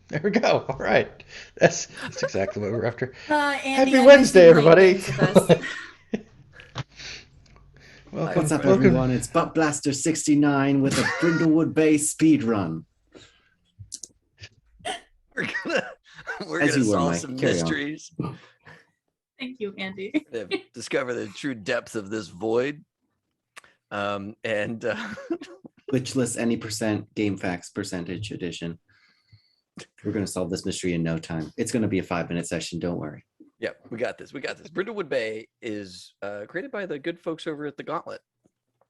There we go. All right. That's exactly what we're after. Andy, Happy I miss you Wednesday, playing everybody. games with us. Hi, What's up, everybody. Welcome. everyone? It's Butt Blaster 69 with a Brindlewood Bay speed run. We're gonna we're As gonna you were, solve Mike. some Carry on. mysteries. Thank you, Andy. Discover the true depth of this void. And Glitchless any percent game facts percentage edition. We're going to solve this mystery in no time. It's going to be a 5-minute session. Don't worry. yeah, we got this. We got this. Brindlewood Bay is created by the good folks over at the Gauntlet.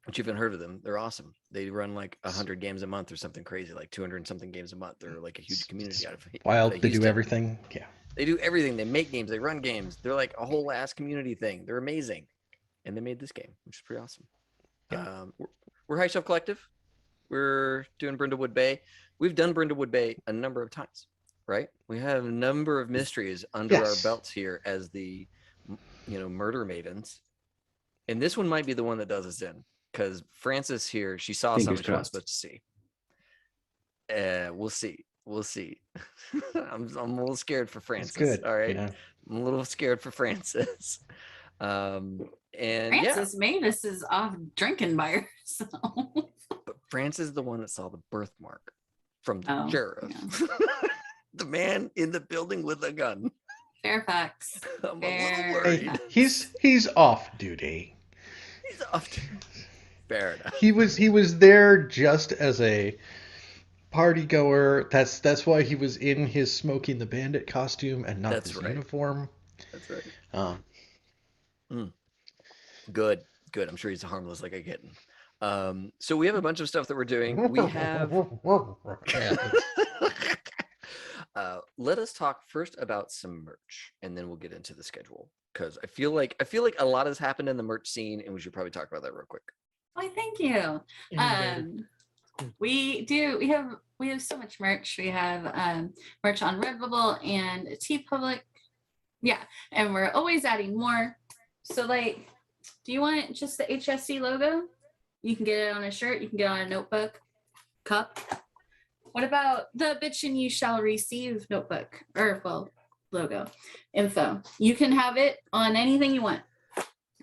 Which you haven't heard of them. They're awesome. They run like 100 games a month or something crazy, like 200 and something games a month. They're like a huge community out of Wild. They do Houston. everything. Yeah. They do everything. They make games. They run games. They're like a whole ass community thing. They're amazing, and they made this game, which is pretty awesome. Yeah. We're High Shelf Collective. We're doing Brindlewood Bay. We've done Brindlewood Bay a number of times, right? We have a number of mysteries under our belts here as the, murder mavens, and this one might be the one that does us in because Frances here, she saw something she wasn't supposed to see. We'll see. We'll see. I'm a little scared for Frances. Good. All right. I'm a little scared for Frances. And Frances Mavis is off drinking by herself. But Frances is the one that saw the birthmark from the sheriff. Yeah. The man in the building with a gun. Fairfax. I'm a little worried. Hey, he's off duty. He's off duty. Fair enough. He was there just as a party goer. That's why he was in his Smoking the Bandit costume and not his uniform. That's right. Good. I'm sure he's harmless like a kitten. So we have a bunch of stuff that we're doing. We have. Let us talk first about some merch, and then we'll get into the schedule because I feel like a lot has happened in the merch scene, and we should probably talk about that real quick. Why, thank you. We have so much merch. We have merch on Redbubble and TeePublic. Yeah, and we're always adding more. So, like, do you want just the HSC logo? You can get it on a shirt. You can get it on a notebook, cup. What about the Bitchin' You Shall Receive notebook or logo info? You can have it on anything you want.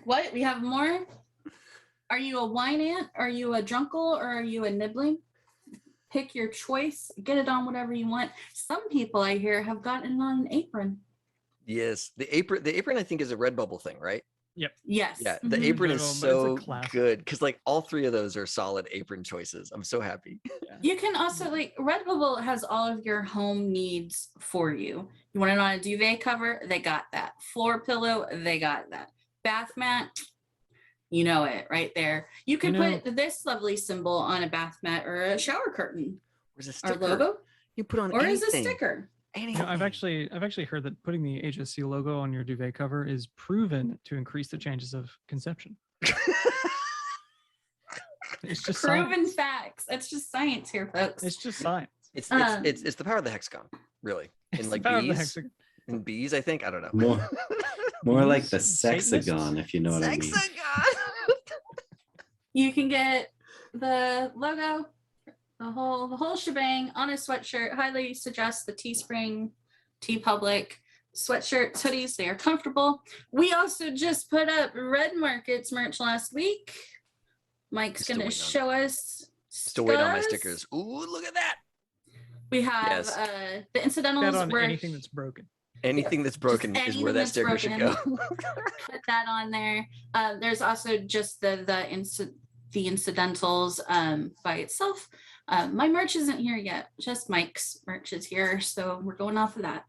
What? We have more. Are you a wine ant? Are you a drunkle? Or are you a nibbling? Pick your choice. Get it on whatever you want. Some people I hear have gotten on an apron. Yes, the apron I think is a Redbubble thing, right? Yep. Yes. Yeah, the apron is so good because like all three of those are solid apron choices. I'm so happy. You can also like Redbubble has all of your home needs for you. You want it on a duvet cover? They got that. Floor pillow? They got that. Bath mat? You know it right there. You can put this lovely symbol on a bath mat or a shower curtain. Where's a sticker? Our logo? You put on or anything. as a sticker. I've actually heard that putting the HSC logo on your duvet cover is proven to increase the chances of conception. It's just proven science. facts. That's just science here, folks. It's just science. It's the power of the hexagon, really. And like bees, and bees, I think. I don't know. More like the sexagon, if you know what I mean. You can get the logo, the whole shebang on a sweatshirt. Highly suggest the Teespring, TeePublic sweatshirts, hoodies. They are comfortable. We also just put up Red Market's merch last week. Mike's going to show us. Still waiting on my stickers. Ooh, look at that. We have the incidentals. On anything that's broken. Anything that's broken is where that sticker should go. Put that on there. There's also just the incidentals by itself. My merch isn't here yet. Just Mike's merch is here, so we're going off of that.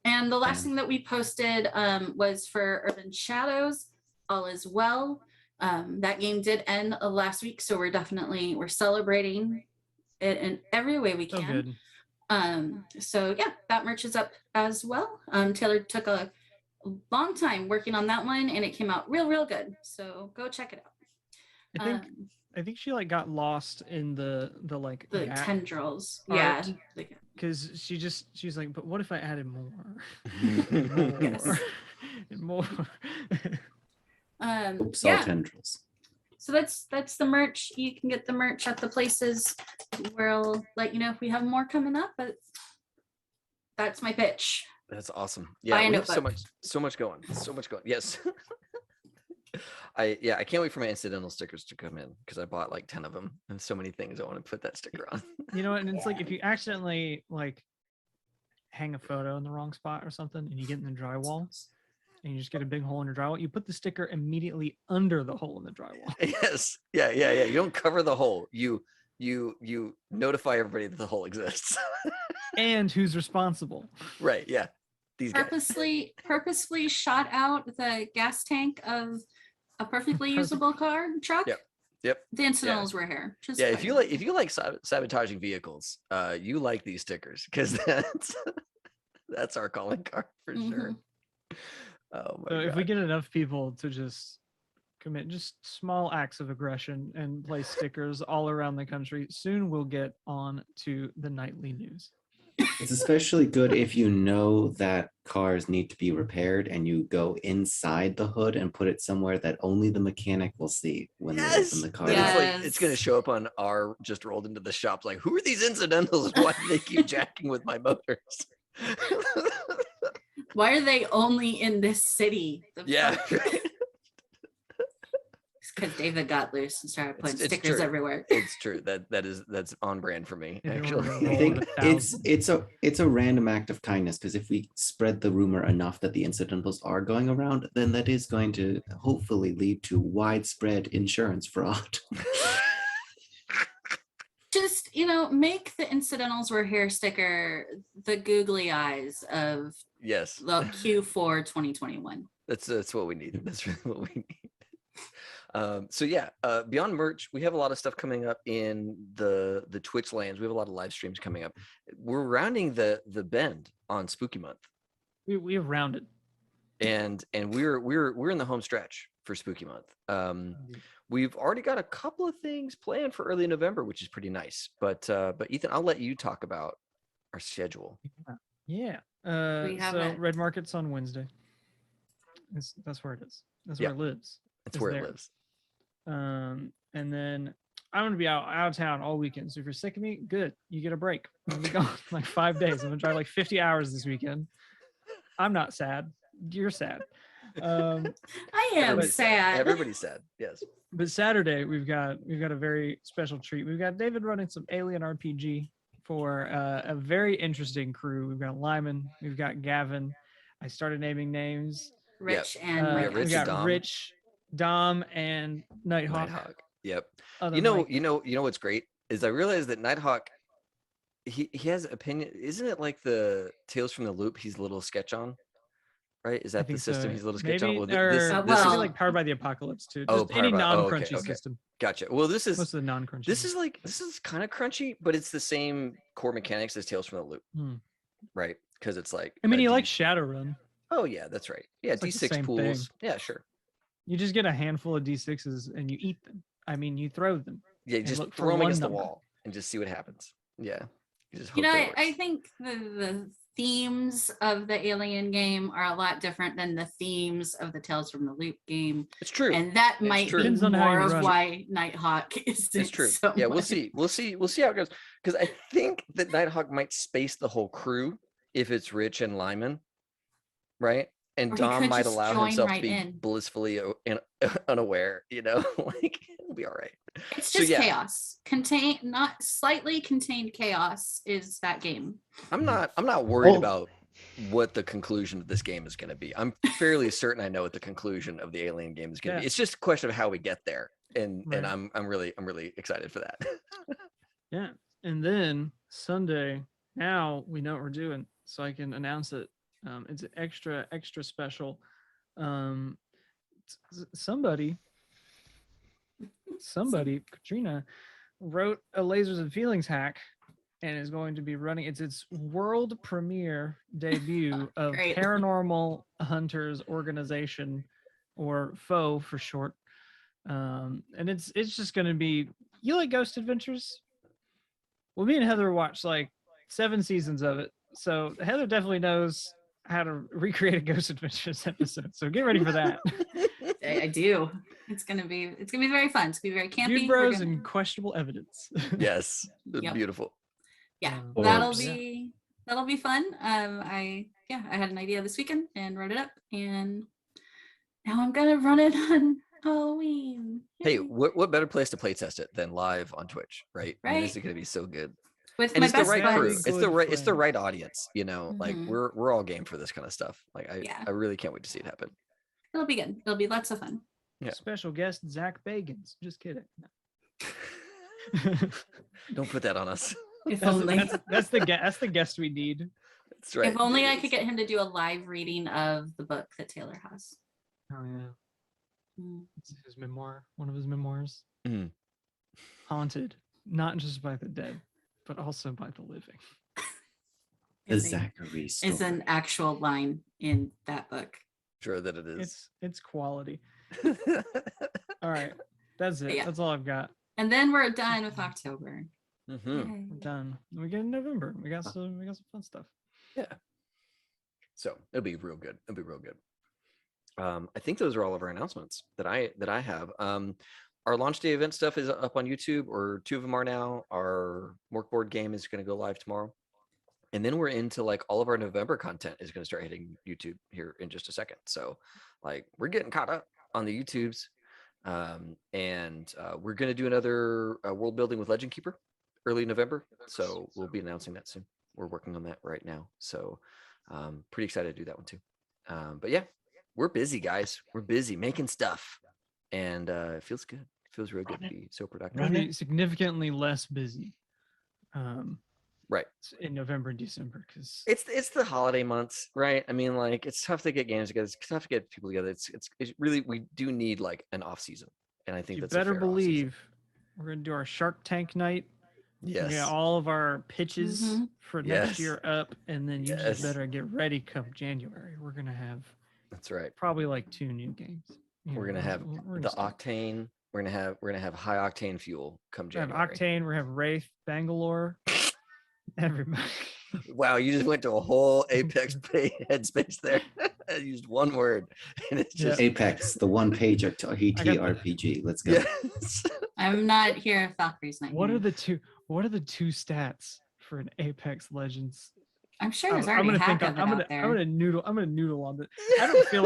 And the last thing that we posted was for Urban Shadows. All is well. That game did end last week, so we're celebrating it in every way we can. Good. So yeah, that merch is up as well. Taylor took a long time working on that one, and it came out real good. So go check it out. I think she like got lost in the tendrils. Art. Yeah. Because she's like, but what if I added more? more. Tendrils. So that's the merch. You can get the merch at the places where I'll let you know if we have more coming up. But That's my pitch. That's awesome. Buy Yeah, a we have so notebook. much going. So much going. Yes. I can't wait for my incidental stickers to come in because I bought like 10 of them and so many things I want to put that sticker on. You know, and it's like if you accidentally like hang a photo in the wrong spot or something and you get in the drywall and you just get a big hole in your drywall, you put the sticker immediately under the hole in the drywall. Yes. Yeah. You don't cover the hole. You notify everybody that the hole exists. And who's responsible? Right. Yeah. These guys. Purposefully shot out the gas tank of a perfectly usable truck. Yep. The incidentals were here. Just Yeah. If you like sabotaging vehicles, you like these stickers because that's our calling card for sure. Oh my God. If we get enough people to just commit just small acts of aggression and place stickers all around the country, soon we'll get on to the nightly news. It's especially good if you know that cars need to be repaired and you go inside the hood and put it somewhere that only the mechanic will see when they open the car. Then Yes. it's like it's gonna show up on our just rolled into the shop like, who are these incidentals? Why do they keep jacking with my motors? Why are they only in this city? Yeah. Because David got loose and started putting It's stickers true. everywhere. It's true. That's on brand for me, If it were actually. to I roll think with 1,000. it's a random act of kindness because if we spread the rumor enough that the incidentals are going around, then that is going to hopefully lead to widespread insurance fraud. Just, make the incidentals were here sticker the googly eyes of Yes. the Q4 2021. That's what we need. That's really what we need. Beyond merch, we have a lot of stuff coming up in the Twitch lands. We have a lot of live streams coming up. We're rounding the bend on Spooky Month, We have rounded. and we're in the home stretch for Spooky Month. We've already got a couple of things planned for early November, which is pretty nice. But Ethan, I'll let you talk about our schedule. Yeah. We have So it. Red Market's on Wednesday. That's where it is. That's where it lives. That's Is where there. it lives. And then I'm gonna be out of town all weekend. So if you're sick of me, good. You get a break. I'm gonna be gone like 5 days. I'm gonna drive like 50 hours this weekend. I'm not sad. You're sad. I am Everybody's sad. Everybody's sad. Yes. But Saturday we've got a very special treat. We've got David running some Alien RPG for a very interesting crew. We've got Lyman, we've got Gavin. I started naming names. Rich Yep. and Rich we and got Dom. Rich, Dom, and Nighthawk. Yep. Other You know Mike. what's great is I realized that Nighthawk, he has opinion. Isn't it like the Tales from the Loop? He's a little sketch on, right? Is I that the think so. system? He's a little sketch on. Maybe, Well, or this well- this is is like Powered by the Apocalypse too. Oh, Just any Powered by- oh, okay, non-crunchy okay. system. gotcha. Well, this Most is of the non-crunchy. this is kind of crunchy, but it's the same core mechanics as Tales from the Loop, Hmm. right? Because it's like I mean, a you D- like Shadowrun. Oh yeah, that's right. Yeah, It's like the D6 same pools. thing. Yeah, sure. You just get a handful of D6s and you eat them. I mean, you throw them. Yeah, And just look for throw them one against the number. wall and just see what happens. Yeah. You just You hope know, that it I works. think the themes of the Alien game are a lot different than the themes of the Tales from the Loop game. It's true. And that It's might true. be Depends on how more you of run it. why Nighthawk is It's true. so Yeah, we'll much. see. We'll see how it goes. Because I think that Nighthawk might space the whole crew if it's Rich and Lyman, right? And Or he Dom could might just allow join himself to right be in. blissfully unaware, like it'll be all right. It's So, just yeah. chaos. Not slightly contained chaos is that game. I'm not worried Oh. about what the conclusion of this game is going to be. I'm fairly certain I know what the conclusion of the Alien game is going to Yeah. be. It's just a question of how we get there, and Right. I'm really excited for that. Yeah. And then Sunday, now we know what we're doing, so I can announce it. It's an extra special. Somebody, Katrina, wrote a Lasers and Feelings hack and is going to be running its world premiere debut of Great. Paranormal Hunters Organization, or FOE for short. And it's just going to be, you like Ghost Adventures? Well, me and Heather watched like 7 seasons of it, so Heather definitely knows how to recreate a Ghost Adventures episode. So get ready for that. I do. It's gonna be very fun. It's gonna be very campy. Dude We're Bros gonna- and questionable evidence. Yes, Yep. beautiful. Yeah, Orbs. that'll be that'll be fun. I had an idea this weekend and wrote it up, and now I'm gonna run it on Halloween. Hey, Yay. what better place to play test it than live on Twitch, right? I mean, this Right. is gonna be so good. With And my it's the best right buds. crew. It's the Good right audience, you know. Like Mhm. we're all game for this kind of stuff. Like Yeah. I really can't wait to see it happen. It'll be good. It'll be lots of fun. Yeah. Special guest Zach Bagans. Just kidding. Don't put that on us. If That's, only. that's the guest we need. That's right. If only I It could is. get him to do a live reading of the book that Taylor has. Oh yeah, Mm. it's his memoir, one of his memoirs. Mhm. Haunted, not just by the dead, but also by the living. The Is a- Zachary Is story. an actual line in that book. Sure that it is. It's quality. All right, that's it. Yeah. That's all I've got. And then we're done with October. Mhm. Yay. We're done. We get in November. We got some fun stuff. So it'll be real good. It'll be real good. I think those are all of our announcements that I have. Our launch day event stuff is up on YouTube, or 2 of them are now. Our Mork board game is going to go live tomorrow, and then we're into like all of our November content is going to start hitting YouTube here in just a second. So, like, we're getting caught up on the YouTubes, and we're going to do another world building with Legend Keeper early November. So we'll be announcing that soon. We're working on that right now. So pretty excited to do that one too. But yeah, we're busy, guys. We're busy making stuff, and it feels good. It feels real good to be so productive. We're gonna be significantly less busy. Right. In November and December, because It's the holiday months, right? I mean, like, it's tough to get games together. It's tough to get people together. It's really, we do need like an off season, and I think you that's better a fair off-season. believe we're gonna do our Shark Tank night. Yes. Yeah, all of our pitches Mhm. for Yes. next year up, and then you Yes. just better get ready come January. We're gonna have That's right. probably like 2 new games. You We're know, gonna have we're gonna the start. octane. We're gonna have high octane fuel come We're gonna January. have Octane. We're gonna have Wraith, Bangalore, everybody. Wow, you just went to a whole Apex Pay headspace there. I used one word, and it's Yeah. just Apex, the one page I got RPG. Let's go. yes. I'm not here if Valkyrie's not What here. are the two? What are the 2 stats for an Apex Legends? I'm sure there's I'm already gonna half think. of it I'm out there. gonna noodle on this. I don't feel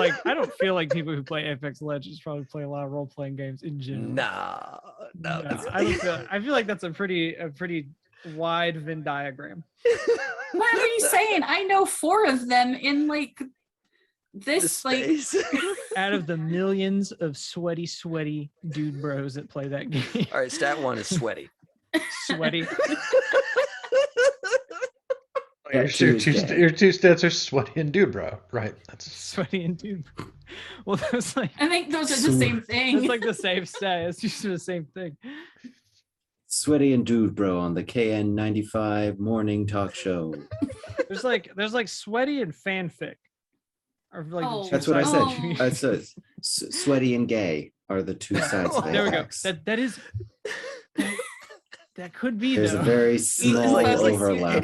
like people who play Apex Legends probably play a lot of role playing games in general. No. No, that's- I don't feel. I feel like that's a pretty wide Venn diagram. What are you saying? I know 4 of them in like The this like space. Out of the millions of sweaty dude bros that play that game, All right, stat 1 is sweaty. sweaty. Your That too two, is two, dead. your 2 stats are sweaty and dude, bro. Right. That's Sweaty and dude. Well, that's like I think those are the same thing. that's like the same stat. It's just the same thing. Sweaty and Dude Bro on the KN95 morning talk show. There's like sweaty and fanfic. Or like the Oh. two That's what I sides of said. the That's it. Sweaty and gay are the 2 sides of the There we go. Apex. That is that could be There's though. a very It's small like overlap.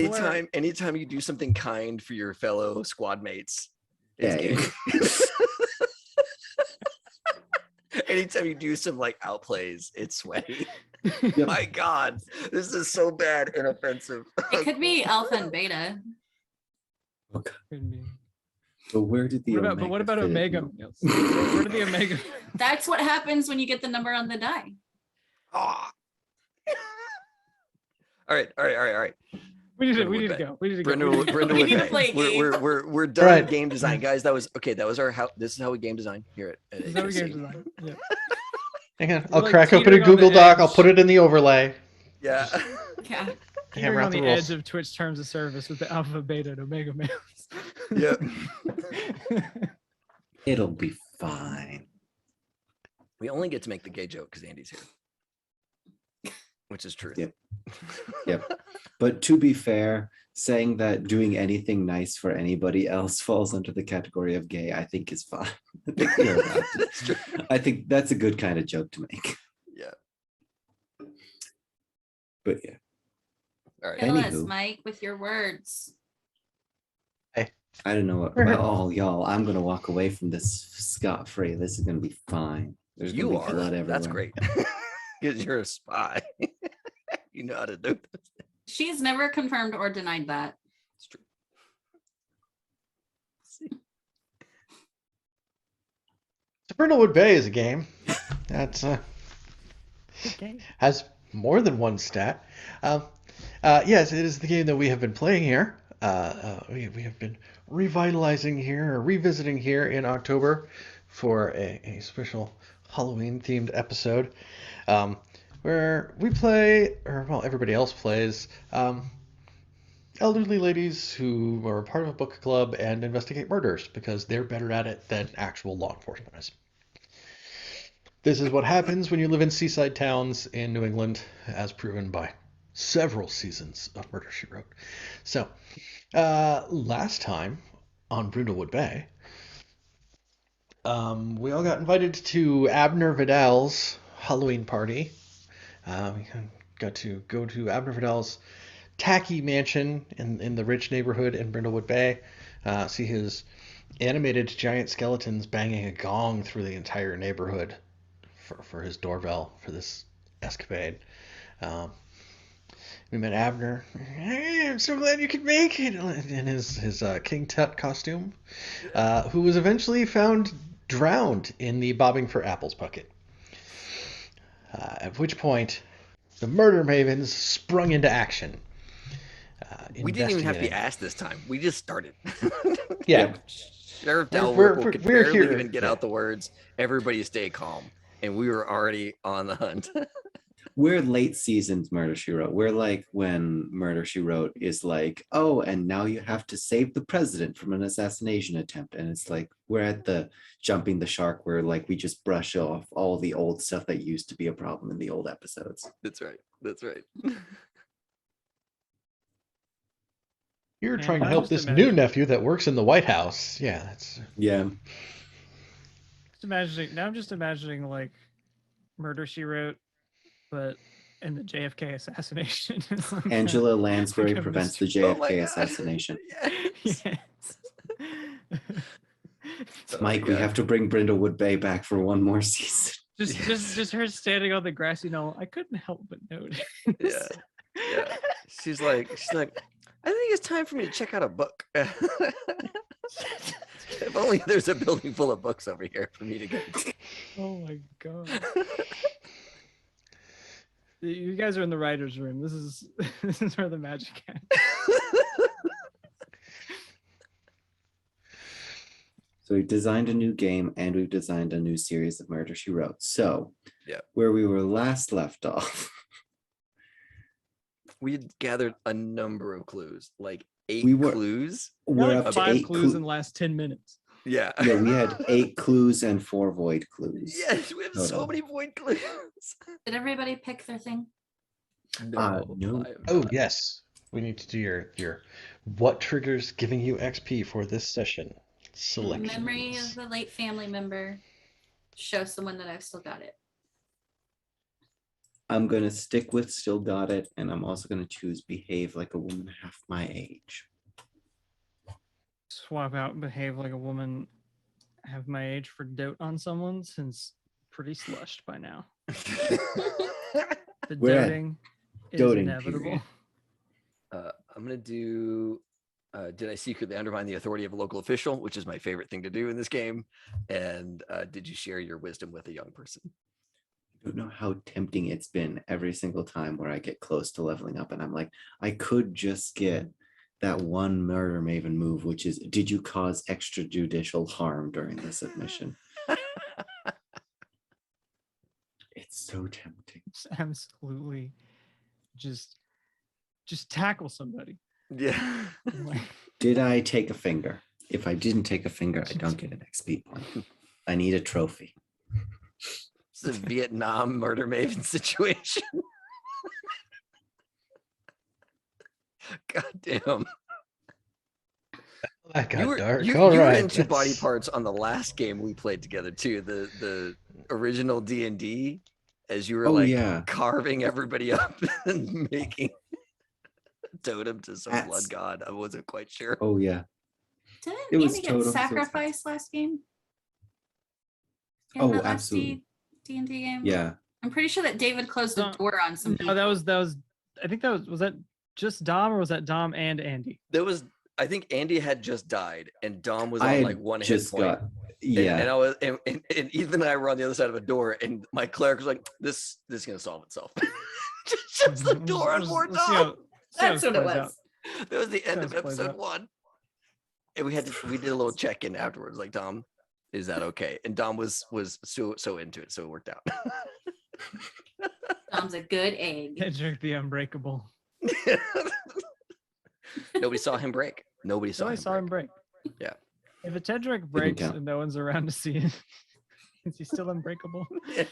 anytime you do something kind for your fellow squad mates, it's Gay. gay. Anytime you do some like outplays, it's sweaty. Yep. My God, this is so bad and offensive. It could be alpha and beta. Could be. But where did the What about fit in? Omega? Yes. Where did the Omega? That's what happens when you get the number on the die. Ah. All right. We need to Brindlewood go. Bay. We need to go. Brindlewood We need to Bay. play a game. We're done Right. game design, guys. That was our how. This is how we game design here at Is that what HSC. game design? Yeah. hang on. We're I'll like crack open a teetering on the Google Doc. I'll edge. put it in the overlay. Yeah. Yeah. Teetering out on the the rules. edge of Twitch terms of service with the alpha, beta, and omega males. Yep. It'll be fine. We only get to make the gay joke because Andy's here, which is true. Yep. Yep. But to be fair, saying that doing anything nice for anybody else falls under the category of gay, I think is fine. I think you're allowed to. That's true. I think that's a good kind of joke to make. Yeah. But yeah. All right. Kill us, Anywho. Mike, with your words. I don't know what about all y'all. I'm gonna walk away from this scot-free. This is gonna be fine. There's You gonna be are. blood everywhere. That's great. Because you're a spy. You know how to do this. She's never confirmed or denied that. It's true. Brindlewood Bay is a game that Okay. has more than one stat. Yes, it is the game that we have been playing here. We have been revitalizing here, or revisiting here in October for a special Halloween-themed episode, where we play, or well, everybody else plays, elderly ladies who are part of a book club and investigate murders because they're better at it than actual law enforcement is. This is what happens when you live in seaside towns in New England, as proven by several seasons of Murder, She Wrote. So, last time on Brindlewood Bay, we all got invited to Abner Vidal's Halloween party. We got to go to Abner Vidal's tacky mansion in the rich neighborhood in Brindlewood Bay, see his animated giant skeletons banging a gong through the entire neighborhood for his doorbell for this escapade. We met Abner. Hey, I'm so glad you could make it in his King Tut costume, who was eventually found drowned in the Bobbing for Apples bucket. At which point, the murder mavens sprung into action. We didn't even have to be investigating. asked this time. We just started. Yeah. Sheriff We're- Dalrymple we're- could we're barely here. even get Yeah. out the words, everybody stay calm. And we were already on the hunt. We're late seasons Murder, She Wrote. We're like when Murder, She Wrote is like, oh, and now you have to save the president from an assassination attempt. And it's like, we're at the jumping the shark where like we just brush off all the old stuff that used to be a problem in the old episodes. That's right. That's right. You're Man, trying to I'm help just this new imagining- nephew that works in the White House. Yeah, that's Yeah. I'm just imagining like Murder, She Wrote, but in the JFK assassination. It's like Angela Lansbury like a prevents the mystery. Oh my JFK God. assassination. Yes. Yes. Oh Mike, my we God. have to bring Brindlewood Bay back for one more season. just her standing on the grassy knoll. I couldn't help but notice. Yeah. Yeah. She's like, I think it's time for me to check out a book. If only there's a building full of books over here for me to get. Oh my god. You guys are in the writer's room. This is where the magic happens. So we've designed a new game and we've designed a new series of Murder, She Wrote. So Yeah. where we were last left off, We had gathered a number of clues, like 8 We were- clues. we're Like up to 5 8 clues in the last 10 minutes. Yeah. Yeah, we had 8 clues and 4 void clues. Yes, we have so Total. many void clues. Did everybody pick their thing? No. I have Oh not. yes, we need to do your what triggers giving you XP for this session selection. Memory of the late family member. Show someone that I've still got it. I'm going to stick with Still Got It, and I'm also going to choose Behave Like a Woman Half My Age. Swap out behave like a woman, have my age for dote on someone since pretty slushed by now. The We're at doting is doting inevitable. period. I'm gonna do. Did I secretly undermine the authority of a local official, which is my favorite thing to do in this game? And did you share your wisdom with a young person? I don't know how tempting it's been every single time where I get close to leveling up, and I'm like, I could just get that one murder maven move, which is, did you cause extrajudicial harm during the submission? It's so tempting. Just absolutely just tackle somebody. Yeah. Like, Did I take a finger? If I didn't take a finger, I don't get an XP point. I need a trophy. It's a Vietnam murder maven situation. God damn. That got dark. You All were right, into body that's- parts on the last game we played together too. The original D&D, as you were Oh, like yeah. carving everybody up and making a totem to some blood That's- god. I wasn't quite sure. Oh, yeah. Didn't It was Andy total get suicide. sacrificed last game? In Oh, that last absolutely. D&D game? Yeah. I'm pretty sure that David closed the No, door on some people. no, that was I think was that just Dom or was that Dom and Andy? There was, I think Andy had just died and Dom was I on had like one hit just point. got Yeah. And I was, and Ethan and I were on the other side of a door, and my cleric was like, "This is gonna solve itself." Just shuts the door on more Let's see Dom. That's what it plays out. was. That was the end how of this plays episode out. 1. And we did a little check-in afterwards, like, Dom, is that okay? And Dom was so into it, so it worked out. Dom's a good egg. Hedrick the Unbreakable. Nobody saw him break. Nobody saw him break. Yeah. If a Tedrick breaks count. and no one's around to see it, is he still unbreakable? Yeah.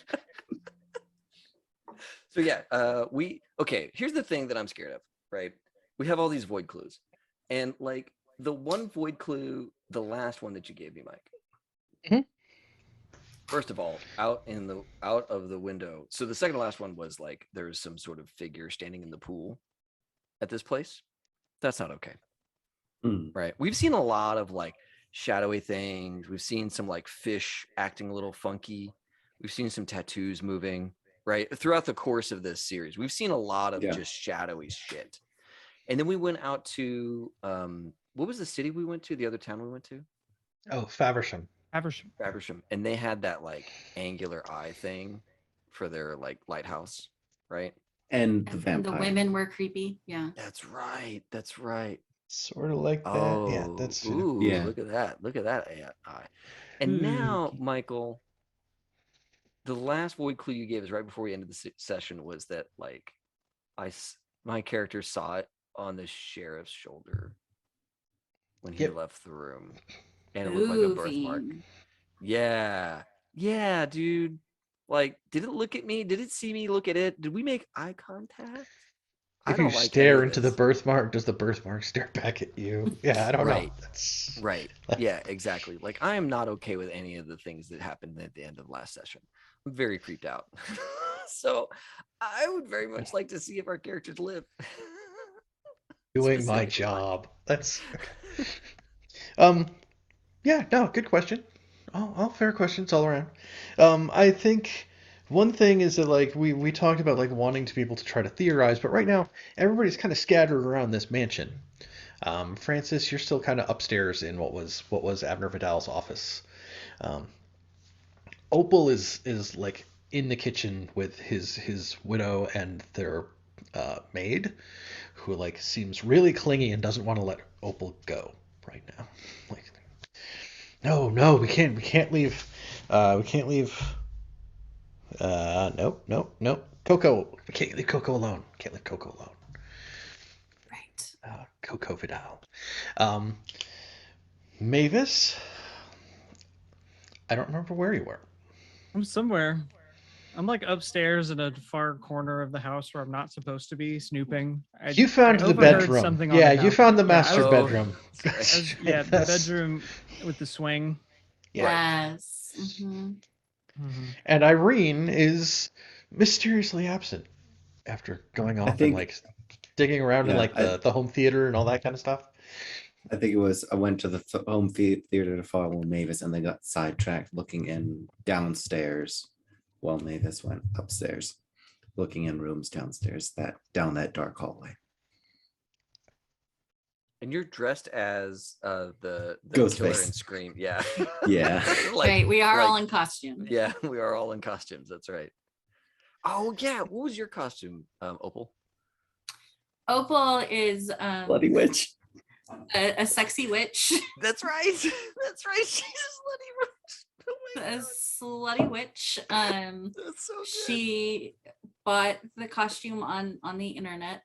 So yeah, here's the thing that I'm scared of, right? We have all these void clues. And like the one void clue, the last one that you gave me, Mike. Mhm. First of all, out of the window. So the second to last one was like there's some sort of figure standing in the pool at this place. That's not okay. Right. We've seen a lot of like shadowy things. We've seen some like fish acting a little funky. We've seen some tattoos moving, right? Throughout the course of this series, we've seen a lot of just shadowy shit. And then we went out to what was the city we went to? The other town we went to? Oh, Faversham. Faversham. And they had that like angular eye thing for their like lighthouse, right? And the And vampire. the women were creepy. Yeah. That's right. That's right. Sort of like that. Yeah, Oh, that's ooh, Yeah. look at that. Look at that eye. And now, Michael, the last void clue you gave us right before we ended the session was that like my character saw it on the sheriff's shoulder when he left the room, and it looked like a birthmark. Moving. Yeah, dude. Like, did it look at me? Did it see me look at it? Did we make eye contact? I If you don't like any stare of into the this. birthmark, does the birthmark stare back at you? Yeah, I don't know. Right. That's Right. Yeah, exactly. Like, I am not okay with any of the things that happened at the end of last session. I'm very creeped out. So I would very much like to see if our characters live. doing my Specifically, Mike. job. That's yeah, no, good question. All fair questions all around. I think one thing is that like we talked about like wanting to be able to try to theorize, but right now everybody's kind of scattered around this mansion. Francis, you're still kind of upstairs in what was Abner Vidal's office. Um, Opal is like in the kitchen with his widow and their maid, who like seems really clingy and doesn't want to let Opal go right now. Like, no, we can't leave. We can't leave. Nope. Coco, we can't leave Coco alone. Can't leave Coco alone. Right. Coco Vidal. Mavis, I don't remember where you were. I'm somewhere. I'm like upstairs in a far corner of the house where I'm not supposed to be snooping. You found I the overheard bedroom. something on Yeah, the you balcony. found the Yeah, I master was- bedroom. the bedroom with the swing. Yeah. Yes. Mhm. And Irene is mysteriously absent after going off and think- like digging around in Yeah, like the home theater and all that kind of stuff. I think it was I went to the home theater to follow Mavis, and they got sidetracked looking in downstairs while Mavis went upstairs, looking in rooms downstairs down that dark hallway. And you're dressed as the Ghostface. killer in Scream. Yeah. Yeah. Right. We are all like- in costume. Yeah, we are all in costumes. That's right. Oh yeah, what was your costume, Opal? Opal is Bloody witch. a sexy witch. That's right. That's right. She's a slutty witch. Oh my A God. slutty witch. That's so good. She bought the costume on the internet.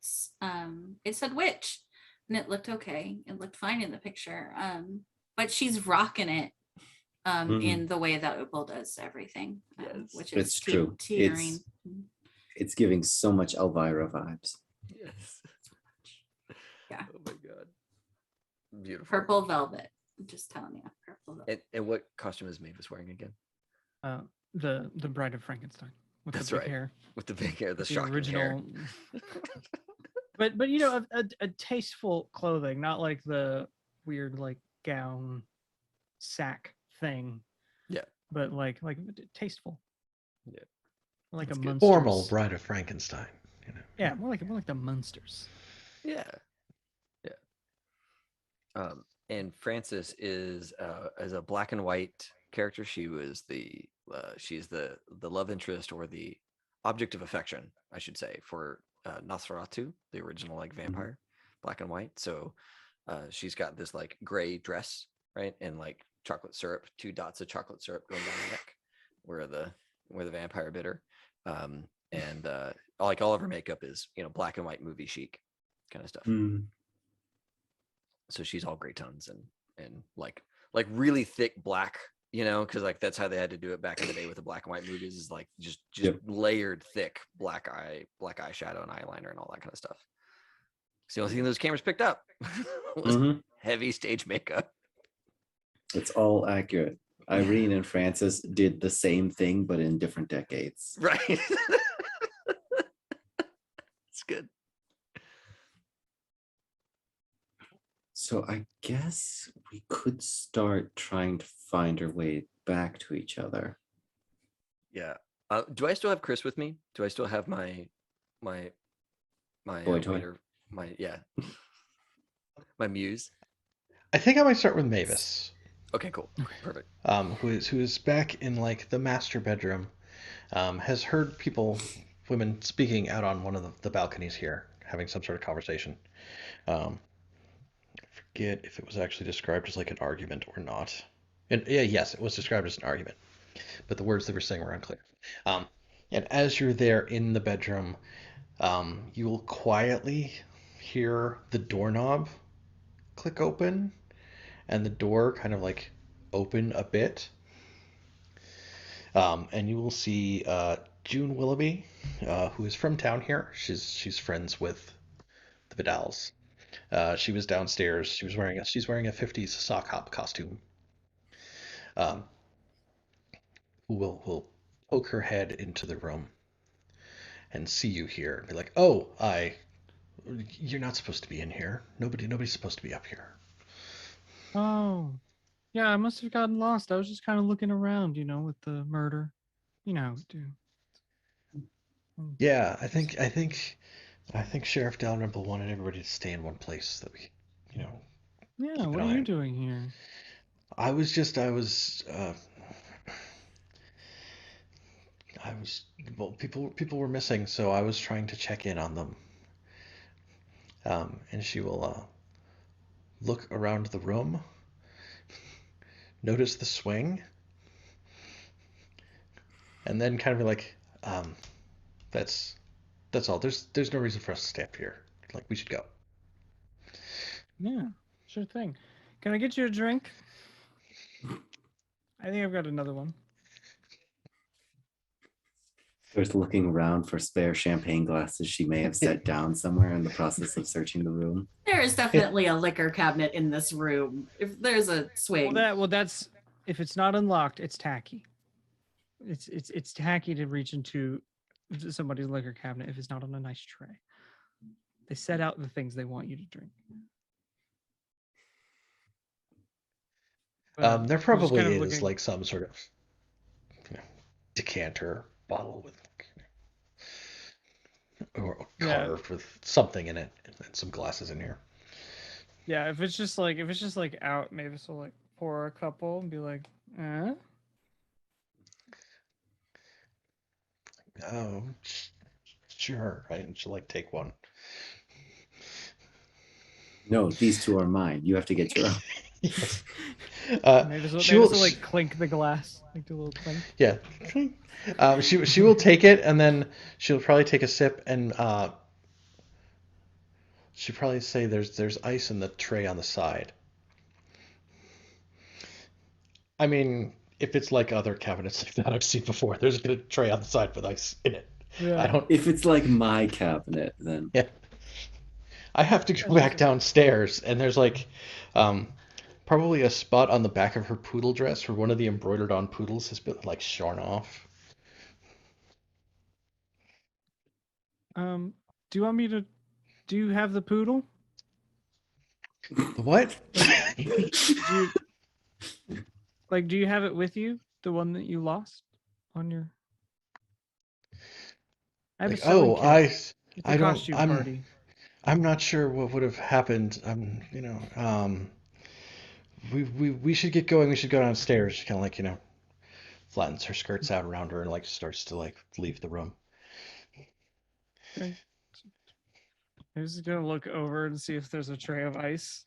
It said witch, and it looked okay. It looked fine in the picture. But she's rocking it in the way that Opal does everything, Yes. which is It's true. teetering. It's giving so much Elvira vibes. Yes. Yeah. Oh my God. Beautiful. Purple velvet. I'm just telling you, purple velvet. And what costume is Mavis wearing again? The Bride of Frankenstein with That's the big right. hair. With the big hair, the The shocking original. hair. But you know, a tasteful clothing, not like the weird like gown sack thing. Yeah. But like tasteful. Yeah. Like That's a good. Munsters. Formal Bride of Frankenstein. You know. Yeah, more like the Munsters. Yeah. And Francis is a black and white character. She was she's the love interest or the object of affection, I should say, for Nosferatu, the original like vampire, black and white. So she's got this like gray dress, right, and like chocolate syrup, 2 dots of chocolate syrup going down her neck, where the vampire bit her. And like all of her makeup is black and white movie chic kind of stuff. So she's all gray tones and like really thick black, because like that's how they had to do it back in the day with the black and white movies, is like just layered thick black eyeshadow and eyeliner and all that kind of stuff. It's the only thing those cameras picked up was heavy stage makeup. It's all accurate. Irene and Francis did the same thing, but in different decades. Right. It's good. So I guess we could start trying to find our way back to each other. Yeah. Do I still have Chris with me? Do I still have my Boy toy. waiter, my muse? I think I might start with Mavis, Okay, cool. Perfect. who is back in like the master bedroom, has heard women speaking out on one of the balconies here, having some sort of conversation. I forget if it was actually described as like an argument or not. And yeah, yes, it was described as an argument, but the words they were saying were unclear. And as you're there in the bedroom, you will quietly hear the doorknob click open and the door kind of like open a bit. And you will see June Willoughby, who is from town here. She's friends with the Vidals. She was downstairs. She's wearing a 50s sock hop costume. Who will poke her head into the room and see you here and be like, "Oh, you're not supposed to be in here. Nobody's supposed to be up here." Oh, yeah, I must have gotten lost. I was just kind of looking around, with the murder. You know how we do. Yeah, I think Sheriff Dalrymple wanted everybody to stay in one place that we, Yeah, keep what an are eye you on. doing here? I was well, people were missing, so I was trying to check in on them. And she will look around the room, notice the swing, and then kind of be like, that's all. There's no reason for us to stay up here. Like, we should go. Yeah, sure thing. Can I get you a drink? I think I've got another one. There's looking around for spare champagne glasses she may have set down somewhere in the process of searching the room. There is definitely a liquor cabinet in this room. If there's a swing. That's if it's not unlocked, it's tacky. It's tacky to reach into somebody's liquor cabinet if it's not on a nice tray. They set out the things they want you to drink. There I'm just probably kind of is looking- like some sort of, decanter bottle with, or Yeah. carved with something in it, and some glasses in here. Yeah, if it's just like out, maybe so like pour a couple and be like, Oh, sure, right? And she'll like take one. No, these two are mine. You have to get your own. Yes. maybe so She'll like clink the glass, like do a little clink. yeah. She will take it, and then she'll probably take a sip, and she'll probably say there's ice in the tray on the side. I mean, if it's like other cabinets like that I've seen before, there's a tray on the side with ice in it. Yeah. I don't. If it's like my cabinet, then Yeah. I have to go back downstairs, and there's like, probably a spot on the back of her poodle dress where one of the embroidered on poodles has been like shorn off. Do you want me to? Do you have the poodle? The what? Do you have it with you? The one that you lost on your? I have Like, a sewing kit. It's a I don't. costume party. I'm not sure what would have happened. we should get going. We should go downstairs. She kind of like, flattens her skirts out around her and like starts to like leave the room. Okay. I'm just gonna look over and see if there's a tray of ice.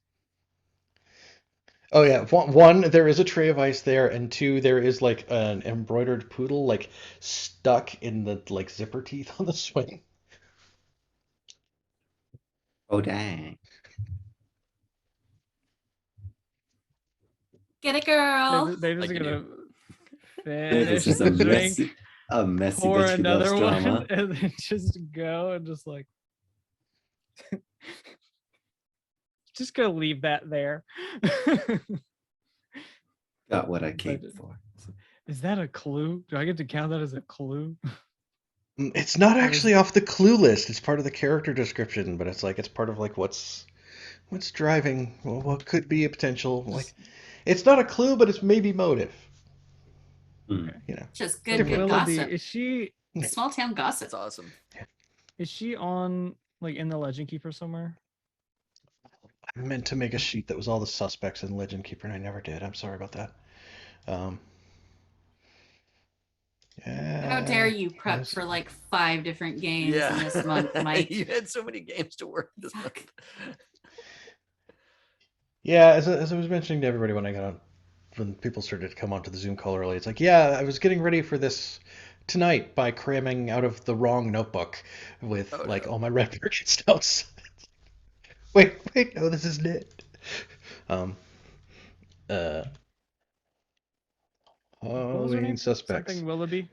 Oh yeah, one, there is a tray of ice there, and two, there is like an embroidered poodle like stuck in the like zipper teeth on the swing. Oh dang. Get it, girl. Mavis Like is you gonna This finish is the drink, a messy pour bitch who loves another one, drama. and then just go and just like just gonna leave that there. Got what I came But- for. Is that a clue? Do I get to count that as a clue? It's not Or is actually it- off the clue list. It's part of the character description, but it's part of like what's driving, well, what could be a potential like. It's not a clue, but it's maybe motive. Hmm. Just So good Willoughby, gossip. is she Small town gossip. That's awesome. on like in the Legend Keeper somewhere? I meant to make a sheet that was all the suspects in Legend Keeper, and I never did. I'm sorry about that. How dare you it prep was- for like 5 different games in this month, Mike? You had so many games to work this month. Yeah, as I was mentioning to everybody when people started to come onto the Zoom call early, it's like, yeah, I was getting ready for this tonight by cramming out of the wrong notebook with Oh, like no. all my red Perkins notes. wait, no, this isn't it. What was her Halloween name? suspects. Something Willoughby.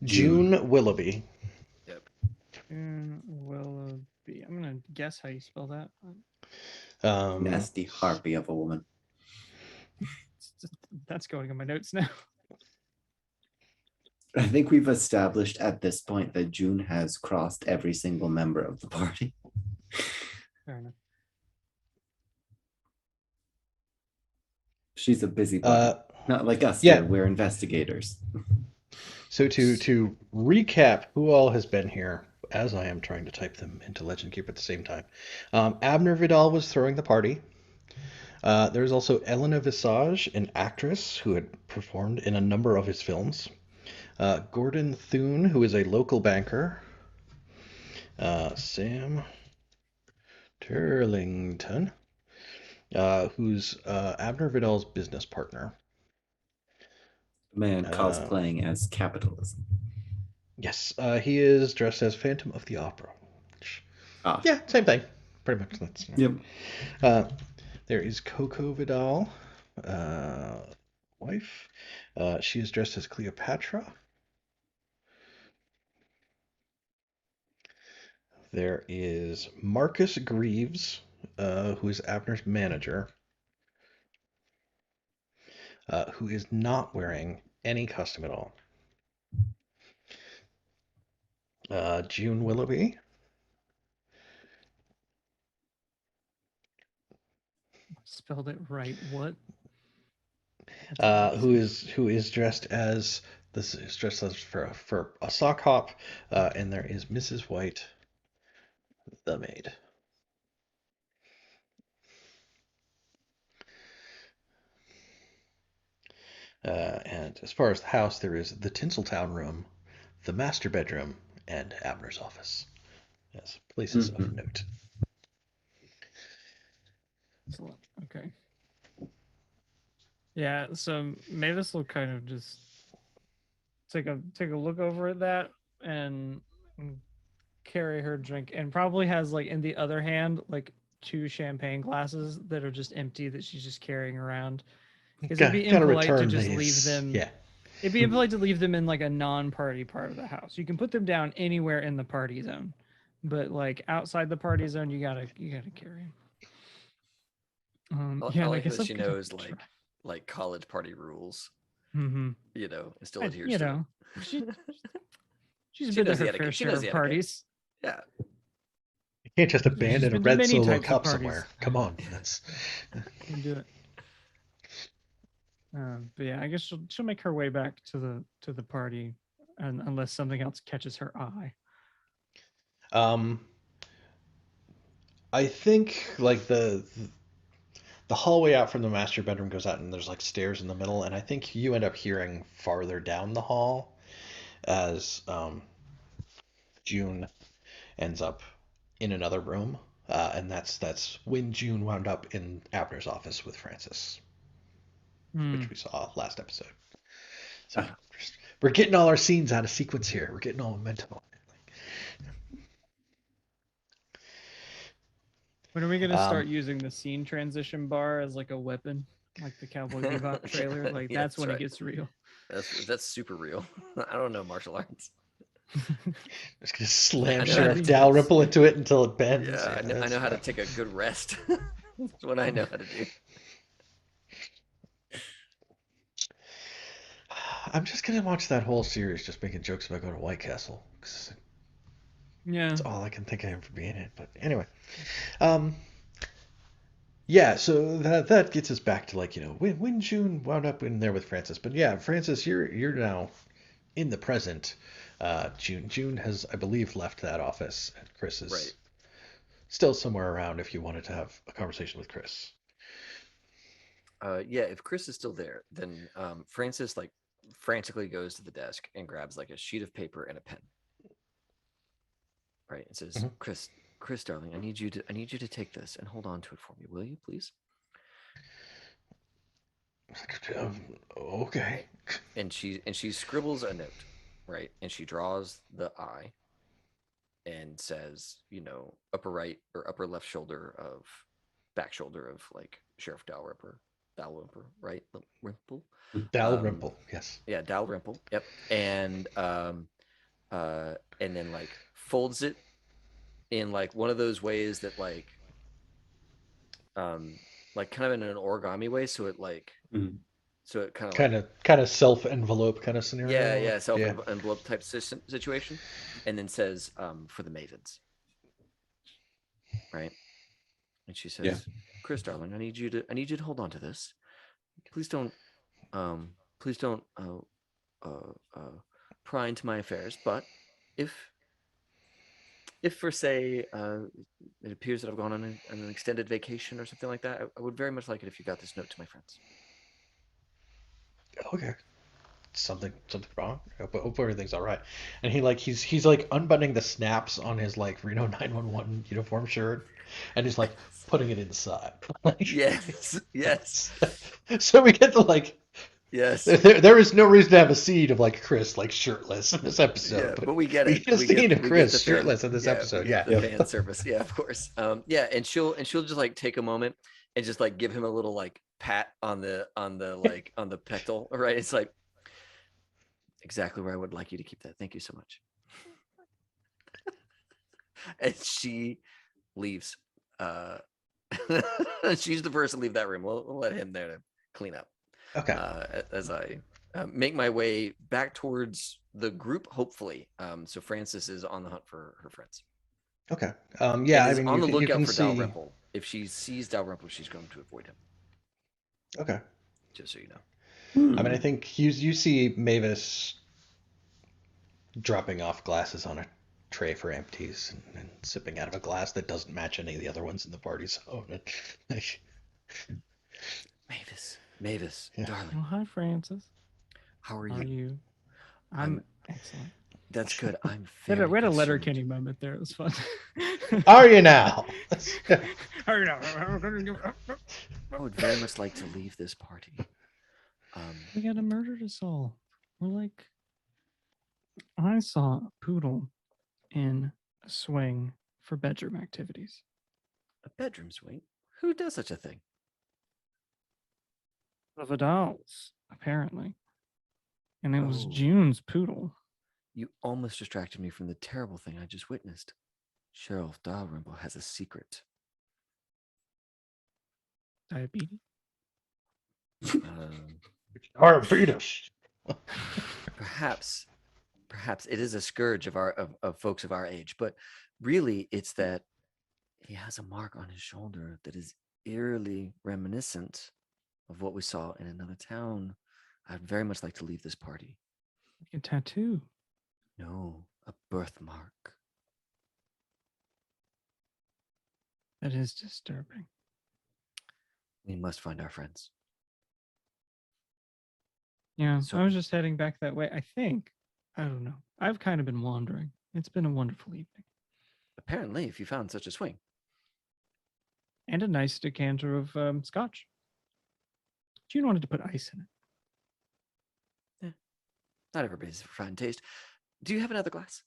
June Willoughby. Yep. Willoughby. I'm gonna guess how you spell that. Nasty harpy of a woman. That's going in my notes now. I think we've established at this point that June has crossed every single member of the party. Fair enough. She's a busybody. Not like us yeah. here. We're investigators. So to recap who all has been here, as I am trying to type them into Legend Keeper at the same time. Abner Vidal was throwing the party. There's also Elena Visage, an actress who had performed in a number of his films. Gordon Thune, who is a local banker. Sam Turlington, who's Abner Vidal's business partner. A man cosplaying as capitalism. Yes, he is dressed as Phantom of the Opera. Yeah, same thing. Pretty much. That's, Yep. There is Coco Vidal, wife. She is dressed as Cleopatra. There is Marcus Greaves, who is Abner's manager, who is not wearing any costume at all. June Willoughby. Spelled it right. What? Who is dressed as for a sock hop, and there is Mrs. White, the maid. And as far as the house, there is the Tinseltown room, the master bedroom, and Abner's office. Yes, places of note. Excellent. Okay. Yeah, so Mavis will kind of just take a look over at that and carry her drink, and probably has like in the other hand like 2 champagne glasses that are just empty that she's just carrying around. Because it'd be Gotta impolite to return just these. leave them. Yeah. It'd be impolite to leave them in like a non-party part of the house. You can put them down anywhere in the party zone, but like outside the party zone, you gotta carry them. I Yeah, like guess that I'm she gonna knows try. like college party rules. Mm-hmm. And still adheres You to know, it. she's She been to knows the her etiquette. fair She share knows of the etiquette. parties. Yeah. You can't just abandon a been to red many solo types of cup parties. somewhere. Come on, that's. Can do it. But yeah, I guess she'll make her way back to the party, and unless something else catches her eye. I think like the the hallway out from the master bedroom goes out, and there's like stairs in the middle, and I think you end up hearing farther down the hall as June ends up in another room, and that's when June wound up in Abner's office with Francis, which we saw last episode. So we're getting all our scenes out of sequence here. We're getting all momentum. When are we gonna start using the scene transition bar as like a weapon, like the Cowboy Bebop trailer? Like Yeah, that's when right. it gets real. That's super real. I don't know martial arts. Just gonna slam I know Sheriff how to- Dalrymple into it until it bends. Yeah, I that's know how to fine. take a good rest. That's what I know how to do. I'm just gonna watch that whole series just making jokes about going to White Castle, 'cause Yeah. that's all I can think of him for being it. But anyway, um, yeah. So that gets us back to like when June wound up in there with Francis. But yeah, Francis, you're now in the present. June has, I believe, left that office, and Chris is Right. still somewhere around if you wanted to have a conversation with Chris. Yeah, if Chris is still there, then Francis like frantically goes to the desk and grabs like a sheet of paper and a pen. Right, and says, Mhm. Chris, darling, I need you to take this and hold on to it for me, will you, please? Okay. And she scribbles a note, right, and she draws the eye and says, upper right or upper left shoulder of back shoulder of like Sheriff Dalrymple, right? Rimple. Dalrymple, yes. Yeah, Dalrymple. Yep. And then like folds it in like one of those ways that like kind of in an origami way, so it like so it kind of like Kind of self-envelope kind of scenario. yeah self Yeah. envelope type situation, and then says for the Mavens, right? And she says, Yeah. Chris, darling, I need you to hold on to this. Please don't please don't pry into my affairs. But if for say it appears that I've gone on an extended vacation or something like that, I would very much like it if you got this note to my friends. Okay. Something wrong? I hope everything's all right. And he's like unbuttoning the snaps on his like Reno 911 uniform shirt, and he's like putting it inside. Yes. So we get the like. Yes. There is no reason to have a scene of like Chris like shirtless in this episode. Yeah, but we get we it. get a scene of we Chris the fan, shirtless in this episode. we Yeah. get the fan service. Yeah, of course. Yeah, and she'll just like take a moment and just like give him a little like pat on the like on the pectoral. Right? It's like exactly where I would like you to keep that. Thank you so much. And she leaves. She's the first to leave that room. We'll let him there to clean up. Okay. As I make my way back towards the group, hopefully. So Francis is on the hunt for her friends. Okay. Yeah. And I is mean, on the you lookout can for see. Dalrymple. If she sees Dalrymple, she's going to avoid him. Okay. Just so you know. I mean, I think you see Mavis dropping off glasses on a tray for empties and sipping out of a glass that doesn't match any of the other ones in the party. So, Mavis, Yeah. darling, Oh, hi, Francis. how are How are you? you? I'm excellent. That's good. I'm We very had a letter concerned. Kenny moment there. It was fun. Are you now? Are you now? I would very much like to leave this party. We got a murder to solve. We're like, I saw a poodle in a swing for bedroom activities. A bedroom swing? Who does such a thing? The Vidals, apparently. And it was Oh. June's poodle. You almost distracted me from the terrible thing I just witnessed. Sheriff Dalrymple has a secret. Diabetes. Diabetes. Perhaps it is a scourge of folks of our age, but really it's that he has a mark on his shoulder that is eerily reminiscent of what we saw in another town. I'd very much like to leave this party. Like a tattoo. No, a birthmark. That is disturbing. We must find our friends. Yeah, So- I was just heading back that way. I think. I don't know. I've kind of been wandering. It's been a wonderful evening. Apparently, if you found such a swing. And a nice decanter of scotch. June wanted to put ice in it. Not everybody's refined taste. Do you have another glass?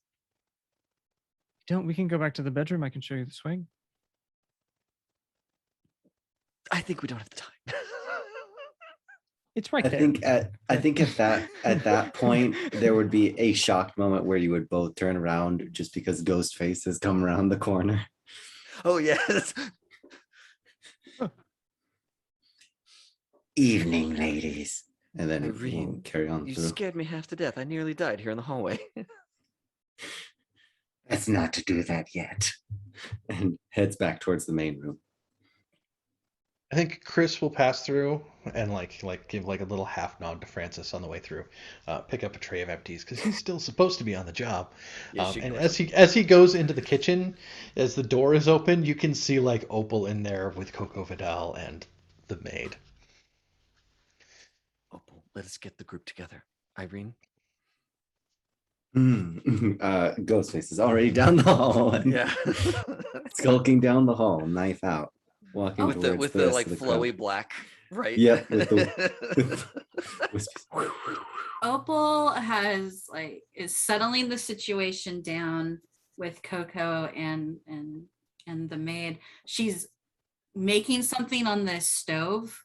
Don't we can go back to the bedroom. I can show you the swing. I think we don't have the time. It's right I there. think at that point there would be a shocked moment where you would both turn around just because Ghostface has come around the corner. Oh yes. Evening, ladies. And then Irene, we'll carry on You through. scared me half to death. I nearly died here in the hallway. Let's not to do that yet. And heads back towards the main room. I think Chris will pass through and give like a little half nod to Francis on the way through, pick up a tray of empties because he's still supposed to be on the job. Yes, And as he goes into the kitchen, as the door is open, you can see like Opal in there with Coco Vidal and the maid. Opal, let us get the group together. Irene. Ghostface is already down the hall and Yeah. skulking down the hall, knife out, walking with towards the rest like of the flowy crowd. black, right? Yep, with the wispies. Opal is settling the situation down with Coco and the maid. She's making something on this stove.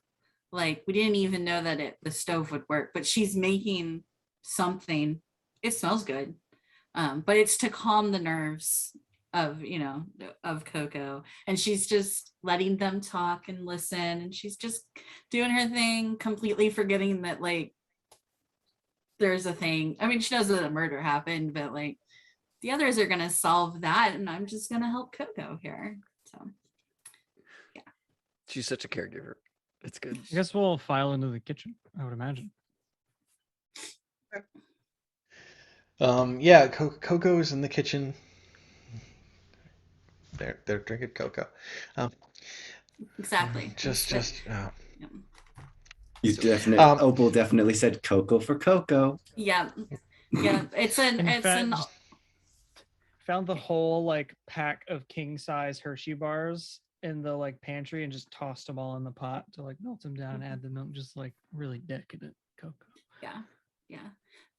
Like we didn't even know that the stove would work, but she's making something. It smells good, but it's to calm the nerves of Coco, and she's just letting them talk and listen, and she's just doing her thing, completely forgetting that like there's a thing. I mean, she knows that a murder happened, but like the others are gonna solve that, and I'm just gonna help Coco here. So yeah, She's such a caregiver. It's good. I guess we'll file into the kitchen, I would imagine. Yeah, Coco's in the kitchen. They're drinking cocoa. exactly. Yeah. You So- definitely Opal definitely said Coco for Coco. Yeah. It's Just found the whole like pack of king size Hershey bars in the like pantry and just tossed them all in the pot to like melt them down and add the milk. Just like really decadent cocoa. Yeah.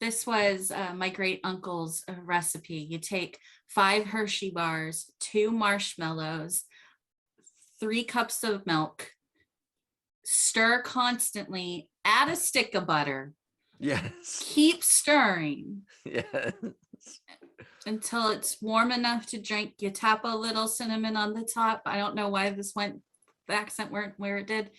This was my great uncle's recipe. You take 5 Hershey bars, 2 marshmallows, 3 cups of milk, stir constantly, add a stick of butter, Yes. keep stirring Yes. until it's warm enough to drink. You tap a little cinnamon on the top. I don't know why the accent weren't where it did.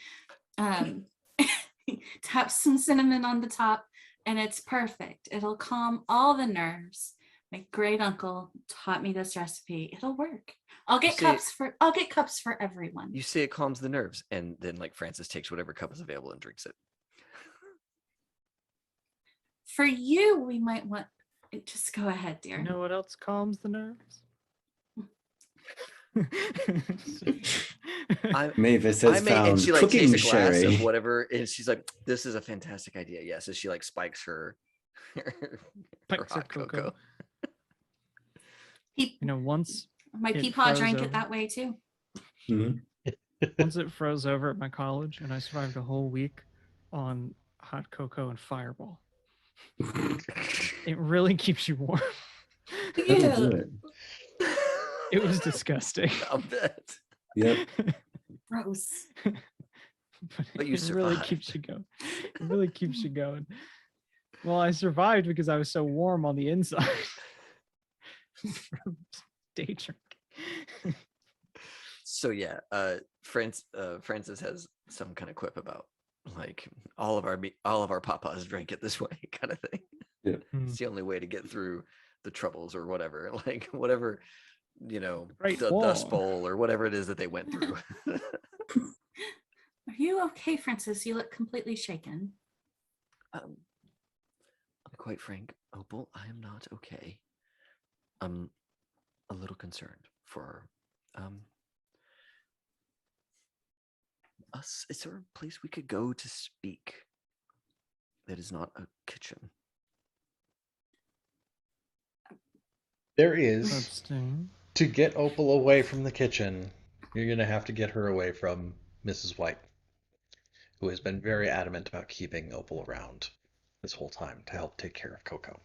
Tap some cinnamon on the top and it's perfect. It'll calm all the nerves. My great uncle taught me this recipe. It'll work. I'll get cups for everyone. You say it calms the nerves, and then like Francis takes whatever cup is available and drinks it. For you, we might want just go ahead, dear. You know what else calms the nerves? Mavis has and found she like cooking tastes a glass sherry. of whatever, and she's like, "This is a fantastic idea." Yes, as she like spikes her, her Spikes her hot cocoa. Once My it peepaw froze drank over. it that way too. Mhm. Once it froze over at my college, and I survived a whole week on hot cocoa and Fireball. It really keeps you warm. That'll do it. It was disgusting. I'll bet. Yep. Gross. But you it really survived. keeps you going. It really keeps you going. Well, I survived because I was so warm on the inside. From day drinking. So yeah, Francis has some kind of quip about like all of our papas drank it this way kind of thing. Yeah. It's the only way to get through the troubles or whatever, like whatever, Great the Wall. Dust Bowl or whatever it is that they went through. Are you okay, Francis? You look completely shaken. I'll be quite frank, Opal, I am not okay. I'm a little concerned for is there a place we could go to speak that is not a kitchen? There is. Abstain. To get Opal away from the kitchen, you're going to have to get her away from Mrs. White, who has been very adamant about keeping Opal around this whole time to help take care of Coco.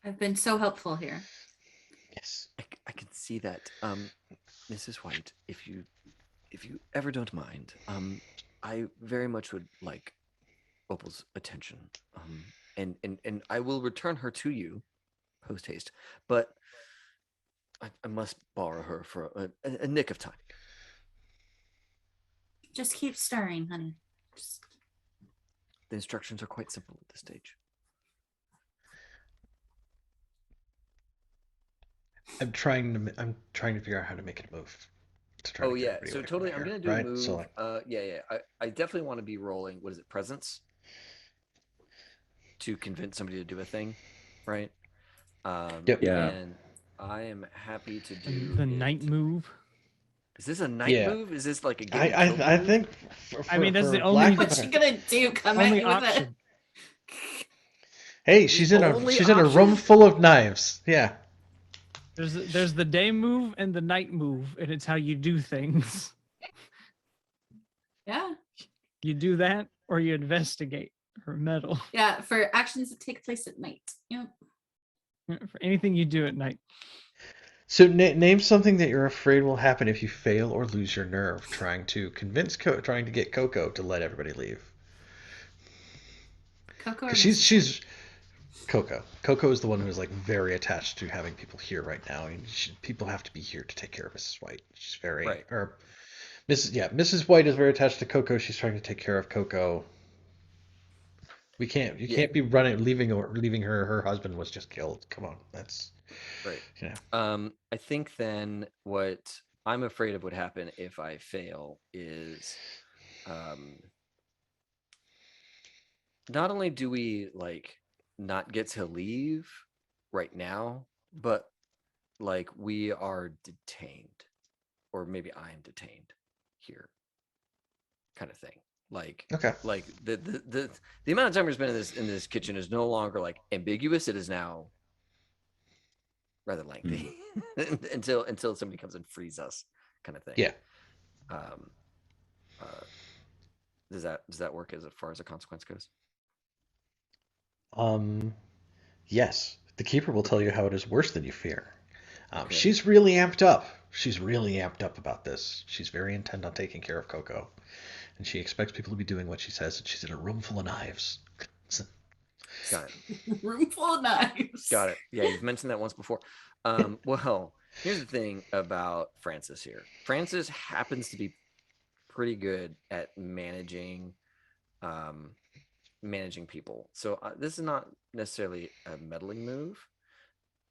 I've been so helpful here. Yes, I can see that. Mrs. White, if you ever don't mind, I very much would like Opal's attention. And I will return her to you post haste, but I must borrow her for a nick of time. Just keep stirring, honey. The instructions are quite simple at this stage. I'm trying to figure out how to make it move. To try to get everybody So away from totally, I'm here, gonna do right? a move. So, like, I definitely want to be rolling. What is it? Presence to convince somebody to do a thing, right? Yep. Yeah. And I am happy to do The night move. Is this a night Yeah. move? Is this like a I think. I mean, that's for the only- Black What's she Panther- gonna do? Come at Only you with option. Hey, she's in only a room option? full of knives. Yeah. There's the day move and the night move, and it's how you do things. Yeah. You do that, or you investigate or meddle. Yeah. For actions that take place at night. Yep. For anything you do at night. So name something that you're afraid will happen if you fail or lose your nerve trying to trying to get Coco to let everybody leave. Coco or 'Cause Mrs. she's Coco. Coco is the one who is like very attached to having people here right now, and people have to be here to take care of Mrs. White. She's very Right. or Mrs. White is very attached to Coco. She's trying to take care of Coco. You can't be leaving her. Her husband was just killed. Come on, that's Right. you know. I think then what I'm afraid of would happen if I fail is, not only do we like not get to leave right now, but like we are detained, or maybe I am detained here, kind of thing. Like, Okay. like the amount of time we've spent in this kitchen is no longer like ambiguous. It is now rather lengthy until somebody comes and frees us, kind of thing. Yeah. Does that work as far as a consequence goes? Yes. The keeper will tell you how it is worse than you fear. Okay. She's really amped up. She's really amped up about this. She's very intent on taking care of Coco, and she expects people to be doing what she says. And she's in a room full of knives. Got it. Room full of knives. Got it. Yeah, you've mentioned that once before. Well, here's the thing about Francis here. Francis happens to be pretty good at managing people. So this is not necessarily a meddling move,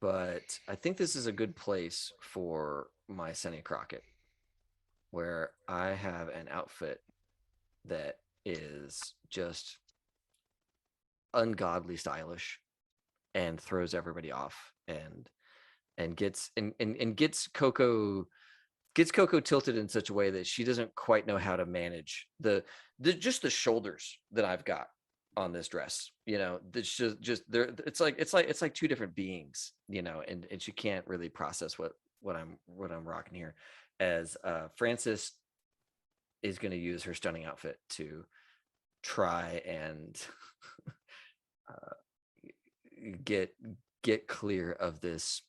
but I think this is a good place for my Sonny Crockett, where I have an outfit that is just ungodly stylish and throws everybody off and gets Coco tilted in such a way that she doesn't quite know how to manage the shoulders that I've got on this dress. You know, it's just there. It's like two different beings. You know, and she can't really process what I'm rocking here. As Francis is going to use her stunning outfit to try and get clear of this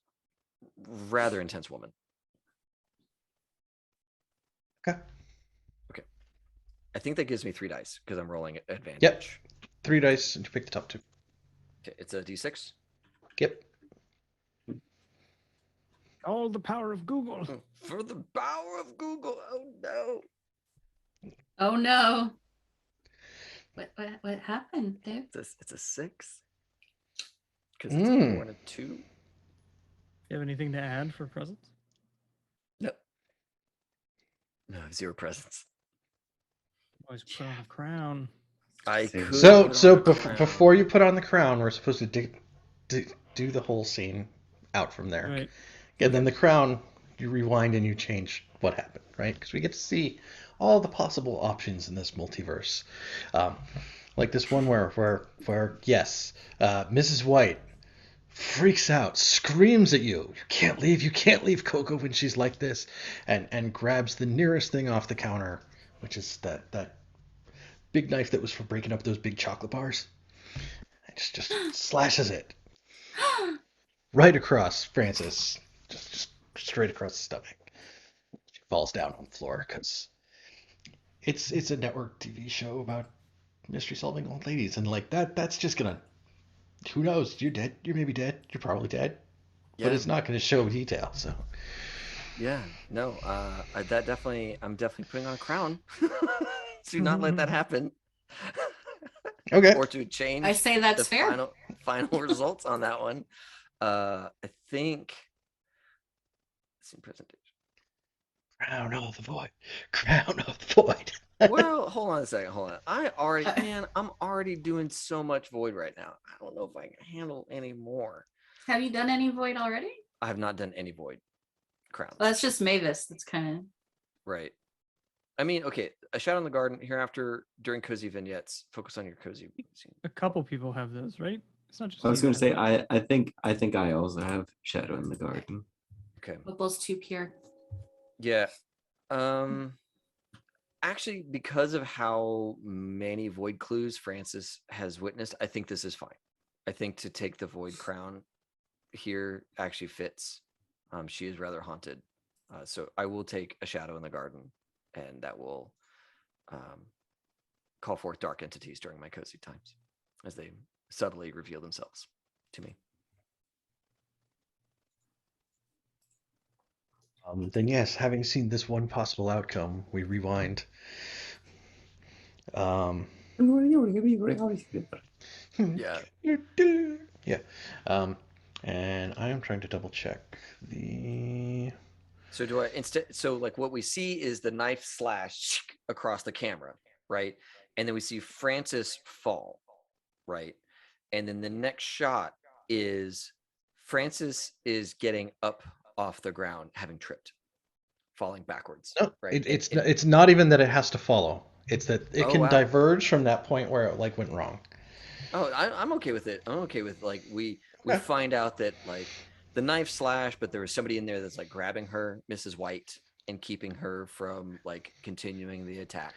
rather intense woman. Okay. I think that gives me 3 dice because I'm rolling advantage. Yep. 3 dice, and you pick the top 2. Okay, it's a d6. Yep. All the power of Google. For the power of Google. Oh no. Oh no. What happened there? It's a 6. Because it's a 4 and a 2. You have anything to add for presents? No, 0 presents. Always put on a crown. I could So put on a crown. before you put on the crown, we're supposed to do the whole scene out from there. Right. And then the crown you rewind and you change what happened, right? Because we get to see all the possible options in this multiverse. Um, like this one where yes, Mrs. White freaks out, screams at you. You can't leave Coco when she's like this, and grabs the nearest thing off the counter, which is that big knife that was for breaking up those big chocolate bars. And just slashes it right across Francis, just straight across the stomach. She falls down on the floor because it's a network TV show about mystery solving old ladies, and like that's just gonna, who knows? You're dead. You're maybe dead. You're probably dead. But Yeah. it's not going to show detail. So Yeah. No. That definitely. I'm definitely putting on a crown. Do not let that happen. okay. Or to change I say that's the fair. final results on that one. I think. Scene presentation. Crown of the void. Crown of the void. Well, hold on a second. Hold on. I'm already doing so much void right now. I don't know if I can handle any more. Have you done any void already? I have not done any void crowns. Well, that's just Mavis. That's kind of Right. I mean, okay, a shot on the garden hereafter during cozy vignettes. Focus on your cozy scene. A couple people have those, right? It's not just I was you. going to say, I think I also have Shadow in the Garden. Okay. Opal's too pure. Yeah. Actually, because of how many void clues Francis has witnessed, I think this is fine. I think to take the void crown here actually fits. She is rather haunted. So I will take a shadow in the garden, and that will call forth dark entities during my cozy times as they subtly reveal themselves to me. Then yes, having seen this one possible outcome, we rewind. Yeah. Yeah. And I am trying to double check the. So do I instead? So like what we see is the knife slash across the camera, right? And then we see Francis fall, right? And then the next shot is Francis is getting up off the ground, having tripped, falling backwards, No, right? it's not even that it has to follow. It's that it Oh, can wow. diverge from that point where it like went wrong. Oh, I'm okay with it. I'm okay with like we Okay. find out that like the knife slash, but there was somebody in there that's like grabbing her, Mrs. White, and keeping her from like continuing the attack.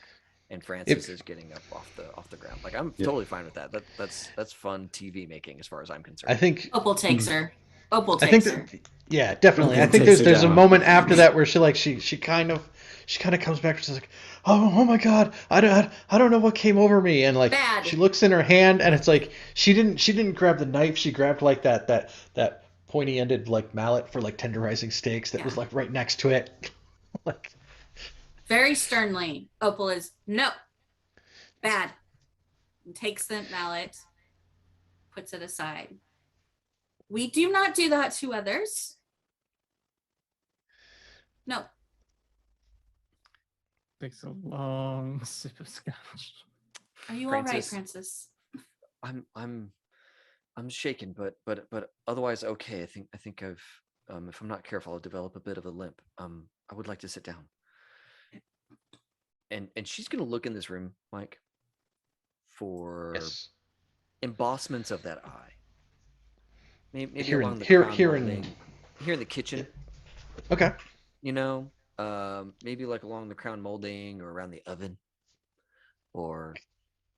And Francis is getting up off the ground. Like I'm totally fine with that. That's fun TV making as far as I'm concerned. I think Opal takes her. Opal I think takes her. that, yeah, definitely. Okay, I think takes her there's a down. moment after that where she kind of comes back and she's like, oh my god, I don't know what came over me, and like Bad. she looks in her hand and it's like she didn't grab the knife, she grabbed like that pointy ended like mallet for like tenderizing steaks that was Yeah. like right next to it. Like Very sternly, Opal is no. Bad. And takes the mallet, puts it aside. We do not do that to others. No. Takes a long sip of scotch. Are you all right, Francis? I'm shaken, but otherwise okay. I think I've if I'm not careful, I'll develop a bit of a limp. I would like to sit down. And she's gonna look in this room, Mike, for yes. embossments of that eye. Maybe Here along in the here crown here molding. in Here in the kitchen, okay. you know, maybe like along the crown molding or around the oven, or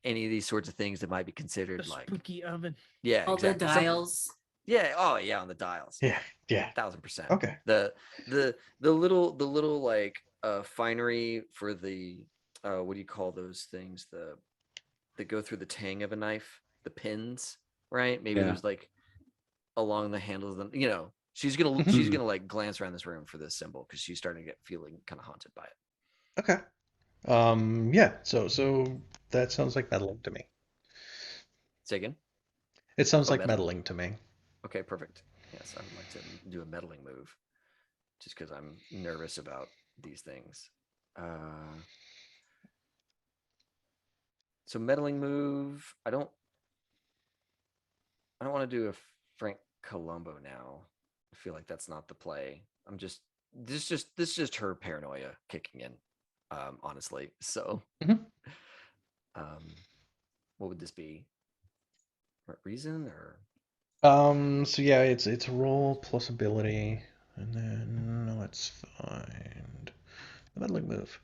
any of these sorts of things that might be considered The like spooky oven. yeah, All exactly. the dials. Yeah. Oh yeah, on the dials. Yeah. 1,000%. Okay. The little like finery for the what do you call those things? That go through the tang of a knife, the pins, right? Maybe Yeah. there's like along the handles of them, you know. She's gonna like glance around this room for this symbol because she's starting to get feeling kind of haunted by it. Okay. Yeah, so that sounds like meddling to me. Say again. It sounds Oh, like meddling. meddling to me. Okay, perfect. Yes, I would like to do a meddling move, just because I'm nervous about these things. So meddling move. I don't want to do a Frank Colombo now. I feel like that's not the play. I'm just this is just her paranoia kicking in, honestly. So, Mhm. what would this be? What reason or? So yeah, it's roll plus ability, and then let's find the meddling move.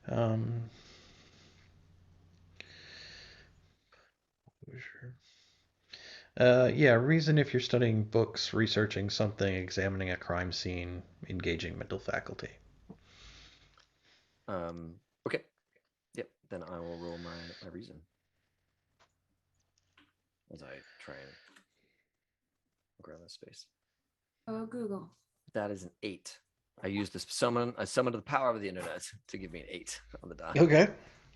Um, sure. Yeah, reason if you're studying books, researching something, examining a crime scene, engaging mental faculty. Okay. Yep. Then I will roll my reason as I try and grab that space. Oh, Google. That is an 8. I used this I summoned the power of the internet to give me an 8 on the die. Okay.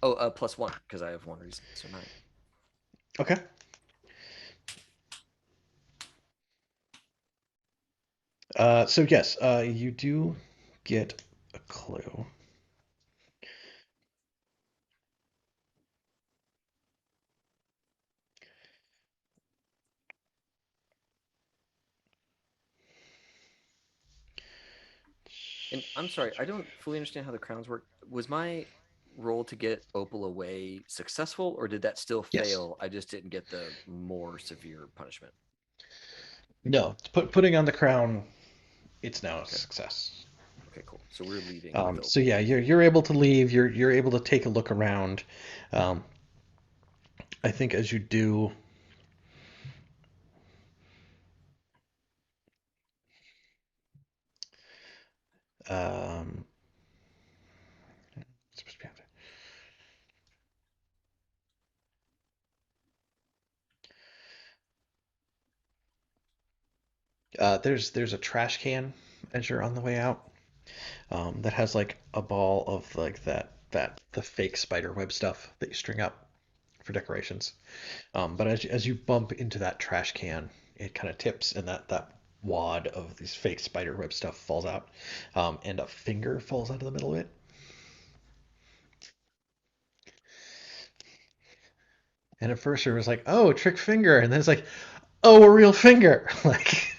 Oh, +1 because I have 1 reason, so 9. Okay. So yes, you do get a clue. And I'm sorry, I don't fully understand how the crowns work. Was my roll to get Opal away successful, or did that still Yes. fail? I just didn't get the more severe punishment. No, putting on the crown, it's now a Okay. success. Okay, cool. So we're leaving with So Opal. yeah, you're able to leave. You're able to take a look around. I think as you do, um, it's supposed to be there's a trash can as you're on the way out, that has like a ball of like that the fake spider web stuff that you string up for decorations. But as you bump into that trash can, it kind of tips, and that wad of these fake spider web stuff falls out, and a finger falls out of the middle of it. And at first it was like, oh, a trick finger, and then it's like, oh, a real finger. Like,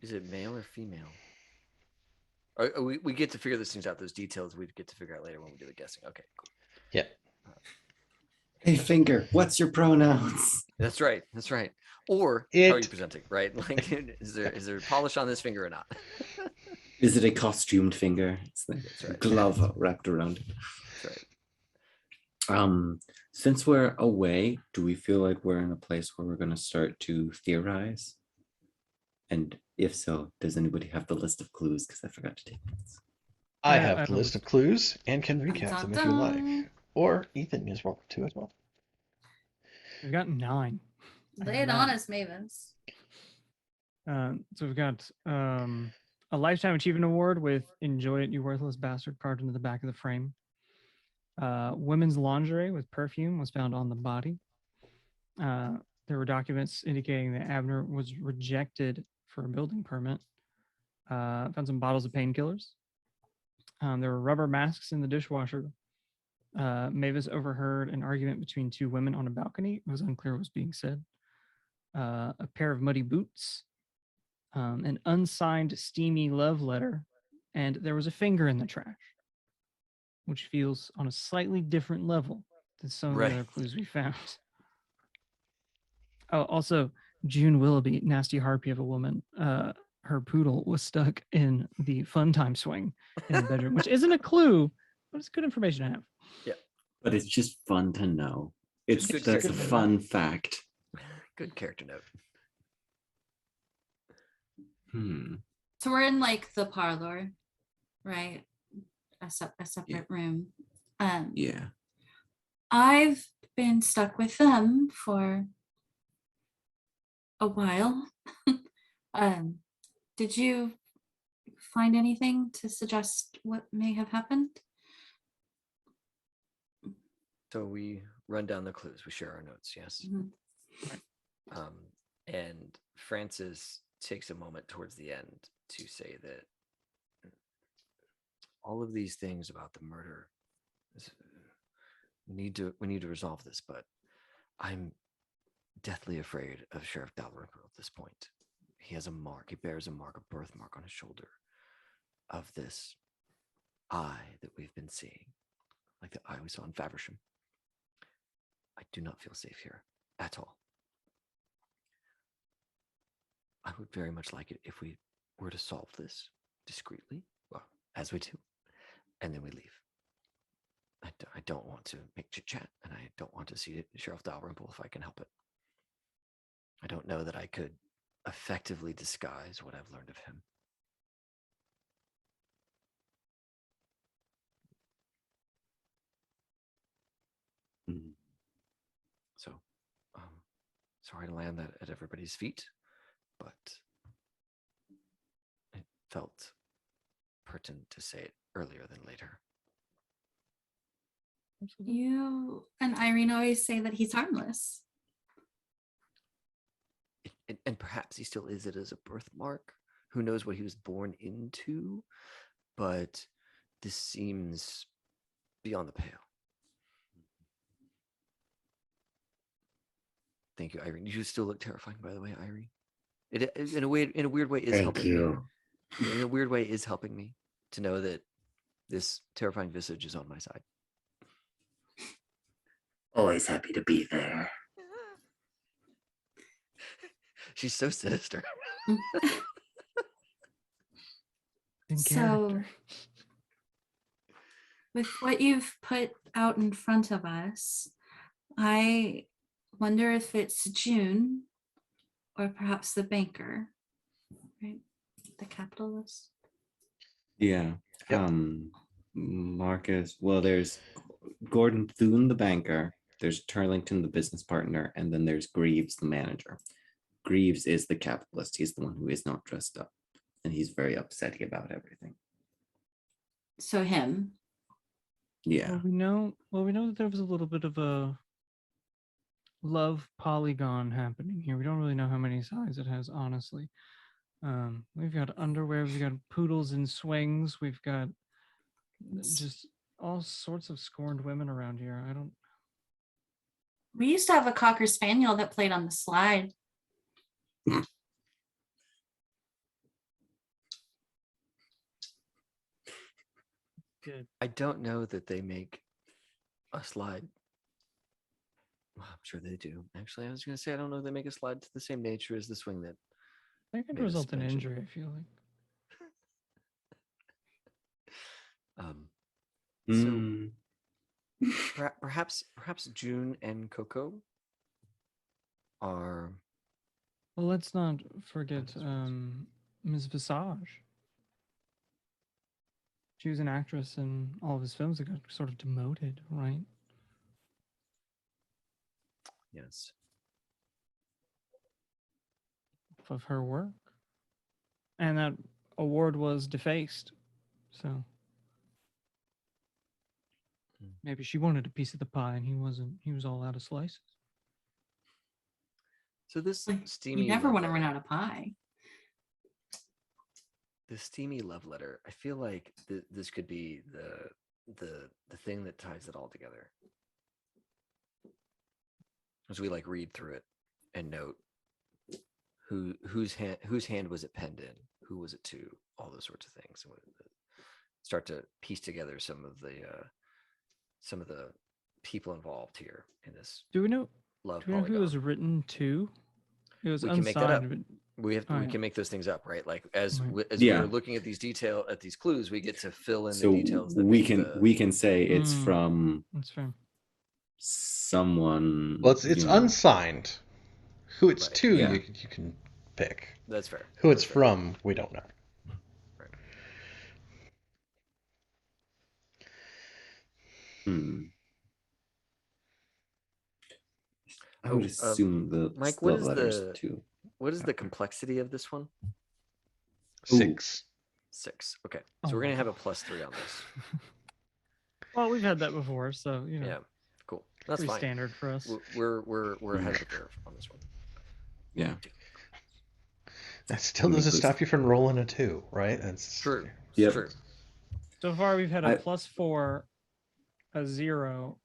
Is it male or female? We get to figure these things out. Those details we get to figure out later when we do the guessing. Okay, cool. yeah. Hey, finger, what's your pronouns? That's right. That's right. Or how are you It presenting? Right? Like, is there polish on this finger or not? Is it a costumed finger? It's the That's right. glove wrapped around it. That's right. Since we're away, do we feel like we're in a place where we're going to start to theorize? And if so, does anybody have the list of clues? Because I forgot to take notes. I I have have the a list of list. clues and can Dun, recap dun, them if you like. dun. Or Ethan is welcome to as well. We've got 9. Lay it on us, Mavens. So we've got a lifetime achievement award with "Enjoy It, You Worthless Bastard" carved into the back of the frame. Women's lingerie with perfume was found on the body. There were documents indicating that Abner was rejected for a building permit. Found some bottles of painkillers. There were rubber masks in the dishwasher. Mavis overheard an argument between 2 women on a balcony. It was unclear what was being said. A pair of muddy boots, an unsigned steamy love letter, and there was a finger in the trash, which feels on a slightly different level than some of Right. the other clues we found. Oh, also, June Willoughby, nasty harpy of a woman, her poodle was stuck in the fun time swing in the bedroom, which isn't a clue, but it's good information to have. Yeah. But it's just fun to know. It's Good that's a character note. fun fact. Good character note. So we're in like the parlor, right? A separate room. Yeah. I've been stuck with them for a while. Did you find anything to suggest what may have happened? So we run down the clues. We share our notes. Yes. Mhm. And Francis takes a moment towards the end to say that all of these things about the murder, we need to resolve this, but I'm deathly afraid of Sheriff Dalrymple at this point. he has a mark. He bears a mark, a birthmark on his shoulder of this eye that we've been seeing, like the eye we saw in Faversham. I do not feel safe here at all. I would very much like it if we were to solve this discreetly, well, as we do, and then we leave. I don't want to make chit chat, and I don't want to see Sheriff Dalrymple if I can help it. I don't know that I could effectively disguise what I've learned of him. Mhm. So, sorry to land that at everybody's feet, but it felt pertinent to say it earlier than later. You and Irene always say that he's harmless. And perhaps he still is it as a birthmark. Who knows what he was born into? But this seems beyond the pale. Thank you, Irene. You still look terrifying, by the way, Irene. It in a weird way is Thank helping you. me. In a weird way is helping me to know that this terrifying visage is on my side. Always happy to be there. She's so sinister. In So, character. with what you've put out in front of us, I wonder if it's June or perhaps the banker, right? The capitalist. Yeah. Yep. Marcus. Well, there's Gordon Thune, the banker. There's Turlington, the business partner, and then there's Greaves, the manager. Greaves is the capitalist. He's the one who is not dressed up, and he's very upsetty about everything. So him. Yeah. Well, we know that there was a little bit of a love polygon happening here. We don't really know how many sides it has, honestly. We've got underwear, we've got poodles in swings, we've got just all sorts of scorned women around here. I don't. We used to have a Cocker Spaniel that played on the slide. Good. I don't know that they make a slide. Well, I'm sure they do. Actually, I was going to say I don't know if they make a slide to the same nature as the swing that. That could Made a result in suspension. injury, I feel like. So Mm. perhaps June and Coco are. Well, let's not forget Ms. Visage. She was an actress in all of his films that got sort of demoted, right? Yes. Of her work. And that award was defaced. So maybe she wanted a piece of the pie and he wasn't. He was all out of slices. So this steamy. You never love want to run letter- out of pie. The steamy love letter. I feel like this could be the thing that ties it all together. As we like read through it and note whose hand was it penned in, who was it to, all those sorts of things. Start to piece together some of the people involved here in this Do we know? love Do we know who it was polygon. written to? It was We can make that up. unsigned. We Oh, yeah. can make those things up, right? Like as Right. as we Yeah. are looking at these clues, we get to fill in So the details that we make can the, we can say it's Mm. from That's fair. someone. Well, it's unsigned. Who it's Right. to, Yeah. you can pick. That's fair. Who it's That's fair. from, we don't know. Right. Hmm. I would Oh, assume the Mike, what love is letters the- too. What is the complexity of this one? 6. 6. Okay. Oh So we're gonna my have a God. +3 on this. Well, we've had that before, so you know, Yeah. Cool. That's pretty fine. standard for us. We're ahead of the curve on this one. Yeah. That still Many doesn't clues. stop you from rolling a 2, right? That's True. Yep. True. So far, we've had a I- +4, a 0,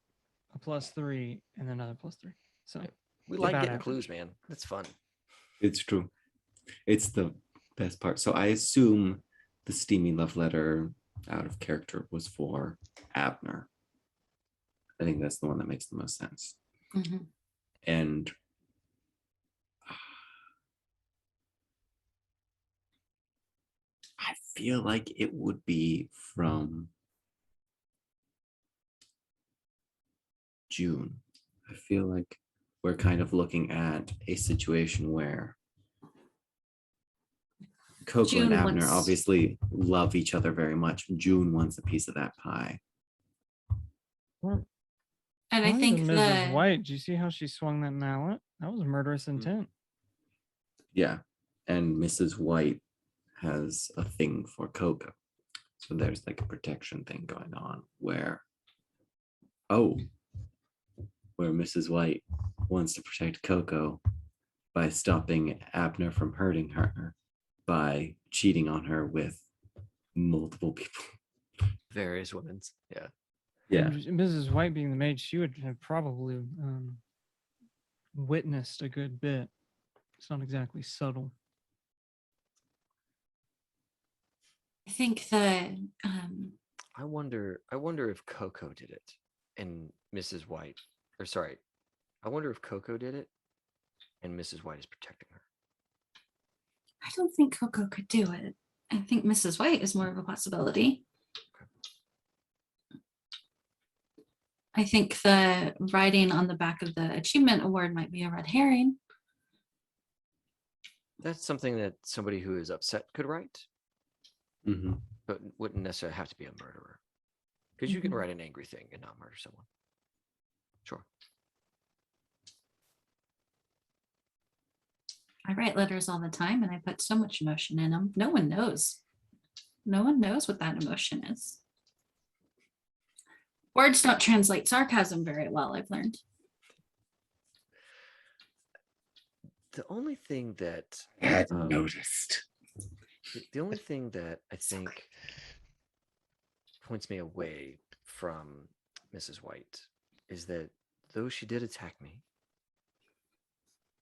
a +3, and another +3. So We It's like about getting average. clues, man. It's fun. It's true. It's the best part. So I assume the steamy love letter out of character was for Abner. I think that's the one that makes the most sense. Mhm. And I feel like it would be from June. I feel like we're kind of looking at a situation where Coco June and Abner wants- obviously love each other very much. June wants a piece of that pie. And I Not think even Mrs. the White. Do you see how she swung that mallet? That was murderous Mm. intent. Yeah. And Mrs. White has a thing for Coco. So there's like a protection thing going on where Mrs. White wants to protect Coco by stopping Abner from hurting her by cheating on her with multiple people. Various women's. Yeah. Yeah. And Mrs. White being the maid, she would have probably witnessed a good bit. It's not exactly subtle. I think the I wonder if Coco did it and Mrs. White, or sorry, I wonder if Coco did it and Mrs. White is protecting her. I don't think Coco could do it. I think Mrs. White is more of a possibility. I think the writing on the back of the achievement award might be a red herring. That's something that somebody who is upset could write, Mhm. but wouldn't necessarily have to be a murderer. Because you can Mhm. write an angry thing and not murder someone. Sure. I write letters all the time and I put so much emotion in them. No one knows. No one knows what that emotion is. Words don't translate sarcasm very well, I've learned. The only thing that I hadn't Um, noticed. the only thing that I think points me away from Mrs. White is that though she did attack me,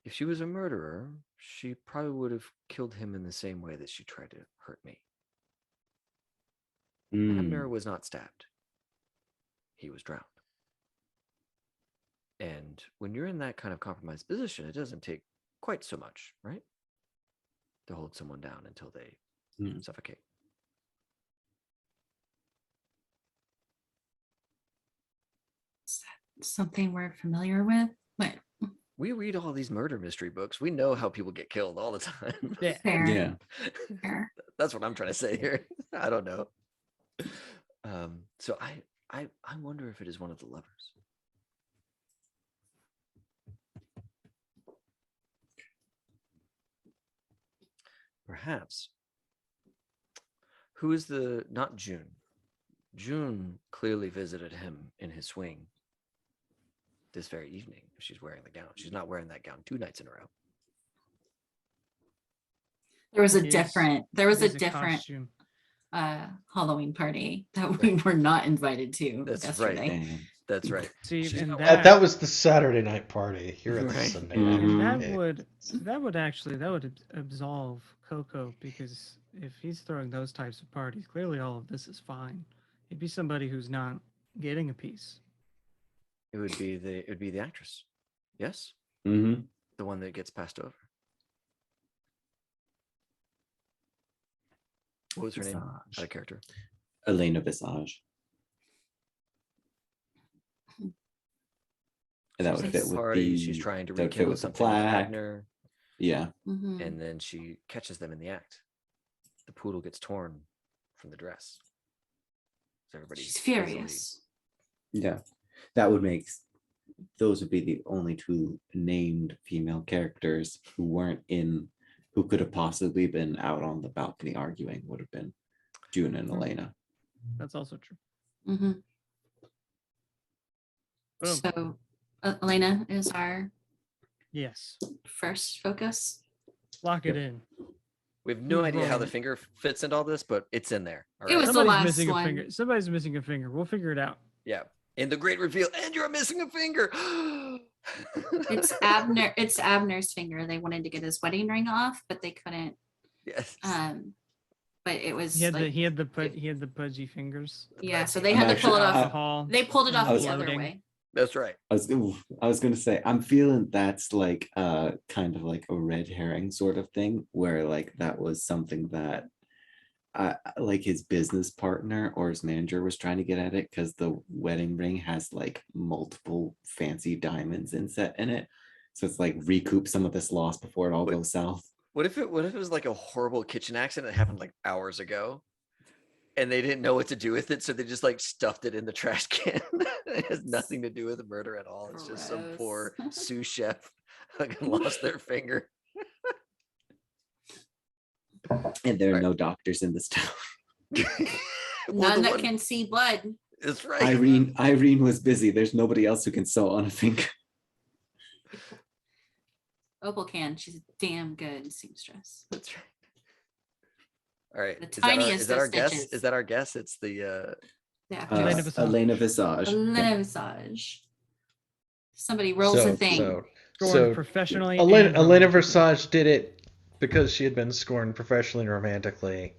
if she was a murderer, she probably would have killed him in the same way that she tried to hurt me. Abner was not stabbed. He was drowned. And when you're in that kind of compromised position, it doesn't take quite so much, right? To hold someone down until they suffocate. Is that something we're familiar with? But We read all these murder mystery books. We know how people get killed all the time. Yeah. fair. Yeah. Fair. That's what I'm trying to say here. I don't know. So I wonder if it is one of the lovers. Perhaps. Who is the not June? June clearly visited him in his swing this very evening. She's wearing the gown. She's not wearing that gown 2 nights in a row. There was a It is- different it is different costume. Halloween party that we were not invited to That's yesterday. right. Damn. That's right. See, She's and not- That was the Saturday night party. You're at the Right. Sunday Mhm. night. And party. that would absolve Coco, because if he's throwing those types of parties, clearly all of this is fine. He'd be somebody who's not getting a piece. It would be the actress. Yes? Mhm. The one that gets passed over. What was her name? Out of character. Elena Visage. And that would She's fit with Party, the. she's trying to that would fit rekindle with the something with plaque. Abner, Yeah. Mhm. and then she catches them in the act. The poodle gets torn from the dress. So everybody's She's busily- furious. Yeah. That would make. Those would be the only 2 named female characters who weren't in. Who could have possibly been out on the balcony arguing would have been June and Elena. That's also true. Mhm. Boom. So Elena is our Yes. first focus. Lock it in. We have no Who's idea how the rolling? finger fits into all this, but it's in there. All It was right? the last missing one. a finger. Somebody's missing a finger. We'll figure it out. Yeah. In the great reveal, and you're missing a finger. It's Abner's finger. They wanted to get his wedding ring off, but they couldn't. Yes. But it was He had like, the pudgy fingers. yeah, so they I'm had to actually- pull it off. Alcohol. They pulled it off and the other bloating. way. That's right. I was gonna say, I'm feeling that's like kind of like a red herring sort of thing, where like that was something that like his business partner or his manager was trying to get at it, because the wedding ring has like multiple fancy diamonds inset in it. So it's like recoup some of this loss before it all Wait. goes south. What if it was like a horrible kitchen accident that happened like hours ago? And they didn't know what to do with it, so they just like stuffed it in the trash can. It has nothing to do with the murder at all. It's just some poor sous chef fucking lost their finger. And there are Right. no doctors in this town. Well, None the that one- can see blood. That's right. Irene was busy. There's nobody else who can sew on a finger. Opal can. She's a damn good seamstress. That's right. All right. The Is that our- tiniest is that our of guess? stitches. Is that our guess? It's the The Elena actress. Visage. Elena Visage. Elena Visage. Somebody rolls a thing. Scorned professionally. Elena, and Elena romantically. Visage did it because she had been scorned professionally and romantically.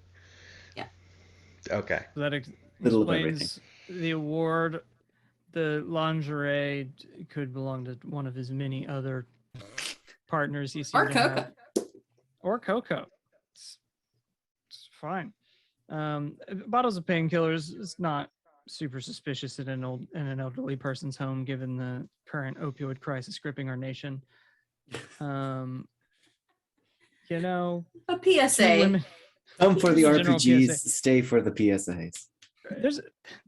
Yeah. Okay. So that Little of explains the award. The lingerie could belong to one of his many other partners. He seemed Or to have. Coco. Or Coco. It's fine. Bottles of painkillers is not super suspicious in an elderly person's home, given the current opioid crisis gripping our nation. You know, A two PSA. women. Come for the Just a general RPGs, PSA. stay for the PSAs.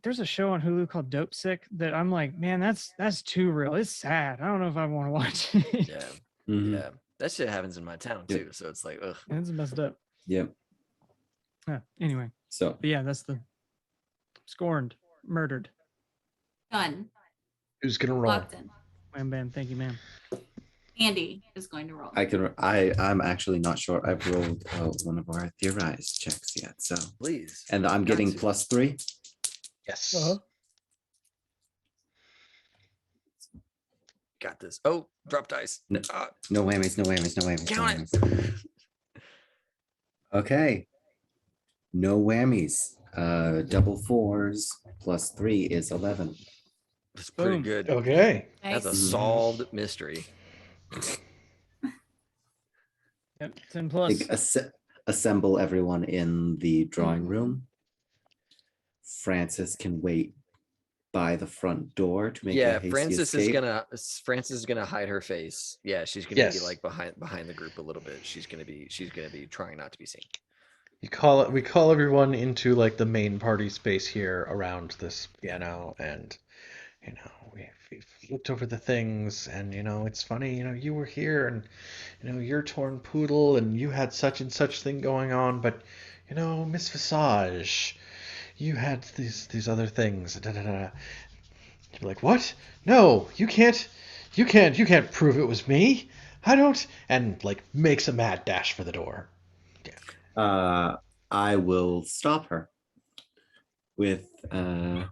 There's a show on Hulu called Dope Sick that I'm like, man, that's too real. It's sad. I don't know if I want to watch it. yeah, Mhm. yeah. That shit happens in my town Yep. too. So it's like, ugh. It's messed up. Yep. Yeah, anyway, So but yeah, that's the scorned, murdered. Done. Who's gonna roll? Locked in. Wham bam, thank you, ma'am. Andy is going to roll. I'm actually not sure. I've rolled one of our theorized checks yet. So Please. and I'm Got getting to. +3. Yes. Got this. Oh, drop dice. No. Ah, No whammies, no whammies, no whammies. No Count it. whammies. Okay. No whammies. Double fours +3 is 11. that's pretty Boom. good. Okay. That's a Nice. solved mystery. Yep, 10 plus. Like, assemble everyone in the drawing room. Francis can wait by the front door to make Yeah, a hasty Francis escape. is gonna hide her face. Yeah, she's gonna be Yes. like behind the group a little bit. She's gonna be trying not to be seen. We call everyone into like the main party space here around this piano, and we flipped over the things, and it's funny, you were here, and you're torn poodle, and you had such and such thing going on, but Miss Visage, you had these other things. Da, da, da. You're like, what? No, you can't prove it was me. I don't, and like makes a mad dash for the door. I will stop her with a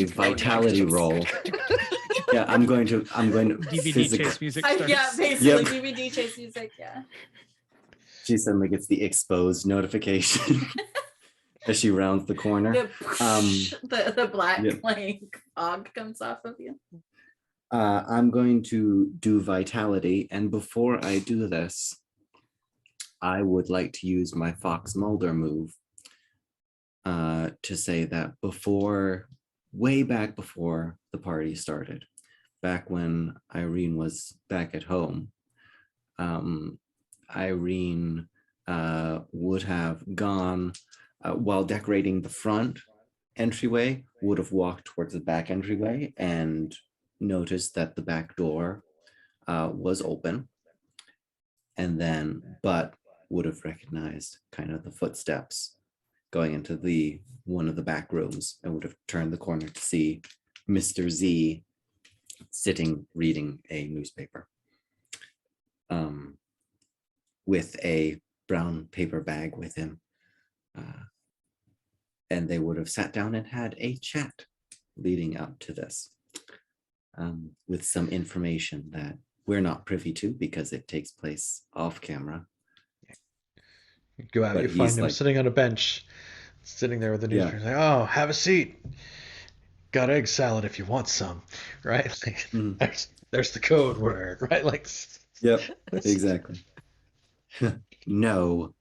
vitality roll. Yeah, I'm going to DVD physic- chase music starts. Yeah, basically Yep. DVD chase music. Yeah. She suddenly gets the exposed notification as she rounds the corner. The black Yep. like fog comes off of you. I'm going to do vitality, and before I do this, I would like to use my Fox Mulder move to say that way back before the party started, back when Irene was back at home, Irene would have gone while decorating the front entryway, would have walked towards the back entryway and noticed that the back door was open, and then but would have recognized kind of the footsteps going into one of the back rooms, and would have turned the corner to see Mr. Z sitting reading a newspaper with a brown paper bag with him, and they would have sat down and had a chat leading up to this, with some information that we're not privy to because it takes place off camera. You go out, But you he's find him like- sitting on a bench, sitting there with the Yeah. newspaper. Like, oh, have a seat. Got egg salad if you want some, right? Like, Mhm. there's the code word, right? Like, Yep, that's- exactly. No.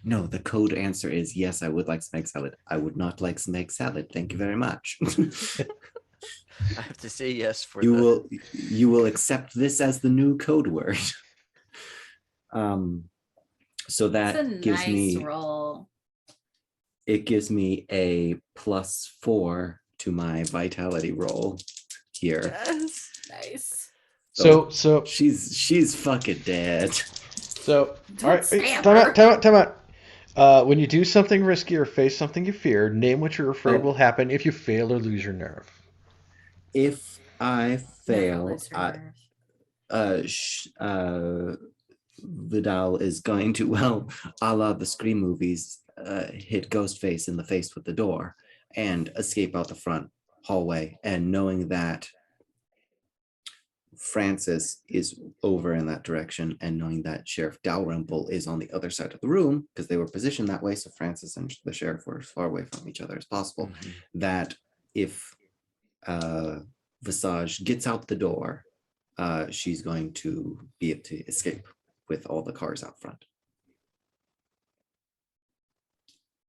No, the code answer is yes, I would like some egg salad. I would not like some egg salad. Thank you very much. I have to say yes for you will accept this as the new code word. So It's a that gives nice me roll. it gives me a +4 to my vitality roll here. Yes. Nice. so She's fucking dead. all right. Don't Wait, stab time her. out, time out, time out. When you do something risky or face something you fear, name what you're afraid Oh. will happen if you fail or lose your nerve. If I Never fail, lose her nerve. Vidal is going to, well, a la the Scream movies, hit Ghostface in the face with the door and escape out the front hallway. And knowing that Francis is over in that direction, and knowing that Sheriff Dalrymple is on the other side of the room, because they were positioned that way, so Francis and the sheriff were as far away from each other as possible, that if Visage gets out the door, she's going to be able to escape with all the cars out front.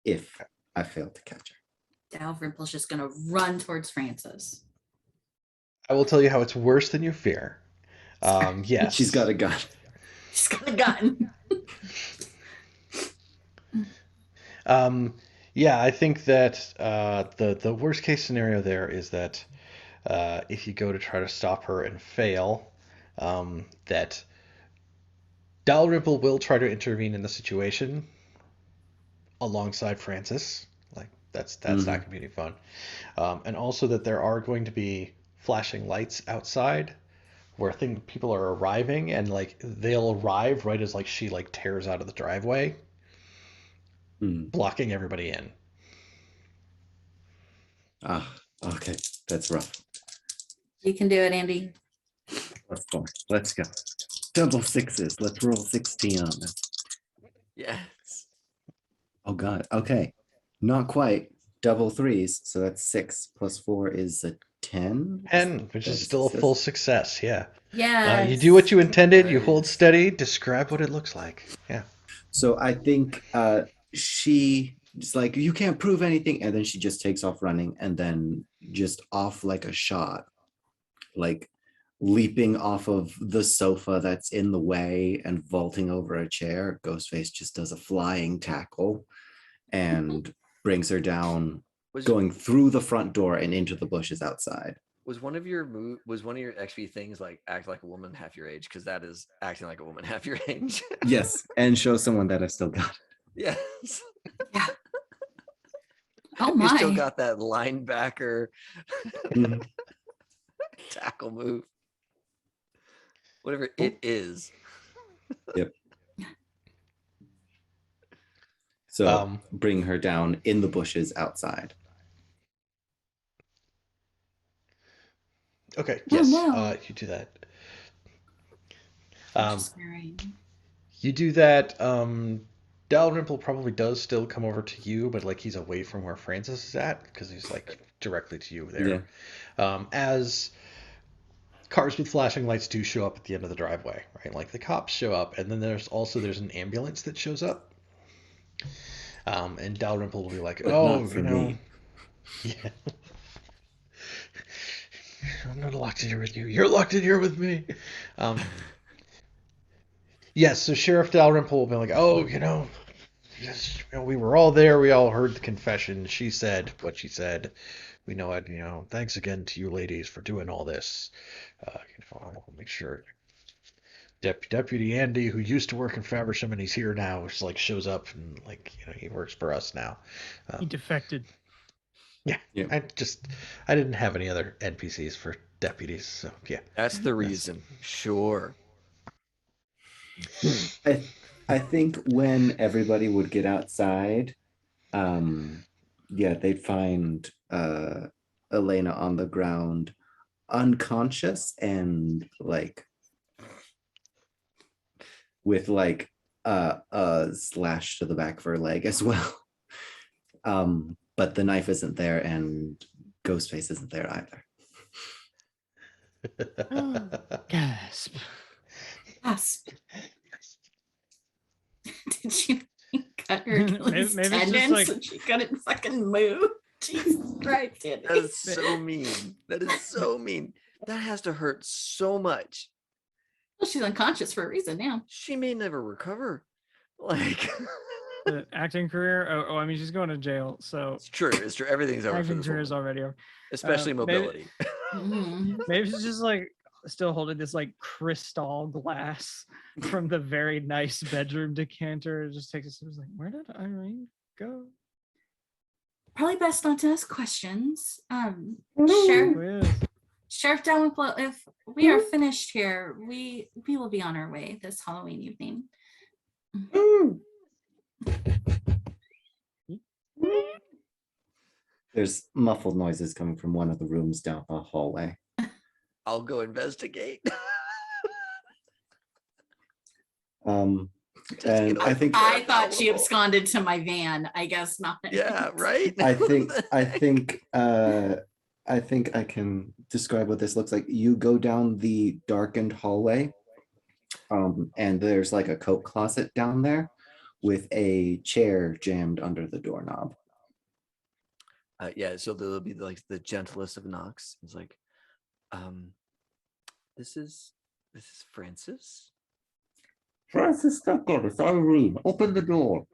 If I fail to catch her. Dalrymple's just gonna run towards Francis. I will tell you how it's worse than you fear. Yes. She's got a gun. She's got a gun. Yeah, I think that the worst case scenario there is that if you go to try to stop her and fail, that Dalrymple will try to intervene in the situation alongside Francis. Like that's not going to be any fun. And also that there are going to be flashing lights outside where people are arriving, and like they'll arrive right as like she like tears out of the driveway, blocking everybody in. Okay, that's rough. You can do it, Andy. Let's go. Double sixes. Let's roll 16 on this. Yes. Oh God. Okay, not quite. Double threes. So that's 6 + 4 is a 10. 10, which is still a full success. Yeah. Yeah. You do what you intended. You hold Nice. steady. Describe what it looks like. Yeah. So I think she just like, you can't prove anything, and then she just takes off running, and then just off like a shot, like leaping off of the sofa that's in the way and vaulting over a chair. Ghostface just does a flying tackle and brings her down, going through the front door and into the bushes outside. Was one of your XP things like act like a woman half your age? Because that is acting like a woman half your age. Yes, and show someone that I still got it. Yes. Yeah. Oh You my. still got that linebacker Mhm. tackle move. Whatever it is. Yep. So bring her down in the bushes outside. Okay. Oh, Yes. no. You do that. Just scary. You do that. Dalrymple probably does still come over to you, but like he's away from where Francis is at because he's like directly to you there. As cars with flashing lights do show up at the end of the driveway, right? Like the cops show up, and then there's an ambulance that shows up. And Dalrymple will be like, But "Oh, not for me." Yeah. I'm not locked in here with you. You're locked in here with me." Yes, so Sheriff Dalrymple will be like, "Oh, yes, we were all there. We all heard the confession. She said what she said. We know it. Thanks again to you ladies for doing all this. I'll make sure Deputy Andy, who used to work in Faversham and he's here now, just like shows up and like he works for us now. He defected. Yeah. Yeah. I didn't have any other NPCs for deputies, so yeah. That's the reason. Sure. I think when everybody would get outside, they'd find Elena on the ground, unconscious and like with like a slash to the back of her leg as well. But the knife isn't there and Ghostface isn't there either. Gasp. Gasp. Did you cut her Achilles Maybe it's just tendon like- so she couldn't fucking move? Jesus Christ, That Andy. is so mean. That is so mean. That has to hurt so much. Well, she's unconscious for a reason now. She may never recover. Like, The acting career. Oh, I mean, she's going to jail, so it's true. It's true. Everything's over for acting this career is woman, already over. especially maybe- mobility. Mhm. Maybe she's just like still holding this like crystal glass from the very nice bedroom decanter. It just takes us like, where did Irene go? Probably best not to ask questions. Sheriff, Quiz. Sheriff Dalrymple, if we are finished here, we will be on our way this Halloween evening. There's muffled noises coming from one of the rooms down the hallway. I'll go investigate. And I think I thought she absconded to my van. I guess not. Yeah, right. I think I can describe what this looks like. You go down the darkened hallway, and there's like a coat closet down there with a chair jammed under the doorknob. Yeah, so there'll be like the gentlest of knocks. It's like, this is Francis. Francis, stop there. It's Irene. Open the door.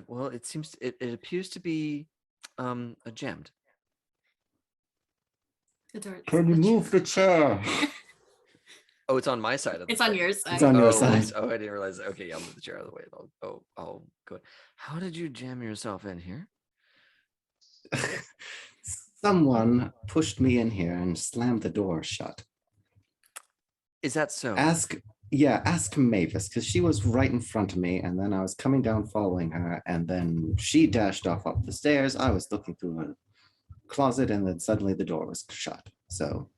Well, it seems it appears to be jammed. The door- Can you move the chair? Oh, it's on my side of the It's on thing. your side. It's on your Oh, side. oh, I didn't realize that. Okay, I'll move the chair out of the way. I'll go. How did you jam yourself in here? Someone pushed me in here and slammed the door shut. Is that so? Ask Mavis, because she was right in front of me, and then I was coming down following her, and then she dashed off up the stairs. I was looking through a closet, and then suddenly the door was shut. So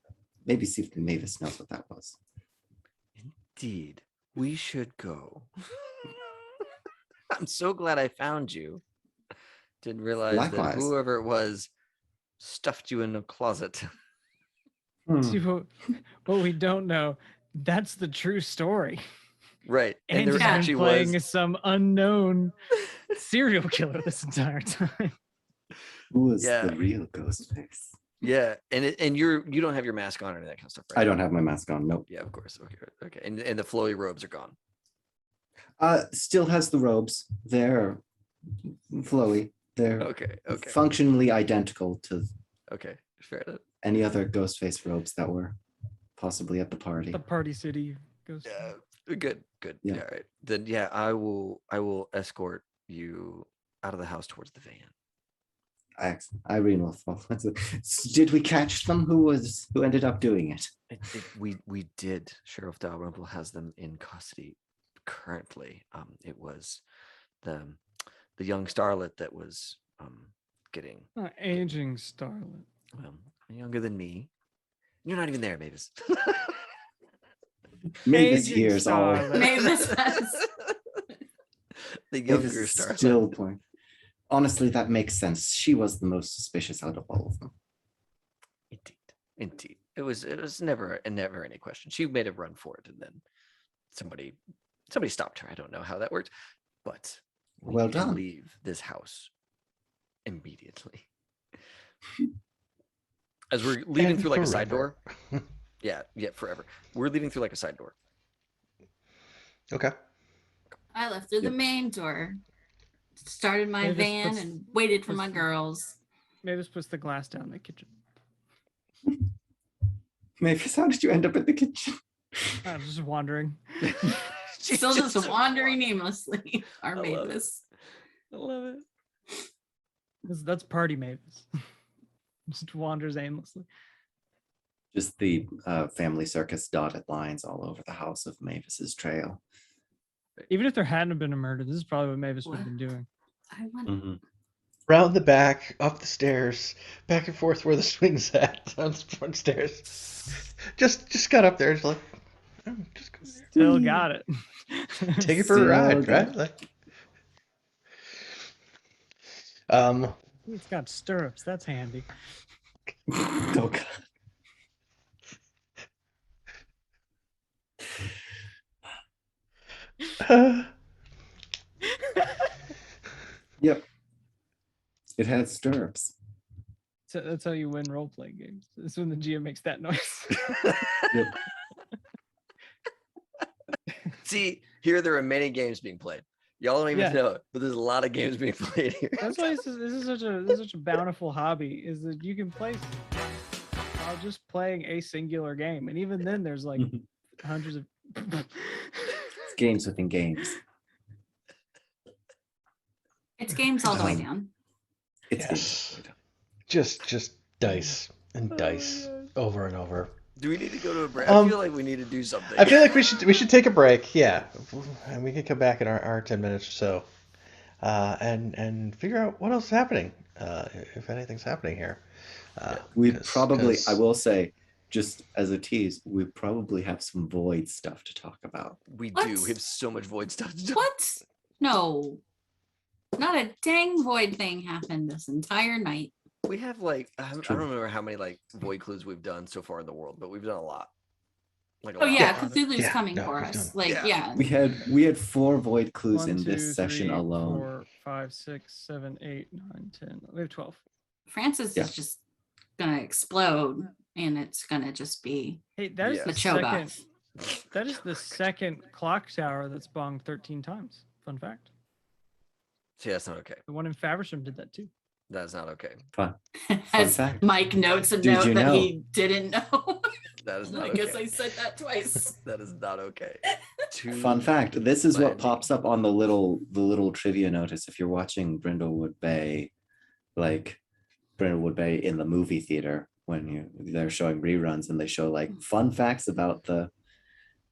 maybe see if Mavis knows what that was. Indeed, we should go. I'm so glad I found you. Didn't realize Likewise. that whoever it was stuffed you in a closet. See what we don't know. That's the true story. Right. And there Andy's been actually playing was. some unknown serial killer this entire time. Who was Yeah. the real Ghostface? Yeah. And you don't have your mask on or any of that kind of stuff, right? I don't have my mask on. Nope. Yeah, of course. Okay. And the flowy robes are gone. Still has the robes. They're flowy. They're Okay. functionally identical to Okay. Fair enough. any other Ghostface robes that were possibly at the party. The Party City goes. Yeah. Good. Yeah. Yeah. All right. Then yeah, I will escort you out of the house towards the van. Excellent. Irene will follow. Did we catch them? Who ended up doing it? We did. Sheriff Dalrymple has them in custody currently. It was the young starlet that was getting Aging starlet. younger than me. You're not even there, Mavis. Mavis Aging hears all. starlet. Mavis has. The Mavis younger is starlet. still playing. Honestly, that makes sense. She was the most suspicious out of all of them. Indeed. It was never any question. She made a run for it, and then somebody stopped her. I don't know how that worked, but we Well need to done. leave this house immediately. As we're leaving And through like a side door. forever. Yeah, forever. We're leaving through like a side door. Okay. I left through the main door, started my Mavis van, puts- and waited for puts my the- girls. Mavis puts the glass down in the kitchen. Mavis, how did you end up in the kitchen? I'm just wandering. She's Still just so wandering aimlessly. Our I love it. Mavis. I love it. That's Party Mavis. Just wanders aimlessly. Just the family circus dotted lines all over the house of Mavis's trail. Even if there hadn't been a murder, this is probably what Mavis would have What? been doing. I want. Mm-hmm. round the back, up the stairs, back and forth where the swing's at, down the front stairs. Just got up there, just like, oh, just go there. Still got it. Take it for a ride, Still right? Like, um, It's got stirrups. That's handy. Oh God. Yep. It had stirrups. So that's how you win role playing games. It's when the GM makes that noise. Yep. See, here there are many games being played. Y'all don't even Yeah. know it, but there's a lot of games being played here. That's why this is such a bountiful hobby. Is that you can play while just playing a singular game, and even then, there's like hundreds of. It's games within games. It's games all the way down. It's Yes. games. just dice and dice over and over. Do we need to go to a break? I feel like we need to do something. I feel like we should take a break, yeah, and we can come back in our 10 minutes or so, and figure out what else is happening, if anything's happening here. We 'Cause- probably, 'cause- I will say, just as a tease, we probably have some void stuff to talk about. we What? do. We have so much void stuff to do. What? No. Not a dang void thing happened this entire night. We have like I don't True. remember how many like void clues we've done so far in the world, but we've done a lot. Like a Oh lot. yeah, Yeah. Cthulhu's Yeah, coming no, for we've us. done- Like, Yeah. yeah. We had 4 void clues 1, in 2, this session 3, alone. 4, 5, 6, 7, 8, 9, 10. We have 12. Francis Yeah. is just gonna explode and it's gonna just be Hey, that is Yeah. the a show second. off. That is the second clock tower that's bonged 13 times. Fun fact. See, that's not okay. The one in Faversham did that too. That's not okay. Fun. As fact. Mike notes a Did note you that know? he didn't know. That is not I okay. guess I said that twice. That is not okay. Fun fact, this is what Landing. pops up on the little trivia notice if you're watching Brindlewood Bay, like Brindlewood Bay in the movie theater when they're showing reruns and they show like fun facts about the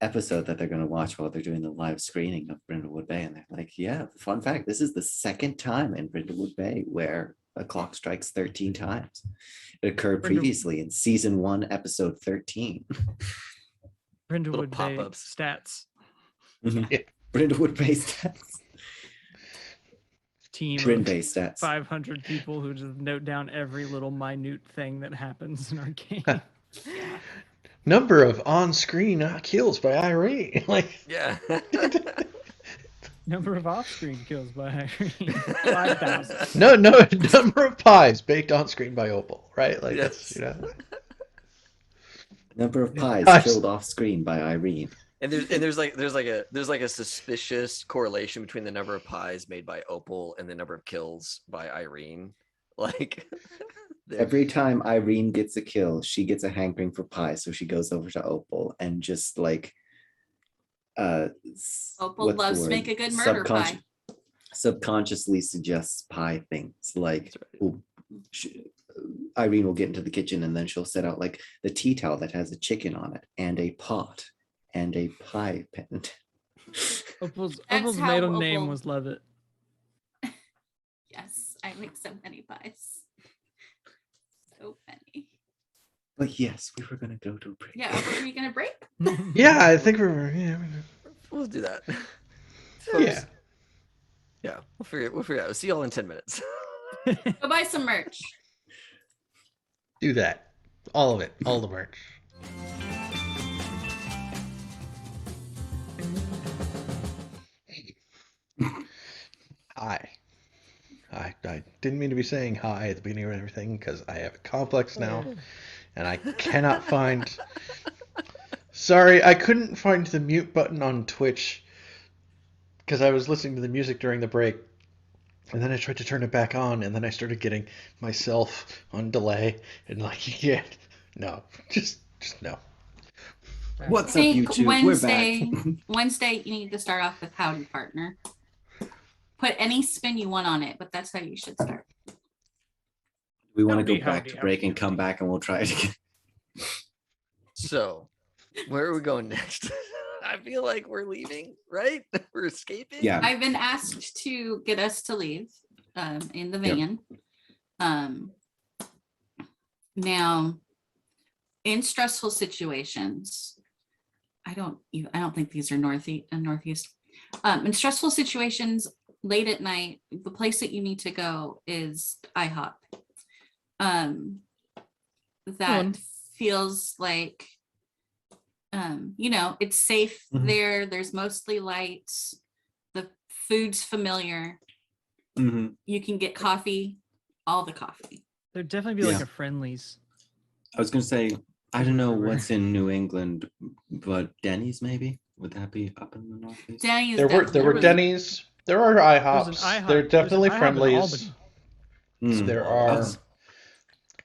episode that they're going to watch while they're doing the live screening of Brindlewood Bay, and they're like, yeah, fun fact, this is the second time in Brindlewood Bay where a clock strikes 13 times. It occurred previously in season 1 episode 13. Brindlewood Bay pop-ups. stats Brindlewood Bay stats. team Brin of Bay stats. 500 people who just note down every little minute thing that happens in our game. Number of on-screen kills by Irene. Like, Yeah. Number of off-screen kills by Irene. 5,000. no, number of pies baked on-screen by Opal, right? Like, Yes. that's, Number of pies Gosh. killed off screen by Irene. And there's like a suspicious correlation between the number of pies made by Opal and the number of kills by Irene. Like Every time Irene gets a kill, she gets a hankering for pie, so she goes over to Opal and just like Opal loves to make a good murder pie. subconsciously suggests pie things like That's right. "Ooh, Irene will get into the kitchen and then she'll set out like the tea towel that has a chicken on it and a pot and a pie pen. Opal's That's how middle name Opal- was Levitt. Yes, I make so many pies. So many. But yes, we were gonna go to a break. Yeah, are we gonna break? yeah, I think we're, yeah, Let's do that. yeah. Yeah, we'll figure it out. See y'all in 10 minutes. Go buy some merch. Do that. All of it. All the merch. Hi. I didn't mean to be saying hi at the beginning of everything because I have a complex now and I cannot find. Sorry, I couldn't find the mute button on Twitch because I was listening to the music during the break. And then I tried to turn it back on, and then I started getting myself on delay, and like, yeah, no, just no. What's up, Think YouTube? Wednesday. We're back. Wednesday, you need to start off with howdy, partner. Put any spin you want on it, but that's how you should start. We want to Howdy, go back howdy, to break and howdy. come back, and we'll try it again. So, where are we going next? I feel like we're leaving, right? We're escaping. Yeah. I've been asked to get us to leave. in the Yep. van. Now, in stressful situations, I don't think these are northeast. In stressful situations, late at night, the place that you need to go is IHOP. That feels like, it's safe Mhm. there. There's mostly lights. The food's familiar. Mhm. You can get coffee, all the coffee. There'd definitely be like Yeah. a Friendlies. I was gonna say, I don't know Everywhere. what's in New England, but Denny's maybe? Would that be up in the Northeast? Denny's There were was- Denny's. There are There's an IHOPs. IHOP. They're there's an definitely IHOP in Friendlies. Albany. Mm. There Wawa's. are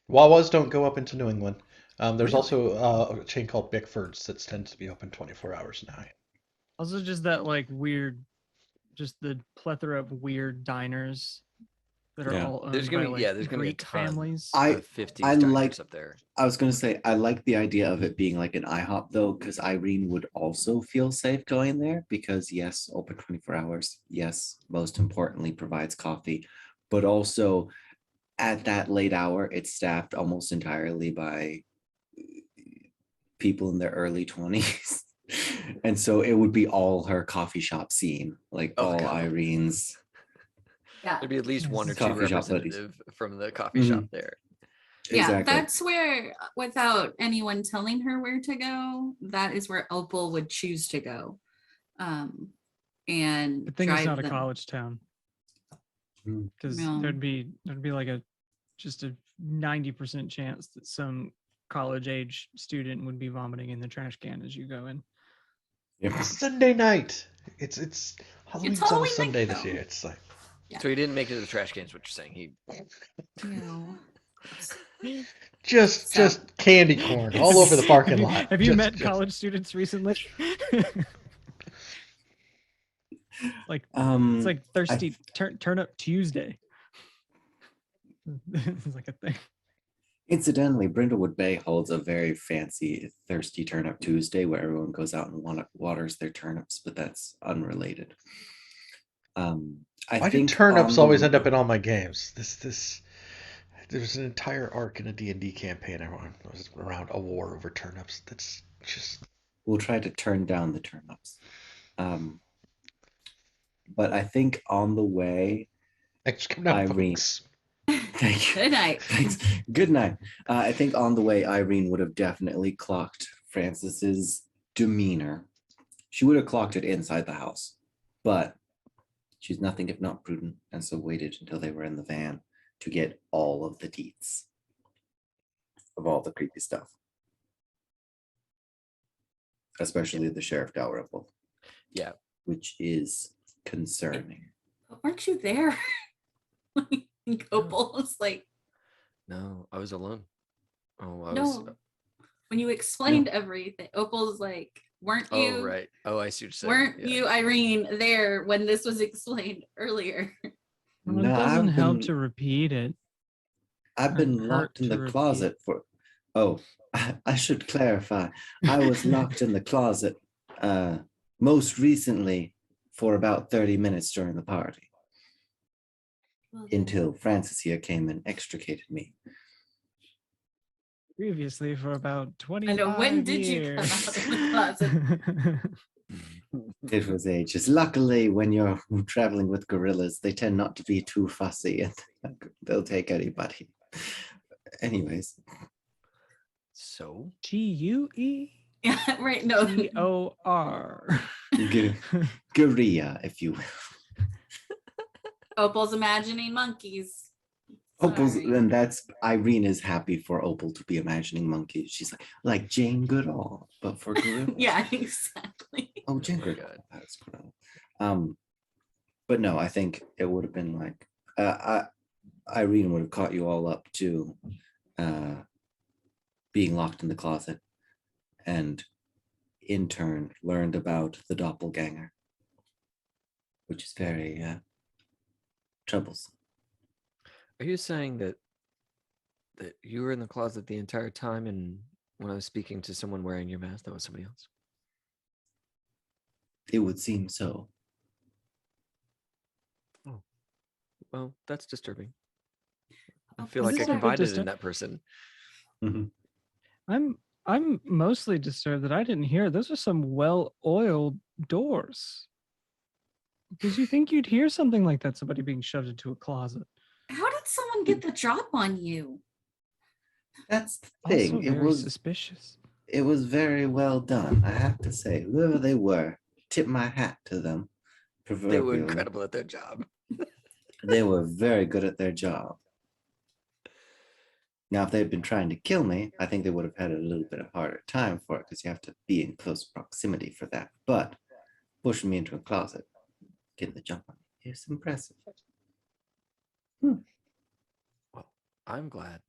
Wawas don't go up into New England. There's Really? also a chain called Bickford's that tends to be open 24 hours a night. Also, just that like weird, just the plethora of weird diners that are Yeah. all owned There's by gonna be like there's gonna be a Greek ton families. of 50s I diners like- up there. I was gonna say, I like the idea of it being like an IHOP though, because Irene would also feel safe going there because yes, open 24 hours. Yes, most importantly, provides coffee, but also at that late hour, it's staffed almost entirely by people in their early 20s. And so it would be all her coffee shop scene, like Oh, all God. Irene's. Yeah. There'd be at least one or two Coffee shop buddies. representative from the coffee Mhm. shop there. Yeah, Exactly. that's where, without anyone telling her where to go, that is where Opal would choose to go. And Good thing it's drive not a them. college town, Mm. because No. there'd be like just a 90% chance that some college age student would be vomiting in the trash can as you go in. Yep. Sunday night. It's Halloween's on a Halloween night, Sunday this though. year. It's like Yeah. So he didn't make it to the trash cans. What you're saying? He No. just So- candy corn all over the parking lot. Have you Just- met just- college students recently? Like it's like thirsty turnip Tuesday. It's like a thing. Incidentally, Brindlewood Bay holds a very fancy Thirsty Turnip Tuesday where everyone goes out and waters their turnips, but that's unrelated. I Why do think turnips on the- always end up in all my games? There's an entire arc in a D&D campaign. Everyone was around a war over turnips. That's just We'll try to turn down the turnips. But I think on the way, thanks for coming out, Irene. folks. thank you. Good night. Thanks. Good night. I think on the way, Irene would have definitely clocked Francis's demeanor. She would have clocked it inside the house, but she's nothing if not prudent, and so waited until they were in the van to get all of the deets of all the creepy stuff, especially the Sheriff Dalrymple. Yeah. Which is concerning. But weren't you there? Opal was like, No, I was alone. Oh, I no. was. When you explained everything, Opal's like, weren't you? Oh, right. Oh, I see what you're saying. Weren't Yeah. you, Irene, there when this was explained earlier? Well, No, it doesn't I've help been- to repeat it. I've been hurt locked in to the repeat. closet for. Oh, I should clarify. I was locked in the closet most recently for about 30 minutes during the party Well, then- until Francis here came and extricated me. Previously for about 20 I know, when did you come out of the closet? It was ages. Luckily, when you're traveling with gorillas, they tend not to be too fussy and they'll take anybody. Anyways, So GUE Yeah, right. No. TOR. Gorilla, if you will. Opal's imagining monkeys. Opal's, Sorry. and that's Irene is happy for Opal to be imagining monkeys. She's like Jane Goodall, but for gorillas. Yeah, exactly. Oh, Jane Very Goodall. good. That's good. But no, I think it would have been like Irene would have caught you all up to being locked in the closet, and in turn learned about the doppelganger, which is very troublesome. are you saying that you were in the closet the entire time, and when I was speaking to someone wearing your mask, that was somebody else? It would seem so. Well, that's disturbing. I Oh, feel like I This is a bit confided in disturb- that person. I'm mostly disturbed that I didn't hear. Those are some well-oiled doors. Because you think you'd hear something like that, somebody being shoved into a closet. How did someone get the drop on you? That's the Also thing. very suspicious. It was very well done. I have to say, whoever they were, tip my hat to them. They were Proverbially. incredible at their job. They were very good at their job. Now, if they'd been trying to kill me, I think they would have had a little bit of harder time for it because you have to be in close proximity for that. But pushing me into a closet, getting the jump on me, is impressive. Well, I'm glad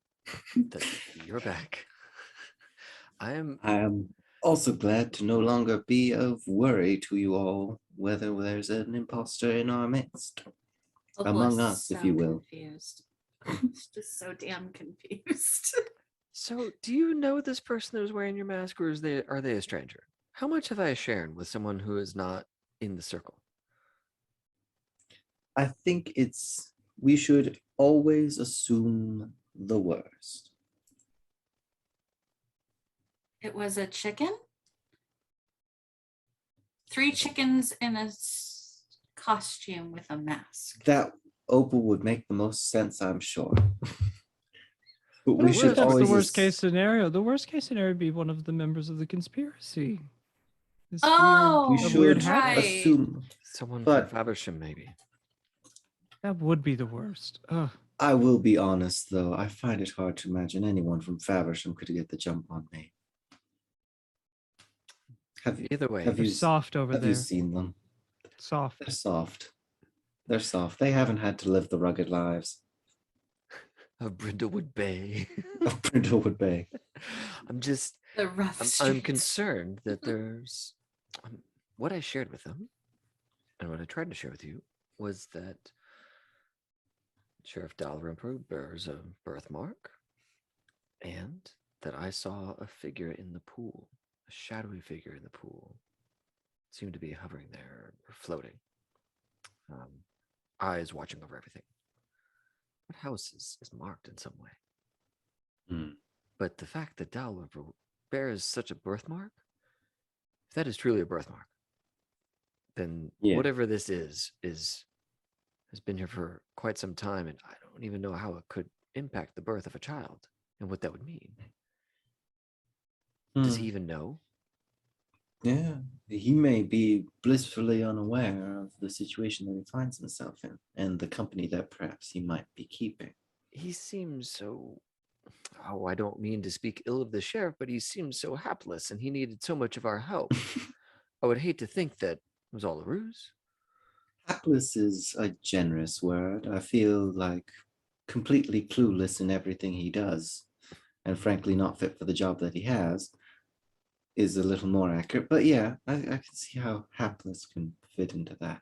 that you're back. I am also glad to no longer be of worry to you all, whether there's an imposter in our midst. Among us, if you will. Confused. Just so damn confused. So, do you know this person that was wearing your mask, or are they a stranger? How much have I shared with someone who is not in the circle? I think we should always assume the worst. It was a chicken? 3 chickens in a costume with a mask. That Opal would make the most sense, I'm sure. But I we don't should think that's always the worst case scenario. The worst case scenario would be one of the members of the conspiracy. This Oh, we a should weird hat. right. assume. Someone But- from Faversham, maybe. That would be the worst. Ugh. I will be honest, though. I find it hard to imagine anyone from Faversham could get the jump on me. Either way, have They're you soft over have there. you seen them? Soft. They're soft. They're soft. They haven't had to live the rugged lives of Brindlewood Bay. of Brindlewood Bay. I'm just, The rough I'm streets. concerned that there's what I shared with them, and what I tried to share with you was that Sheriff Dalrymple bears a birthmark, and that I saw a figure in the pool, a shadowy figure in the pool, seemed to be hovering there or floating, eyes watching over everything. That house is marked in some way. But the fact that Dalrymple bears such a birthmark, if that is truly a birthmark, then whatever this is has been here for quite some time, and I don't even know how it could impact the birth of a child and what that would mean. Does he even know? Yeah, he may be blissfully unaware of the situation that he finds himself in and the company that perhaps he might be keeping. He seems so, I don't mean to speak ill of the sheriff, but he seems so hapless and he needed so much of our help. I would hate to think that it was all a ruse. Hapless is a generous word. I feel like completely clueless in everything he does, and frankly not fit for the job that he has, is a little more accurate. But yeah, I can see how hapless can fit into that.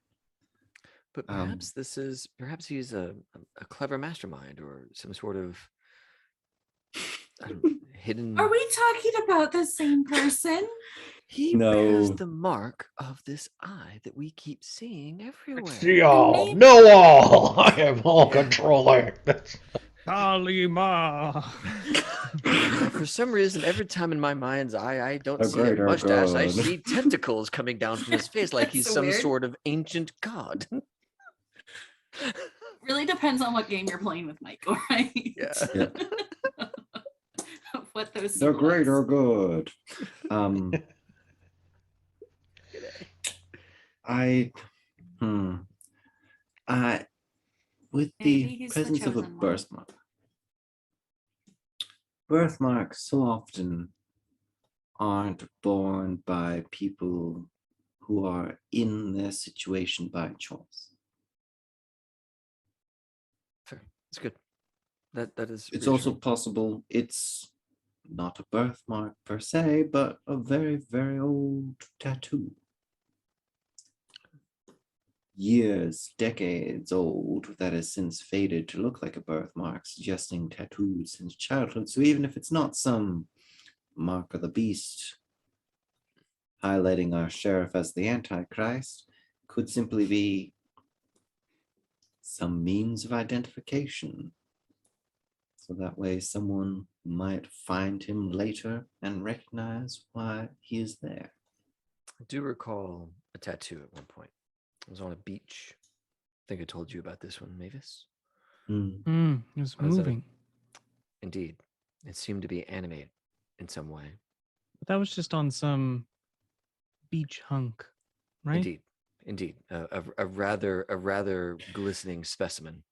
But perhaps perhaps he's a clever mastermind or some sort of hidden. Are we talking about the same person? He bears the mark of this eye that we keep seeing everywhere. See all, know all. I am all controlling. Kalima. For some reason, every time in my mind's eye, I don't see a mustache. I see tentacles coming down from his face like he's some sort of ancient god. Really depends on what game you're playing with, Michael, right? Yeah. What those They're great or good. With the presence of a birthmark. Birthmarks so often aren't born by people who are in their situation by choice. Fair. It's good. That is. It's also possible it's not a birthmark per se, but a very, very old tattoo. Years, decades old, that has since faded to look like a birthmark, suggesting tattoos since childhood. So even if it's not some mark of the beast highlighting our sheriff as the Antichrist, could simply be some means of identification. So that way someone might find him later and recognize why he is there. I do recall a tattoo at one point. It was on a beach. I think I told you about this one, Mavis. Mm. It was Was that a- moving. Indeed. It seemed to be animated in some way. But that was just on some beach hunk, right? Indeed. A rather glistening specimen.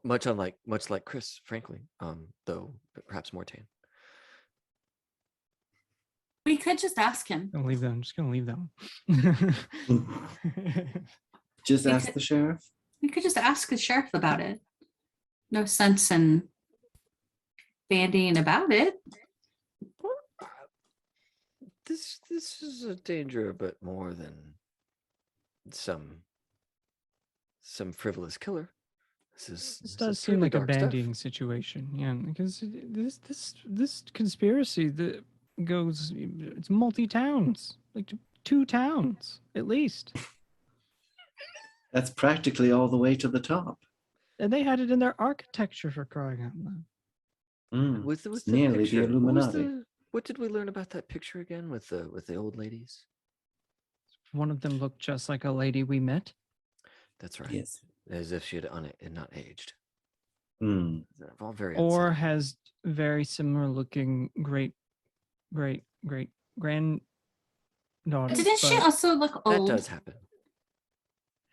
Much like Chris, frankly, though perhaps more tame. We could just ask him. I'm just gonna leave that one. Just We ask could- the sheriff. We could just ask the sheriff about it. No sense in bandying about it. This is a danger, but more than some frivolous killer. This does seem like a bandying situation, yeah, because this conspiracy that goes, it's multi-towns, like 2 towns at least, That's practically all the way to the top. and they had it in their architecture, for crying out loud. With It's the nearly picture, the Illuminati. what did we learn about that picture again with the old ladies? One of them looked just like a lady we met. That's right. Yes. As if she had not aged. Mm. They're all very Or unsettling. has very similar looking great granddaughter. Didn't she but also look That old? does happen.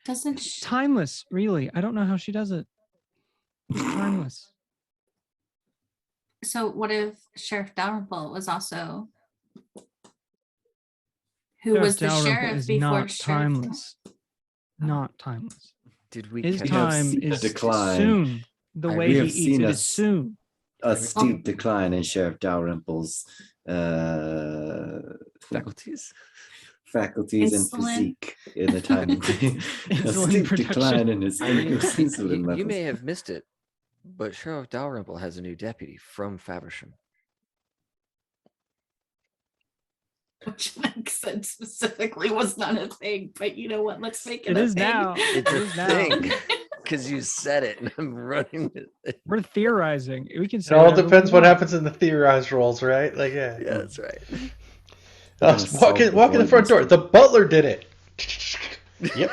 Doesn't she? timeless, really? I don't know how she does it. It's timeless. So what if Sheriff Dalrymple was also who was the Dalrymple sheriff is before not Sheriff? timeless. Not timeless. Did we His catch- time seen a is decline. soon. The I way We he have eats seen it a is soon. A steep decline in Sheriff Dalrymple's faculties? faculties and Insulin. physique in the time of a Insulin steep production. decline in his Irene, insulin you levels. may have missed it, but Sheriff Dalrymple has a new deputy from Faversham. Which Mike said specifically was not a thing, but you know what? Let's make it, It a is thing. now. It's It a is now. thing because you said it, and I'm running with it. We're theorizing. We can It say all whatever we depends what want. happens in the theorized roles, right? Like, yeah. Yeah, that's right. Gonna Walk solve in, the walk in the Boyd front door. mystery. The butler did it. Yep.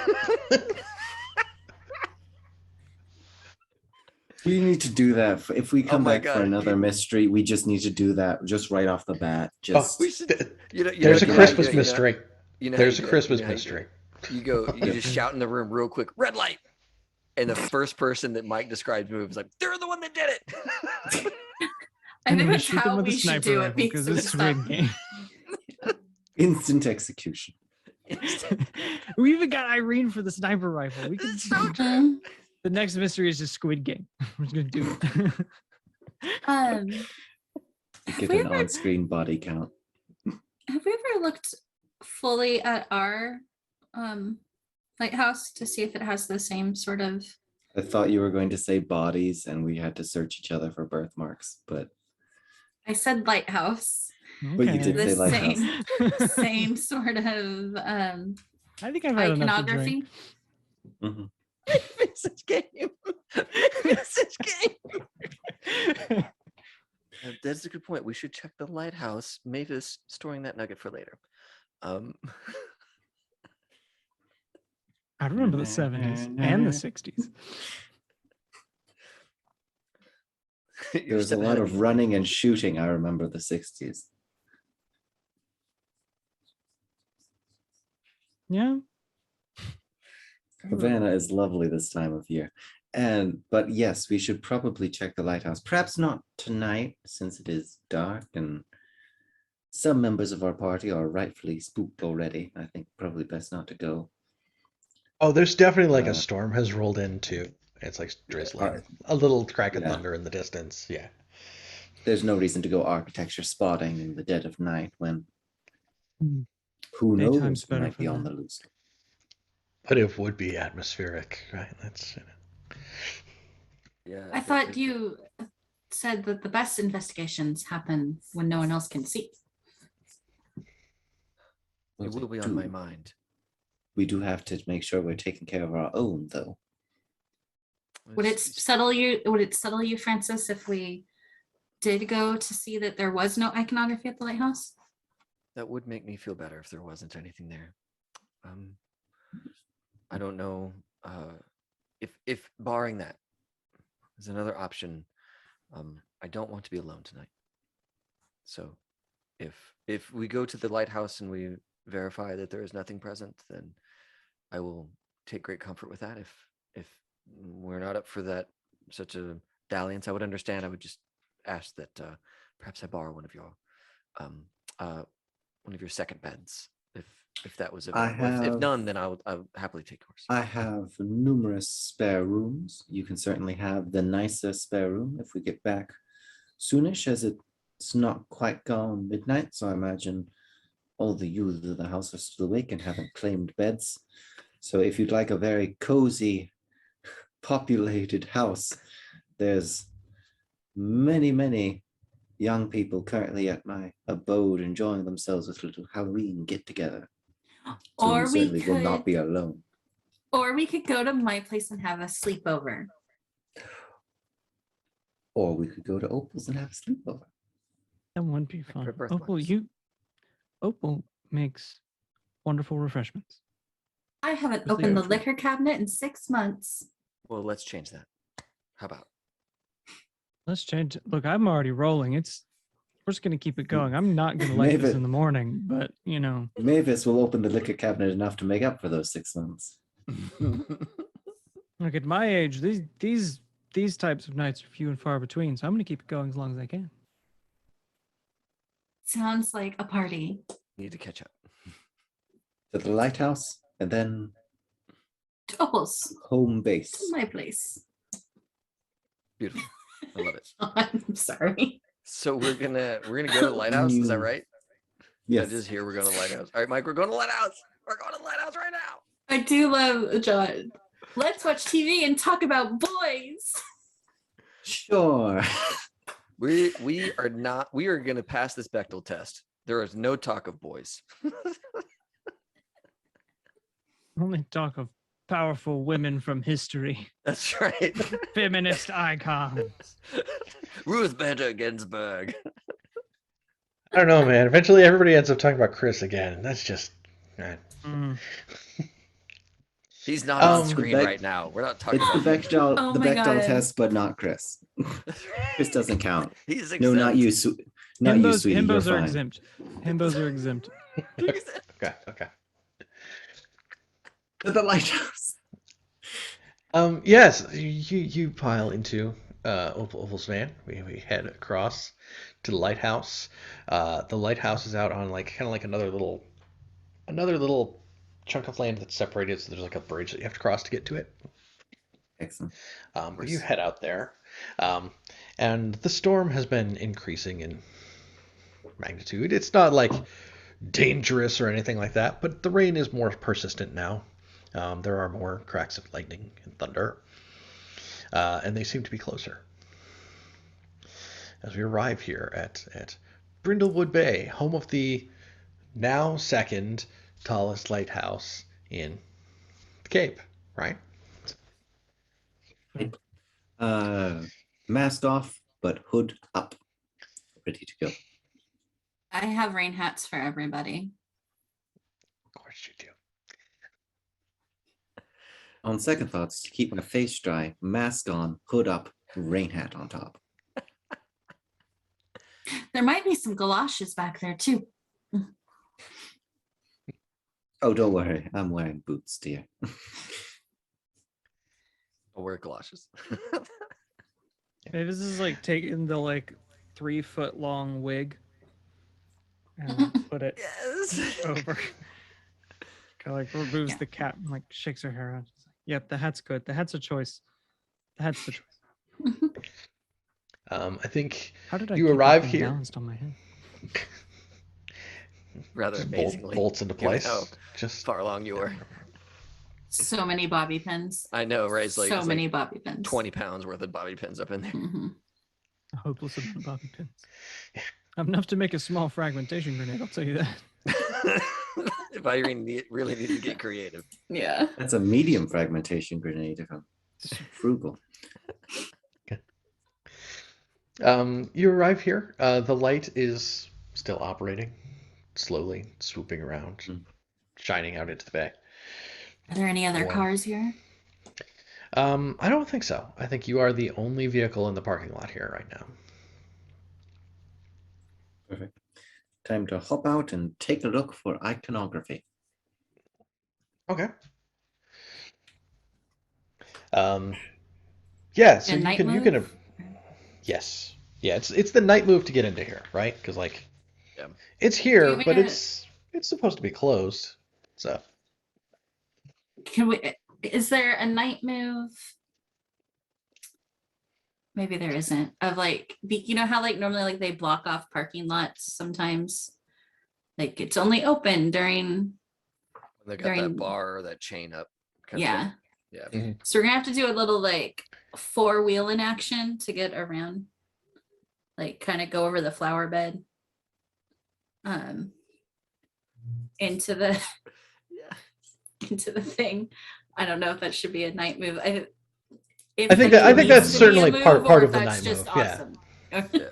We need to do that. If we come my back for God, another mystery, we just need to do that just right off the bat. Just We should. There's a Christmas how mystery. how There's you a do that? Christmas You know how you do mystery. it? You just shout in the room real quick, red light. And the first person that Mike describes moves like, they're the one that did it. I And think we that's shoot them how with a we should sniper do it rifle because because it's Squid Game. instant execution. We even got Irene for the sniper rifle. We can. It's so Mhm. The next mystery is just Squid Game. We're just gonna do it. You Have get we an ever- on-screen body count. Have we ever looked fully at our lighthouse to see if it has the same sort of? I thought you were going to say bodies and we had to search each other for birthmarks, but I said lighthouse. But you did The say lighthouse. same sort of I think I've had enough to drink. iconography. Mhm. Message game. Message game. That's a good point. We should check the lighthouse. Mavis storing that nugget for later. I remember the 70s and the 60s. There was a lot of running and shooting. I remember the 60s. Yeah. Havana is lovely this time of year. But yes, we should probably check the lighthouse. Perhaps not tonight, since it is dark and some members of our party are rightfully spooked already. I think probably best not to go. Oh, there's definitely like a Uh, storm has rolled in too. It's like drizzling. uh, A little crack of yeah. thunder in the distance. Yeah. There's no reason to go architecture spotting in the dead of night when Hmm. who knows Daytime's who better might for be on that. the loose. But it would be atmospheric, right? That's Yeah. I thought you said that the best investigations happen when no one else can see. It will be on my mind. We do have to make sure we're taking care of our own, though. Would it settle you, Francis, if we did go to see that there was no iconography at the lighthouse? That would make me feel better if there wasn't anything there. I don't know if barring that is another option. I don't want to be alone tonight. So if we go to the lighthouse and we verify that there is nothing present, then I will take great comfort with that. If we're not up for that such a dalliance, I would understand. I would just ask that perhaps I borrow one of your second beds, if that was available. If none, then I'll happily take yours. I have numerous spare rooms. You can certainly have the nicer spare room if we get back soonish, as it's not quite gone midnight. So I imagine all the youths of the house are still awake and haven't claimed beds. So if you'd like a very cozy, populated house, there's many young people currently at my abode enjoying themselves with a little Halloween get-together. So Or you we certainly will not could, be alone. or we could go to my place and have a sleepover. Or we could go to Opal's and have a sleepover. That would be fun. for Opal, birthmarks. Opal makes wonderful refreshments. I haven't Was the opened the outro. liquor cabinet in 6 months. Well, let's change that. How about? Let's change it. Look, I'm already rolling. We're just gonna keep it going. I'm not gonna like this Maven. in the morning, but Mavis will open the liquor cabinet enough to make up for those 6 months. look at my age. These types of nights are few and far between, so I'm gonna keep it going as long as I can. Sounds like a party. Need to catch up. To the lighthouse and then Opals, home base. my place. Beautiful. I love it. I'm sorry. So we're gonna go to the lighthouse. Is that right? Yes. I just hear we're going to the lighthouse. All right, Mike, we're going to the lighthouse. We're going to the lighthouse right now. I do love John. Let's watch TV and talk about boys. Sure. We are going to pass this Bechtel test. There is no talk of boys. Only talk of powerful women from history. That's right. Feminist icons. Ruth Bader Ginsburg. I don't know, man. Eventually, everybody ends up talking about Chris again. That's just. He's not on The screen right now. We're not talking It's the about him. Bechdel, Oh the my Bechdel God. test, but not Chris. Chris doesn't count. He's exempt. No, not you, not you, sweetie. You're Himbos are fine. exempt. Himbos are exempt. Okay. To the lighthouse. Yes, you pile into Opal's van. We head across to the lighthouse. The lighthouse is out on kind of like another little chunk of land that's separated. So there's like a bridge that you have to cross to get to it. Excellent. But you head out there, and the storm has been increasing in magnitude. It's not like dangerous or anything like that, but the rain is more persistent now. There are more cracks of lightning and thunder, and they seem to be closer. As we arrive here at Brindlewood Bay, home of the now second tallest lighthouse in the Cape, right? Mask off, but hood up. Ready to go. I have rain hats for everybody. Of course you do. On second thoughts, to keep my face dry, mask on, hood up, rain hat on top. There might be some galoshes back there too. Oh, don't worry. I'm wearing boots, dear. I'll wear galoshes. Maybe this is like taking the 3-foot long wig and put it Yes. over. Kind of removes the cap and shakes her hair out. She's like, yep, the hat's good. The hat's a choice. The hat's the choice. I think How did I you keep that arrive thing here. balanced on my head? Rather amazingly. Bolts into given place. how Just far along you are. So many bobby pins. I know, right? It's So many bobby pins. 20 pounds worth of bobby pins up in there. Mhm. A hopeless amount of bobby pins. Enough to make a small fragmentation grenade, I'll tell you that. If I really need to get creative. Yeah. That's a medium fragmentation grenade if I'm frugal. You arrive here. The light is still operating, slowly swooping around, shining out into the bay. Are there any other Warm. cars here? I don't think so. I think you are the only vehicle in the parking lot here right now. Perfect. Time to hop out and take a look for iconography. Okay. Yeah, so A you night can move? yes. Yeah, it's the night move to get into here, right? Because like Yeah. it's here, Do we but wanna- it's supposed to be closed. So Can we? Is there a night move? Maybe there isn't. Of like, you know how like normally like they block off parking lots sometimes. Like it's only open during. They got that bar or that chain up. Kind Yeah. Of thing. Yeah. So we're gonna have to do a little like 4-wheel in action to get around. Like kind of go over the flower bed. Into the into the thing. I don't know if that should be a night move. I think that's certainly part of the night move. Awesome. Yeah.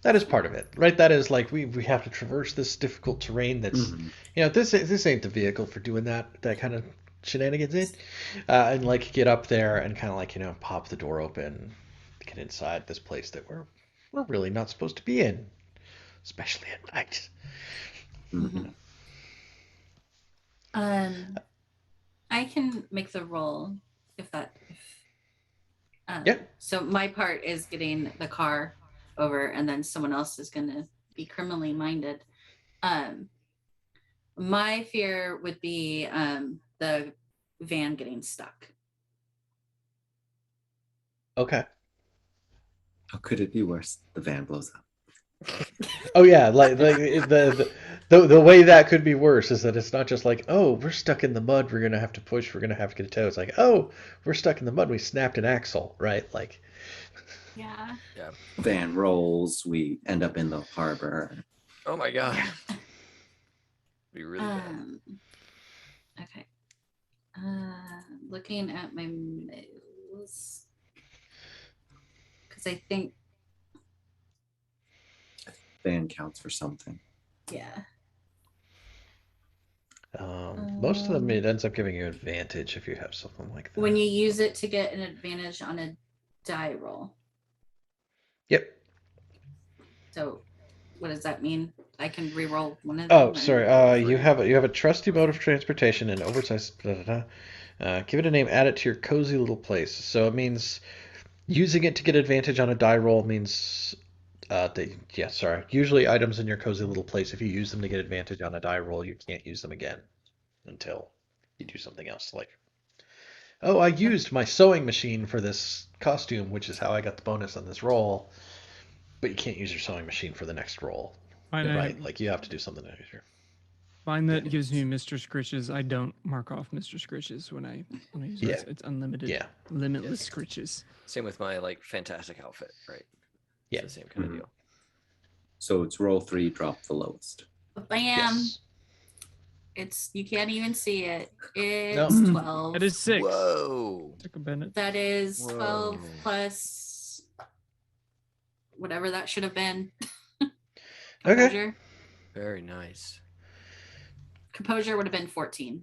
That is part of it, right? That is like we have to traverse this difficult terrain. That's this ain't the vehicle for doing that kind of shenanigans in, and like get up there and kind of like pop the door open, get inside this place that we're really not supposed to be in, especially at night. I can make the roll if that. Yeah. So my part is getting the car over, and then someone else is going to be criminally minded. My fear would be the van getting stuck. Okay. How could it be worse? The van blows up. Oh yeah, like the way that could be worse is that it's not just like, oh, we're stuck in the mud, we're gonna have to push, we're gonna have to get a tow. It's like, oh, we're stuck in the mud, we snapped an axle, right? Like, yeah. Van rolls, we end up in the harbor. Oh my god. Be really bad. Okay. Looking at my moves, because I think Van counts for something. yeah. Most of them it ends up giving you advantage if you have something like that. When you use it to get an advantage on a die roll. Yep. So, what does that mean? I can re-roll one of them. Oh, sorry. You have a trusty mode of transportation and oversized. Give it a name. Add it to your cozy little place. So it means using it to get advantage on a die roll means. Usually items in your cozy little place, if you use them to get advantage on a die roll, you can't use them again until you do something else. Like, oh, I used my sewing machine for this costume, which is how I got the bonus on this roll. But you can't use your sewing machine for the next roll. Right? Like you have to do something extra. Mine that gives me Mr. Scritches. I don't mark off Mr. Scritches when I use it. It's unlimited. Yeah. Limitless Scritches. Same with my like fantastic outfit, right? Yeah. It's the same kind of deal. So it's roll 3, drop the lowest. Bam. Yes. It's you can't even see it. It's 12. It is 6. Whoa. Took a Bennett. That is 12 plus whatever that should have been. Okay. Very nice. Composure would have been 14.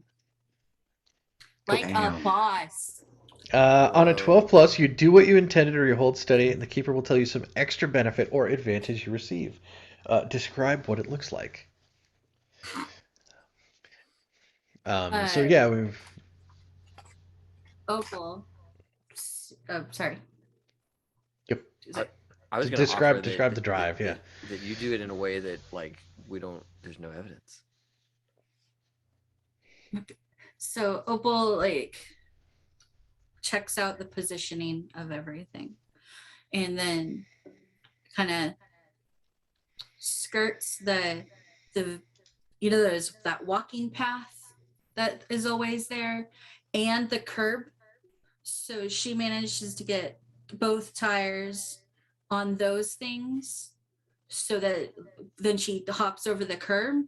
Like a boss. On a 12 plus, you do what you intended or you hold steady, and the keeper will tell you some extra benefit or advantage you receive. Describe what it looks like. So yeah, we've. Opal. Oh, sorry. Yep. I was going to describe the drive. That you do it in a way that like there's no evidence. So Opal like checks out the positioning of everything and then kind of skirts the there's that walking path that is always there and the curb, so she manages to get both tires on those things so that then she hops over the curb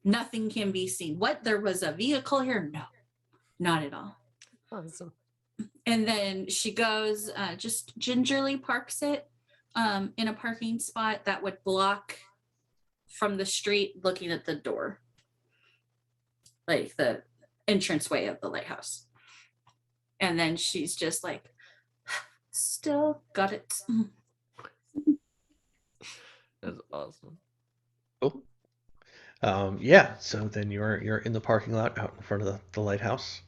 Nothing can be seen. What? There was a vehicle here? No, not at all. Awesome. And then she goes, just gingerly parks it in a parking spot that would block from the street looking at the door, like the entranceway of the lighthouse. And then she's just like, still got it. That's awesome. Cool. Yeah, so then you're in the parking lot out in front of the lighthouse.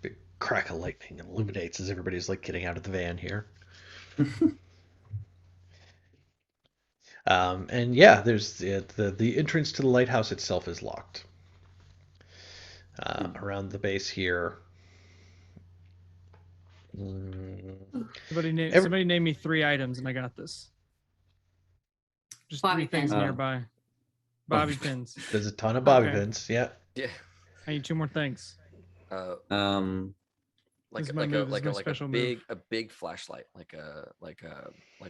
Big crack of lightning illuminates as everybody's like getting out of the van here. And yeah, there's the entrance to the lighthouse itself is locked. Around the base here. Somebody name me 3 items, and I got this. Just Bobby 3 things pin. nearby. Bobby pins. There's a ton of bobby Okay. pins. Yeah. Yeah. I need 2 more things. Like This is my move, this is my special move. a big flashlight, like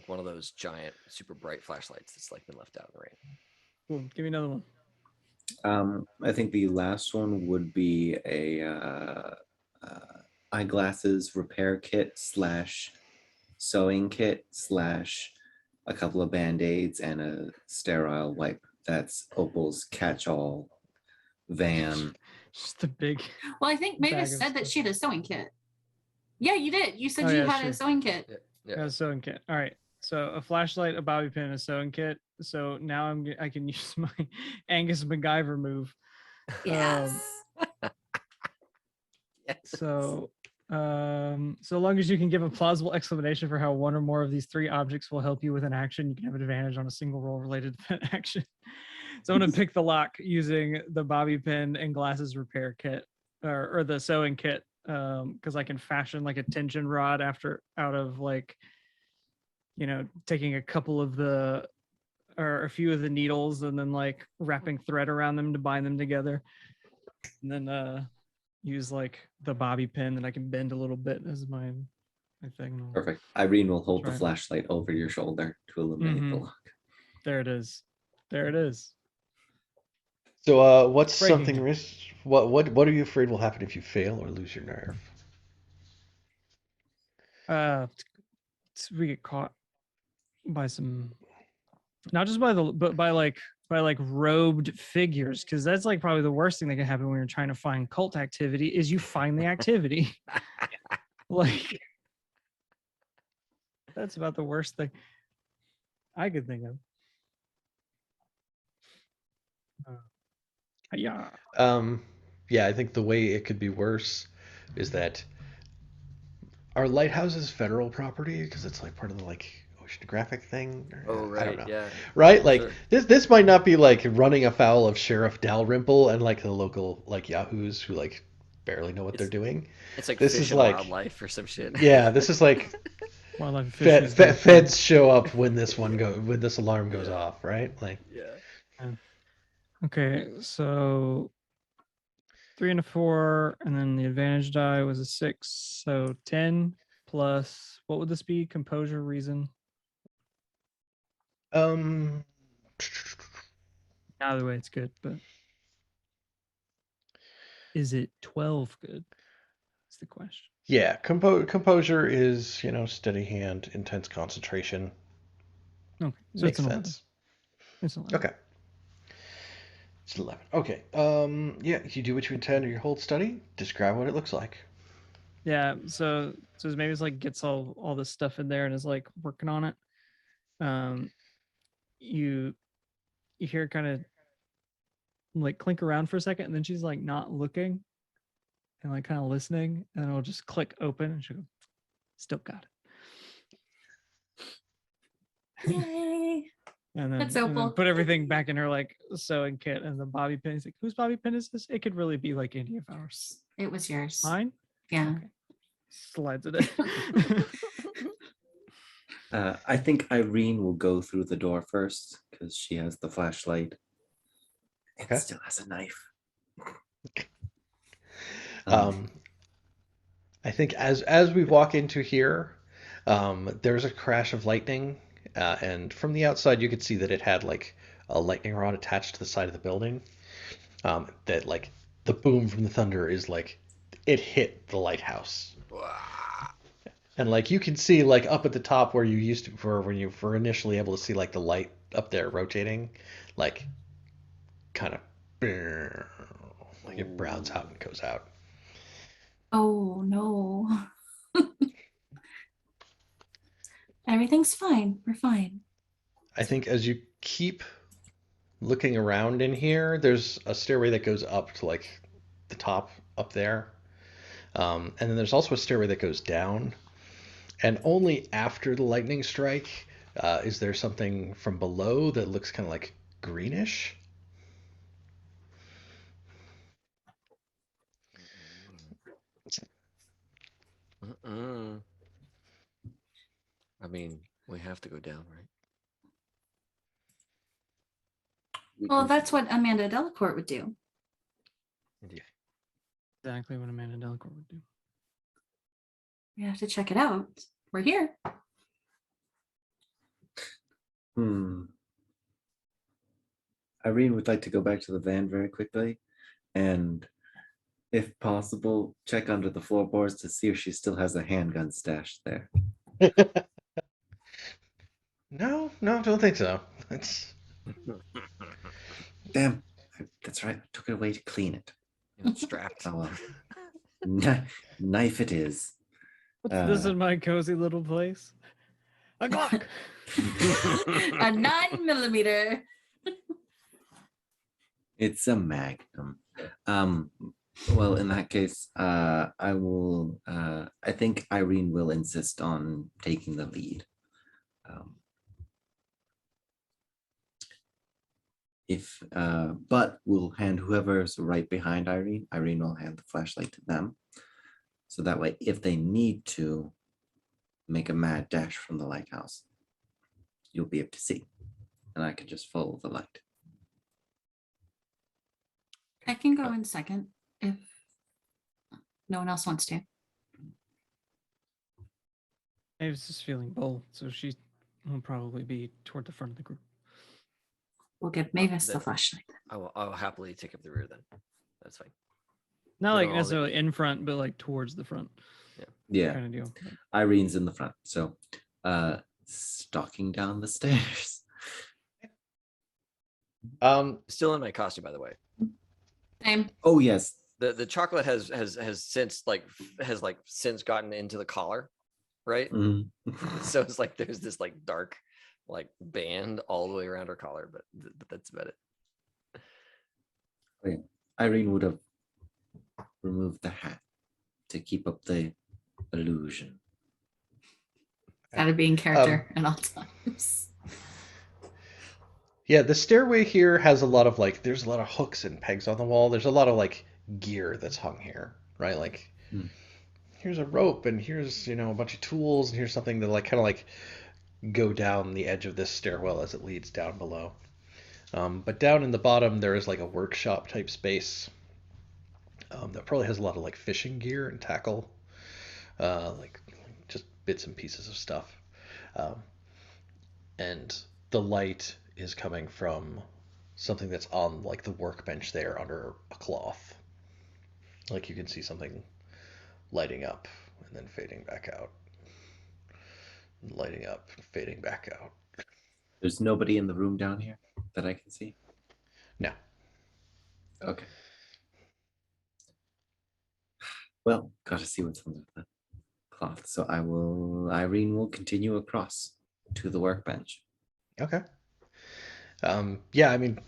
one of those giant super bright flashlights that's like been left out in the rain. Cool. Give me another one. I think the last one would be a eyeglasses repair kit / sewing kit / a couple of band-aids and a sterile wipe. That's Opal's catch-all van. Just the big. Well, I think Mavis Bag of said that stuff. she had a sewing kit. Yeah, you did. You said Oh, you yeah, had sure. a sewing kit. Yeah. A sewing kit. All right. So a flashlight, a bobby pin, a sewing kit. So now I can use my Angus MacGyver move. Yes. So so long as you can give a plausible explanation for how one or more of these 3 objects will help you with an action, you can have an advantage on a single roll related to that action. So I'm gonna pick the lock using the bobby pin and glasses repair kit, or the sewing kit, because I can fashion like a tension rod out of like, taking a couple of a few of the needles and then like wrapping thread around them to bind them together, and then use like the bobby pin that I can bend a little bit as my thing. Perfect. Irene will hold the Right. flashlight over your shoulder to illuminate the Mhm. lock. There it is. There it is. So what's Breaking something it. risk? What are you afraid will happen if you fail or lose your nerve? We get caught by some, not just but by like robed figures, because that's like probably the worst thing that can happen when you're trying to find cult activity is you find the activity. Like that's about the worst thing I could think of. Yeah. Yeah, I think the way it could be worse is that our lighthouse is federal property because it's like part of the like oceanographic thing. Oh I don't right, know. yeah. Right? Like Sure. this might not be like running afoul of Sheriff Dalrymple and like the local like yahoos who like barely know what they're doing. It's like This fish is and like wildlife or some shit. yeah, this is like Wildlife and fisheries. feds show up when this alarm goes off, right? Like Yeah. Okay, so 3 and a 4, and then the advantage die was a 6, so 10 plus. What would this be? Composure, reason. um Either way, it's good, but is it 12 good? That's the question. yeah, composure is, steady hand, intense concentration. Okay, so Makes it's an 11. sense. It's 11. Okay. It's 11. Okay. Yeah, you do what you intend or you hold steady. Describe what it looks like. Yeah, so maybe it's like gets all this stuff in there and is like working on it. You hear it kind of like clink around for a second, and then she's like not looking and like kind of listening, and then it'll just click open, and she'll go, still got it. Yay. And then, That's and then Opal. put everything back in her like sewing kit, and the bobby pin. He's like, whose bobby pin is this? It could really be like any of ours. It was yours. Mine? Yeah. Okay. Slides it in. I think Irene will go through the door first because she has the flashlight and Okay. still has a knife. I think as we walk into here, there's a crash of lightning, and from the outside you could see that it had like a lightning rod attached to the side of the building. That like the boom from the thunder is like it hit the lighthouse. And like you can see like up at the top where you used to for when you were initially able to see like the light up there rotating, like kind of like it browns out and goes out. Oh no. Everything's fine. We're fine. I think as you keep looking around in here, there's a stairway that goes up to like the top up there. And then there's also a stairway that goes down. And only after the lightning strike is there something from below that looks kind of like greenish. Mm-mm. I mean, we have to go down, right? Well, that's what Amanda Delacourt would do. Exactly what Amanda Delacourt would do. We have to check it out. We're here. Irene would like to go back to the van very quickly and, if possible, check under the floorboards to see if she still has a handgun stashed there. No, don't think so. It's Damn, that's right. I took it away to clean it. Strapped. Oh well. Knife it is. What's this in my cozy little place? A Glock. A 9mm. It's a Magnum. Well, in that case, I will. I think Irene will insist on taking the lead. But we'll hand whoever's right behind Irene. Irene will hand the flashlight to them, so that way, if they need to make a mad dash from the lighthouse, you'll be able to see, and I can just follow the light. I can go in second if no one else wants to. I was just feeling bold, so she will probably be toward the front of the group. We'll give Mavis the flashlight. I will happily take up the rear then. That's fine. Not We like don't all necessarily in front, but like towards the front. Yeah, Kind of deal. Irene's in the front, so stalking down the stairs. Still in my costume, by the way. Same. Oh yes, The chocolate has since since gotten into the collar, right? Mhm. So it's like there's this like dark like band all the way around her collar, but that's about it. Irene would have removed the hat to keep up the illusion. Gotta be in character at all times. Yeah, the stairway here has a lot of like there's a lot of hooks and pegs on the wall. There's a lot of like gear that's hung here, right? Like here's a rope and here's, a bunch of tools and here's something that like kind of like go down the edge of this stairwell as it leads down below. But down in the bottom there is like a workshop type space that probably has a lot of like fishing gear and tackle, like just bits and pieces of stuff. And the light is coming from something that's on like the workbench there under a cloth. Like you can see something lighting up and then fading back out. Lighting up and fading back out. There's nobody in the room down here that I can see? No. Okay. Well, gotta see what's under the cloth. So Irene will continue across to the workbench. Okay. Yeah, I mean,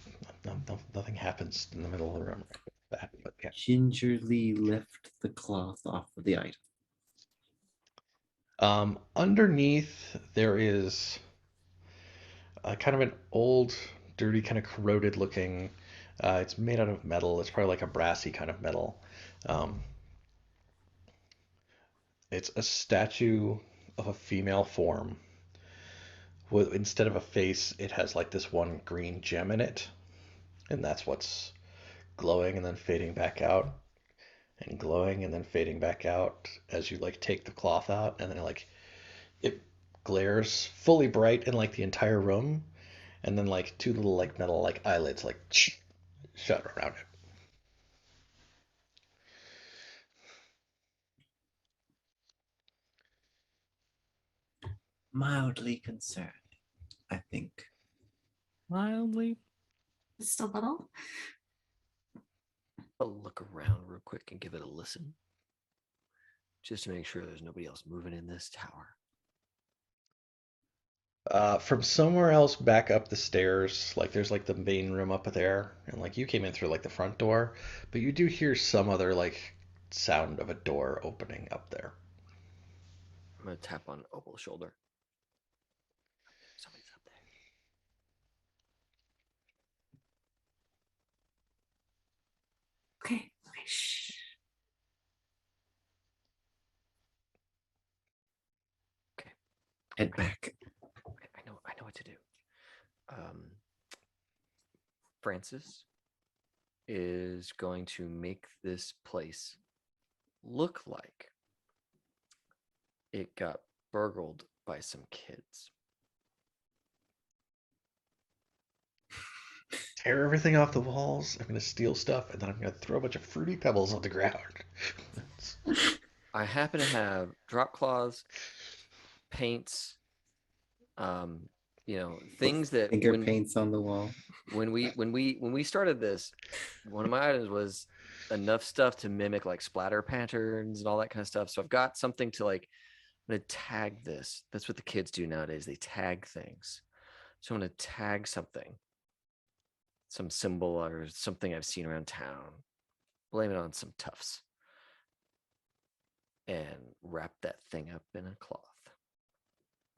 nothing happens in the middle of the room like that, but yeah. Gingerly lift the cloth off of the item. Underneath there is a kind of an old, dirty, kind of corroded looking. It's made out of metal. It's probably like a brassy kind of metal. It's a statue of a female form. Instead of a face, it has like this one green gem in it, and that's what's glowing and then fading back out, and glowing and then fading back out as you like take the cloth out, and then like it glares fully bright in like the entire room, and then like two little like metal like eyelids like shut around it. Mildly concerned, I think. Mildly. Just a little. I'll look around real quick and give it a listen, just to make sure there's nobody else moving in this tower. From somewhere else back up the stairs, like there's like the main room up there, and like you came in through like the front door, but you do hear some other like sound of a door opening up there. I'm gonna tap on Opal's shoulder. Somebody's up there. Okay. Okay. Shh. Head back. I know what to do. Francis is going to make this place look like it got burgled by some kids. Tear everything off the walls. I'm gonna steal stuff, and then I'm gonna throw a bunch of fruity pebbles on the ground. I happen to have drop claws, paints, things that Finger paints on the wall. when we started this, one of my items was enough stuff to mimic like splatter patterns and all that kind of stuff. So I've got something to like, I'm gonna tag this. That's what the kids do nowadays. They tag things. So I'm gonna tag something, some symbol or something I've seen around town, blame it on some toughs, and wrap that thing up in a cloth.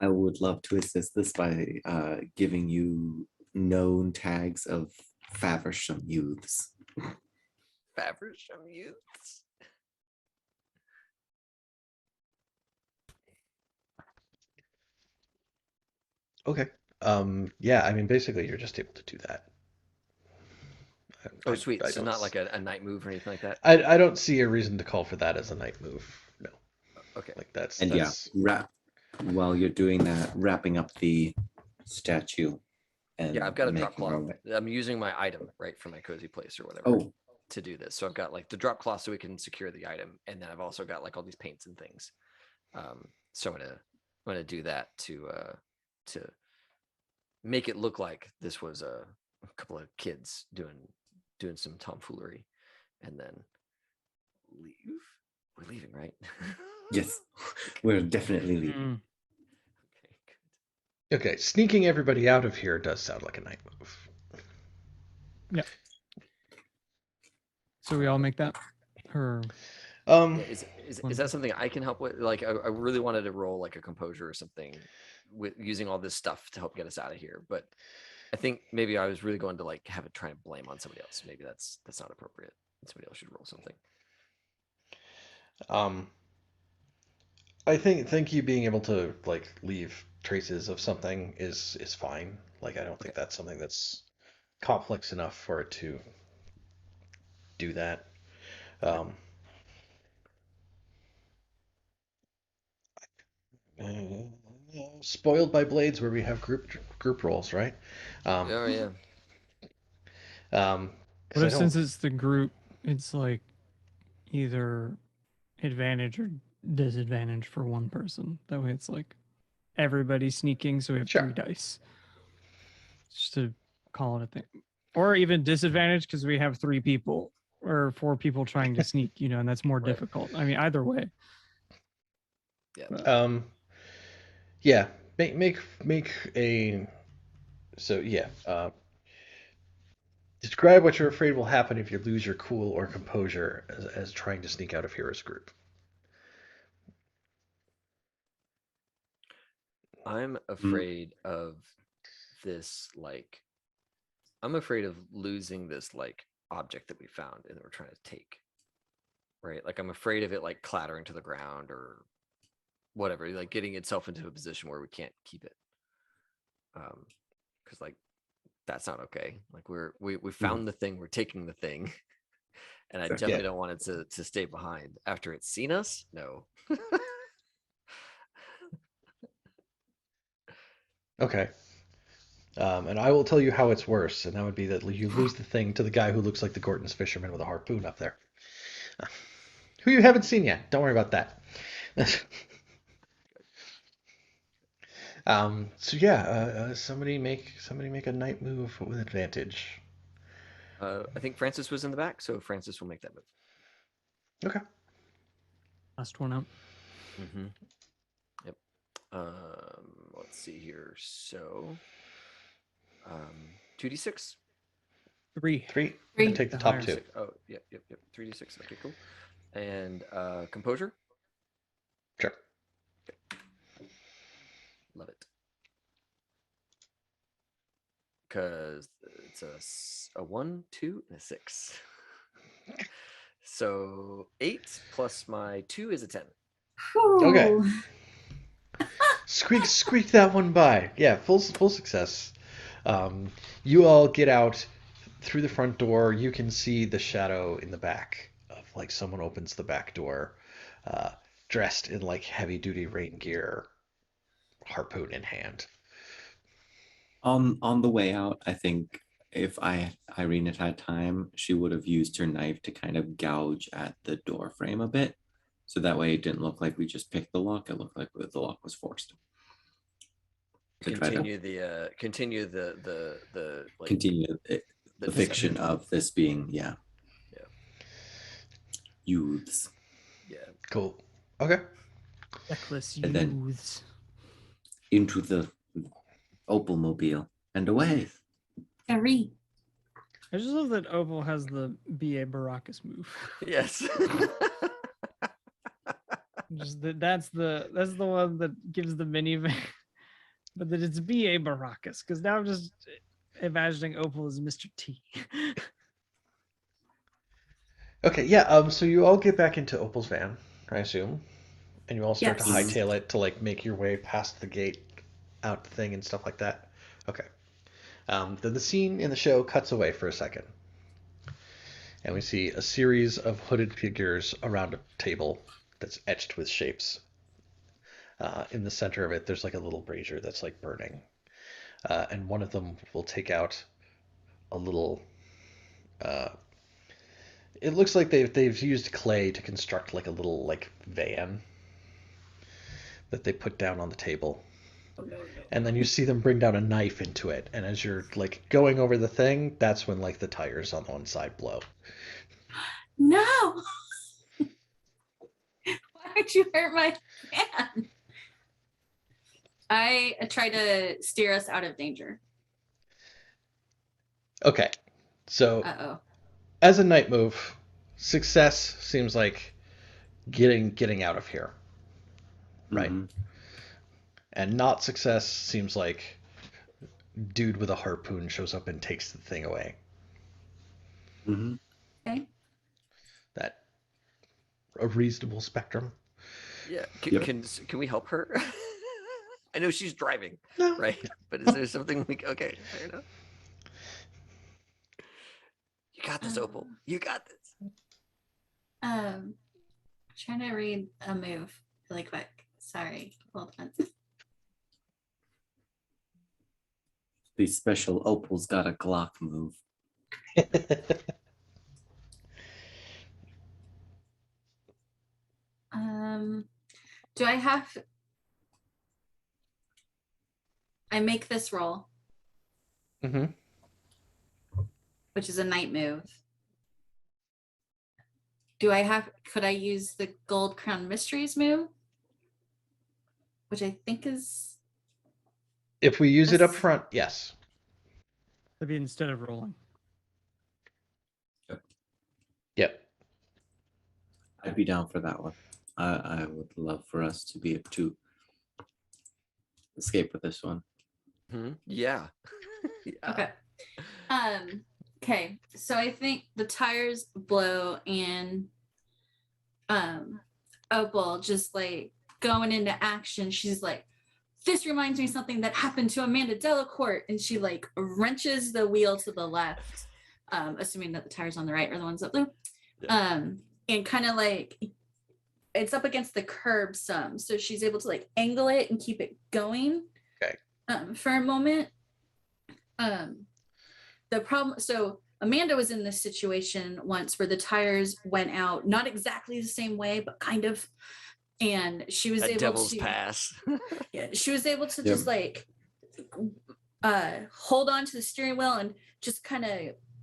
I would love to assist this by giving you known tags of Faversham youths. Faversham youths. Okay. Yeah, I mean, basically, you're just able to do that. Oh, sweet. I So don't not like a night move or anything like that? I don't see a reason to call for that as a night move. No. Okay. Like that's And while you're doing that, wrapping up the statue. And Yeah, I've got a drop making our cloth. way. I'm using my item, right, for my cozy place or whatever Oh, to do this. So I've got like the drop cloth so we can secure the item. And then I've also got like all these paints and things. So I'm gonna do that to make it look like this was a couple of kids doing some tomfoolery, and then leave. We're leaving, right? yes. We're definitely leaving. Mm. Okay, good. okay. Sneaking everybody out of here does sound like a night move. Yeah. So we all make that? Or Um, Yeah, is that something I can help with? Like, I really wanted to roll like a composure or something with using all this stuff to help get us out of here, but I think maybe I was really going to like have it try and blame on somebody else. Maybe that's not appropriate. Somebody else should roll something. I think you being able to like leave traces of something is fine. Like I don't think that's something that's complex enough for it to do that. Um, Spoiled by Blades, where we have group roles, right? Oh yeah. 'Cause what I if since don't. it's the group, it's like either advantage or disadvantage for one person? That way it's like everybody sneaking, so we have Sure. 3 dice. Just to call it a thing. Or even disadvantage because we have 3 people or 4 people trying to sneak, and that's more Right. difficult. I mean, either way. Yeah. Yeah. Make a. So yeah. Describe what you're afraid will happen if you lose your cool or composure as trying to sneak out of here as a group. I'm afraid of this, like, I'm afraid of losing this, like, object that we found and that we're trying to take. Right? Like, I'm afraid of it, like, clattering to the ground or whatever, like, getting itself into a position where we can't keep it. Because, like, that's not okay. Like, we found the thing, we're taking the thing. And I Sure. definitely don't want it to stay behind after it's seen us. No. Okay. And I will tell you how it's worse, and that would be that you lose the thing to the guy who looks like the Gorton's fisherman with a harpoon up there, who you haven't seen yet. Don't worry about that. So yeah, somebody make a night move with advantage. I think Francis was in the back, so Francis will make that move. Okay. Last one up. Mm-hmm. Yep. Let's see here. So, 2d6. 3. 3. Three. And take the The top higher. 2. Oh, yep. 3d6. Okay, cool. And composure. Sure. Love it. Because it's a 1, 2, and a 6. So 8 plus my 2 is a 10. Okay. Whew. Squeak that one by. Yeah, full success. You all get out through the front door. You can see the shadow in the back of like someone opens the back door, dressed in like heavy duty rain gear, harpoon in hand. On the way out, I think if Irene had had time, she would have used her knife to kind of gouge at the door frame a bit. So that way it didn't look like we just picked the lock. It looked like the lock was forced. To try to Continue the like continue the deception. fiction of this being, yeah. Youths. Yeah. Cool. Okay. Reckless And then- youths. Into the Opal mobile and away. Harry. I just love that Opal has the B.A. Baracus move. Yes. Just that's the one that gives the minivan, but that it's B.A. Baracus. Because now I'm just imagining Opal as Mr. T. Okay, yeah, so you all get back into Opal's van, I assume, and you all start to Yes. hightail it to like make your way past the gate, out the thing and stuff like that. Okay. Then the scene in the show cuts away for a second, and we see a series of hooded figures around a table that's etched with shapes. In the center of it, there's like a little brazier that's like burning, and one of them will take out a little. It looks like they've used clay to construct like a little like van that they put down on the table. And then you see them bring down a knife into it, and as you're like going over the thing, that's when like the tires on one side blow. No. Why would you hurt my fan? I try to steer us out of danger. Okay, so Uh-oh. as a night move, success seems like getting out of here, right? Mhm. And not success seems like dude with a harpoon shows up and takes the thing away. Mhm. Okay. That a reasonable spectrum. Yeah. Yep. Can we help her? I know she's driving, No. right? But is there something we okay, fair enough. You got this, Opal. You got this. Trying to read a move really quick. Sorry. Hold on. The special Opal's got a Glock move. Do I have I make this roll, Mm-hmm. which is a night move. Could I use the Gold Crown Mysteries move? Which I think is If we use it up Yes. front, yes. That'd be instead of rolling. Yep. I'd be down for that one. I would love for us to be able to escape with this one. Yeah. Yeah. okay. Okay, so I think the tires blow and Opal just like going into action. She's like, this reminds me of something that happened to Amanda Delacourt, and she like wrenches the wheel to the left, assuming that the tires on the right are the ones that blew. Yeah. And kind of like it's up against the curb some, so she's able to like angle it and keep it going Okay. for a moment. The problem, so Amanda was in this situation once where the tires went out, not exactly the same way, but kind of. And she was That able devil's to pass. yeah, she was able to Yep. just like hold on to the steering wheel and just kind of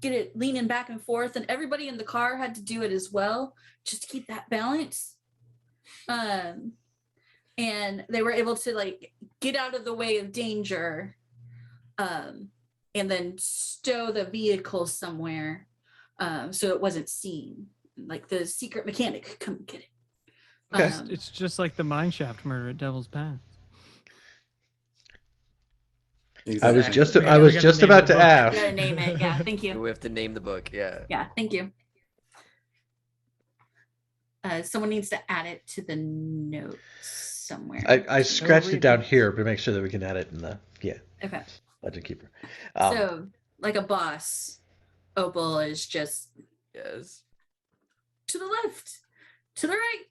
get it leaning back and forth. And everybody in the car had to do it as well, just to keep that balance. And they were able to like get out of the way of danger. And then stow the vehicle somewhere so it wasn't seen. Like the secret mechanic could come get it. Okay. It's just like the mineshaft murder at Devil's Pass. I was Exactly. just Yeah, I we was got to just name about the to book. ask. Gotta name it. Yeah, thank you. We have to name the book. Yeah. Yeah, thank you. Someone needs to add it to the notes somewhere. I scratched it read down it. here to make sure that we can add it in the Okay. Legend Keeper. So, like a boss, Opal is just Yes. to the left, to the right.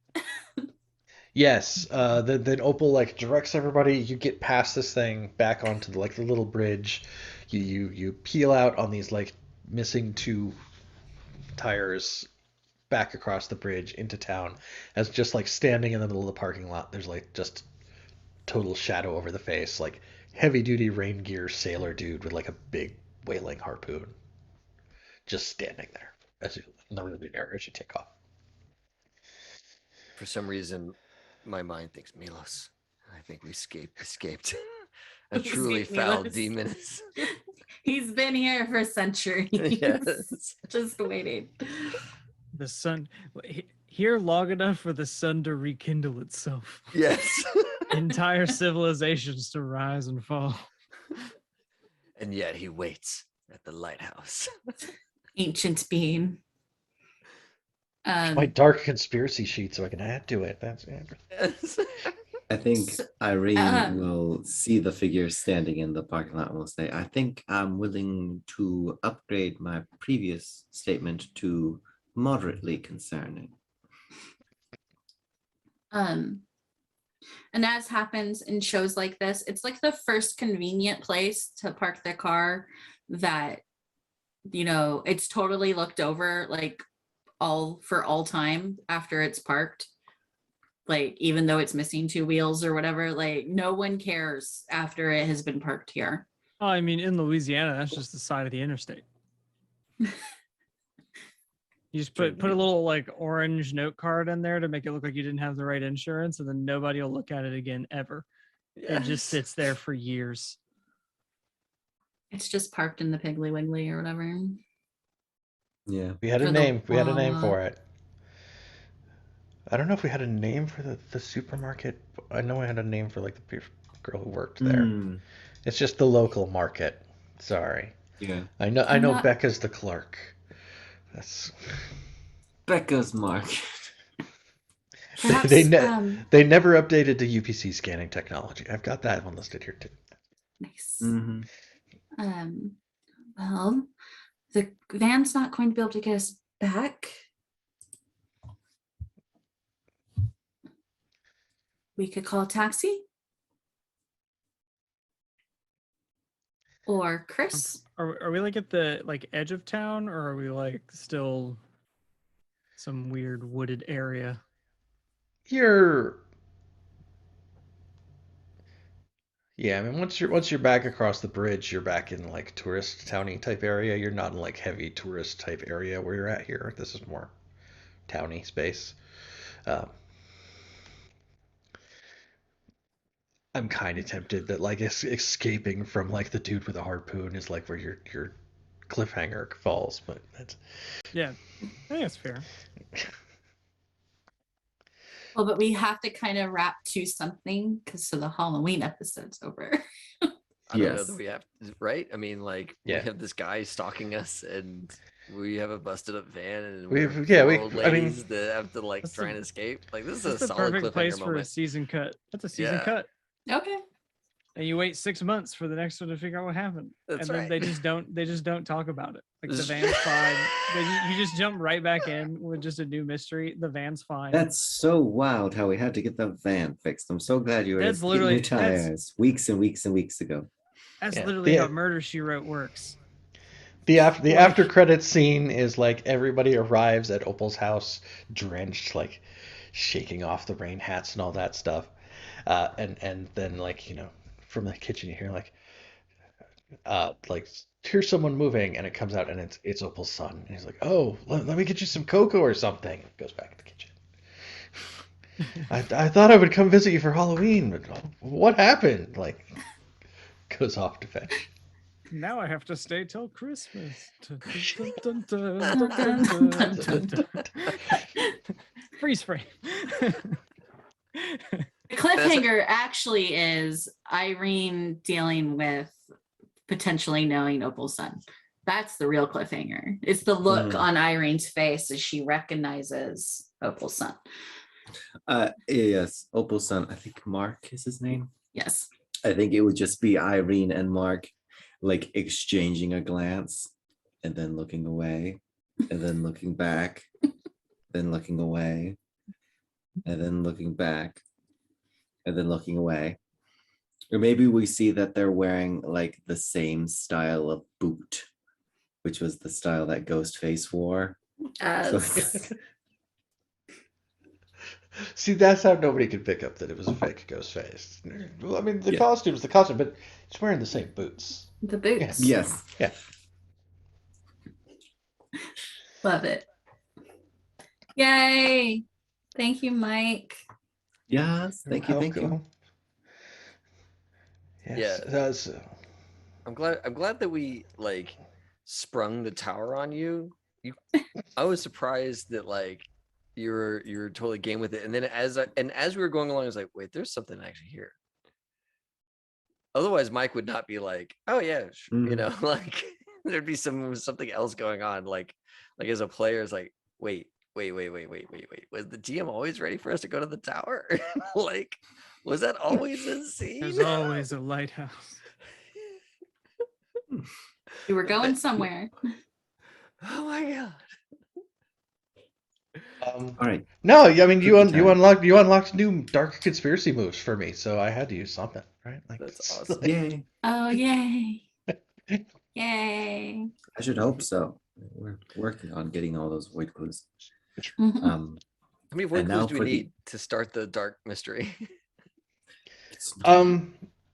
Yes, then Opal like directs everybody. You get past this thing back onto the, like the little bridge. You peel out on these like missing two tires back across the bridge into town. As just like standing in the middle of the parking lot, there's like just total shadow over the face, like heavy duty rain gear sailor dude with like a big whaling harpoon, just standing there as you as you take off. For some reason, my mind thinks Milos. I think we escaped. A We truly escaped foul Milos. demon. He's been here for centuries. Yes. Just waiting. The sun here long enough for the sun to rekindle itself. Yes. Entire civilizations to rise and fall. And yet he waits at the lighthouse. Ancient being. My dark conspiracy sheet so I can add to it. That's Yes. I think So, Irene will see the figure standing in the parking lot and will say, I think I'm willing to upgrade my previous statement to moderately concerning. And as happens in shows like this, it's like the first convenient place to park the car that, you know, it's totally looked over like all time after it's parked. Like, even though it's missing two wheels or whatever, like no one cares after it has been parked here. Oh, I mean, in Louisiana, that's just the side of the interstate. You just put a little like orange note card in there to make it look like you didn't have the right insurance, and then nobody will look at it again ever. It just sits there for years. It's just parked in the Piggly Wiggly or whatever. Yeah. we had a For the name. We had a name Wawa. for it. I don't know if we had a name for the supermarket. I know I had a name for like the girl who worked there. Mm, It's just the local market. Sorry. yeah. I know I'm not- Becca's the clerk. That's Becca's Market. Perhaps, they never updated the UPC scanning technology. I've got that one listed here too. nice. Mhm. Well, the van's not going to be able to get us back. We could call a taxi. Or Chris. Are we like at the edge of town, or are we like still some weird wooded area? Yeah, I mean once you're back across the bridge, you're back in like tourist towny type area. You're not in like heavy tourist type area where you're at here. This is more towny space. Um, I'm kind of tempted that like escaping from like the dude with a harpoon is like where your cliffhanger falls, but that's Yeah, I think that's fair. Well, but we have to kind of wrap to something because so the Halloween episode's over. I don't know Yes. that we have, right? I mean, like, Yeah. we have this guy stalking us, and we have a busted up van, and We've- we're yeah, four we- old I mean- ladies that have to like That's try the- and escape. Like, this is That's a the solid perfect place cliffhanger for a moment. season cut. That's a season Yeah. cut. Okay. And you wait 6 months for the next one to figure out what happened. That's and then right. they just don't talk about it. Like the This- van's fine. You just jump right back in with just a new mystery. The van's fine. That's so wild how we had to get the van fixed. I'm so glad you were That's able to get literally- new tires weeks and weeks and weeks ago. That's Yeah, literally how Murder She Wrote works. the Like- after credits scene is like everybody arrives at Opal's house drenched, like shaking off the rain hats and all that stuff. And then like, from the kitchen you hear like here's someone moving, and it comes out and it's Opal's son. And he's like, "Oh, let me get you some cocoa or something." And goes back to the kitchen. I thought I would come visit you for Halloween, but what happened? Like, goes off to fetch. Now I have to stay till Christmas. Freeze frame. The cliffhanger actually is Irene dealing with potentially knowing Opal's son. That's the real cliffhanger. It's the look on Irene's face as she recognizes Opal's son. Yes, Opal's son. I think Mark is his name. Yes. I think it would just be Irene and Mark like exchanging a glance and then looking away and then looking back, then looking away and then looking back and then looking away. Or maybe we see that they're wearing like the same style of boot, which was the style that Ghostface wore. Yes. See, that's how nobody could pick up that it was a fake Ghostface. Well, I mean, the costume's the costume, but he's wearing the same boots. The boots. Yes. Yeah. Love it. Yay. Thank you, Mike. Yes. Thank you. Thank you. Yes, Yeah. I'm glad that we like sprung the tower on you. I was surprised that like you were totally game with it. And then as we were going along, I was like, wait, there's something actually here. Otherwise, Mike would not be like, oh yeah, like there'd be something else going on. Like as a player, it's like, wait. Was the GM always ready for us to go to the tower? Like, was that always a scene? There's always a lighthouse. You were going somewhere. Oh my god. All right. No, I mean you Cookie unlocked new dark conspiracy moves for me, so I had to use something, right? Like That's awesome. Yay. Oh, yay. Yay. I should hope so. We're working on getting all those void clues. Mhm. How many void And clues now do we for the- need to start the dark mystery?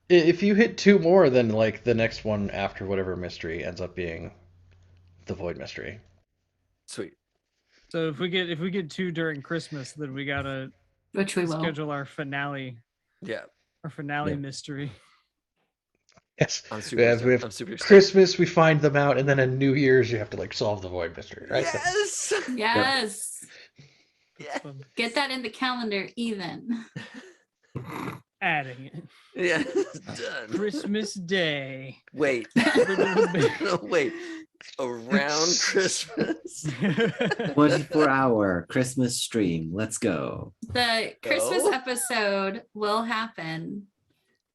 If you hit 2 more, then like the next one after whatever mystery ends up being the void mystery. Sweet. So if we get 2 during Christmas, then we gotta Which we will. schedule our finale. Yeah. Our finale Yeah. mystery. Yes, I'm we super have excited. I'm super excited. Christmas, we find them out, and then on New Year's you have to like solve the void mystery, right? Yes. Yes. Yeah. Get that in the calendar even. Adding it. Yeah. Done. Christmas Day. Wait. Wait. Around Christmas. 24-hour Christmas stream. Let's go. The Christmas Go. episode will happen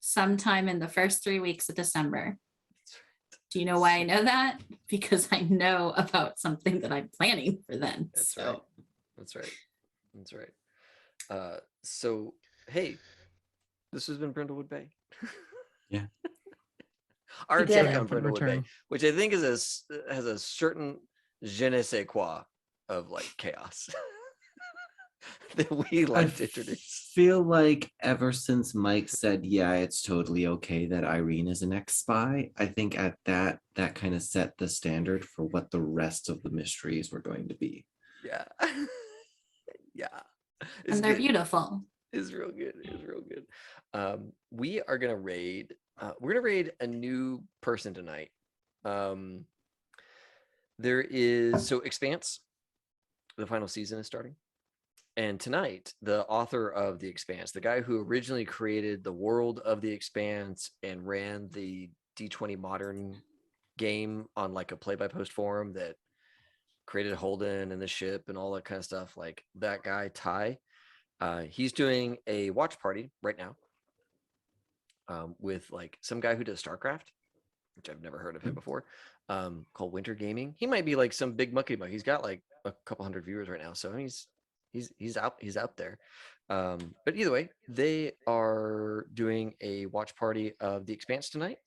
sometime in the first 3 weeks of December. Do you know why I know that? Because I know about something that I'm planning for then. That's So right. That's right. That's right. So hey, this has been Brindlewood Bay. Yeah. Our We did take it. on Brindlewood Bay, Return. which I think has a certain je ne sais quoi of like chaos that we like to introduce. Feel like ever since Mike said, yeah, it's totally okay that Irene is an ex-spy, I think at that kind of set the standard for what the rest of the mysteries were going to be. Yeah. Yeah. and they're good. beautiful. It's real good. It's real good. We are gonna raid. We're gonna raid a new person tonight. There is Expanse. The final season is starting, and tonight the author of the Expanse, the guy who originally created the world of the Expanse and ran the D20 Modern game on like a play-by-post forum that created Holden and the ship and all that kind of stuff. Like that guy Ty. He's doing a watch party right now with like some guy who does StarCraft, which I've never heard of him before, called Winter Gaming. He might be like some big mucky muck. He's got like a couple hundred viewers right now, so he's out there. But either way, they are doing a watch party of The Expanse tonight,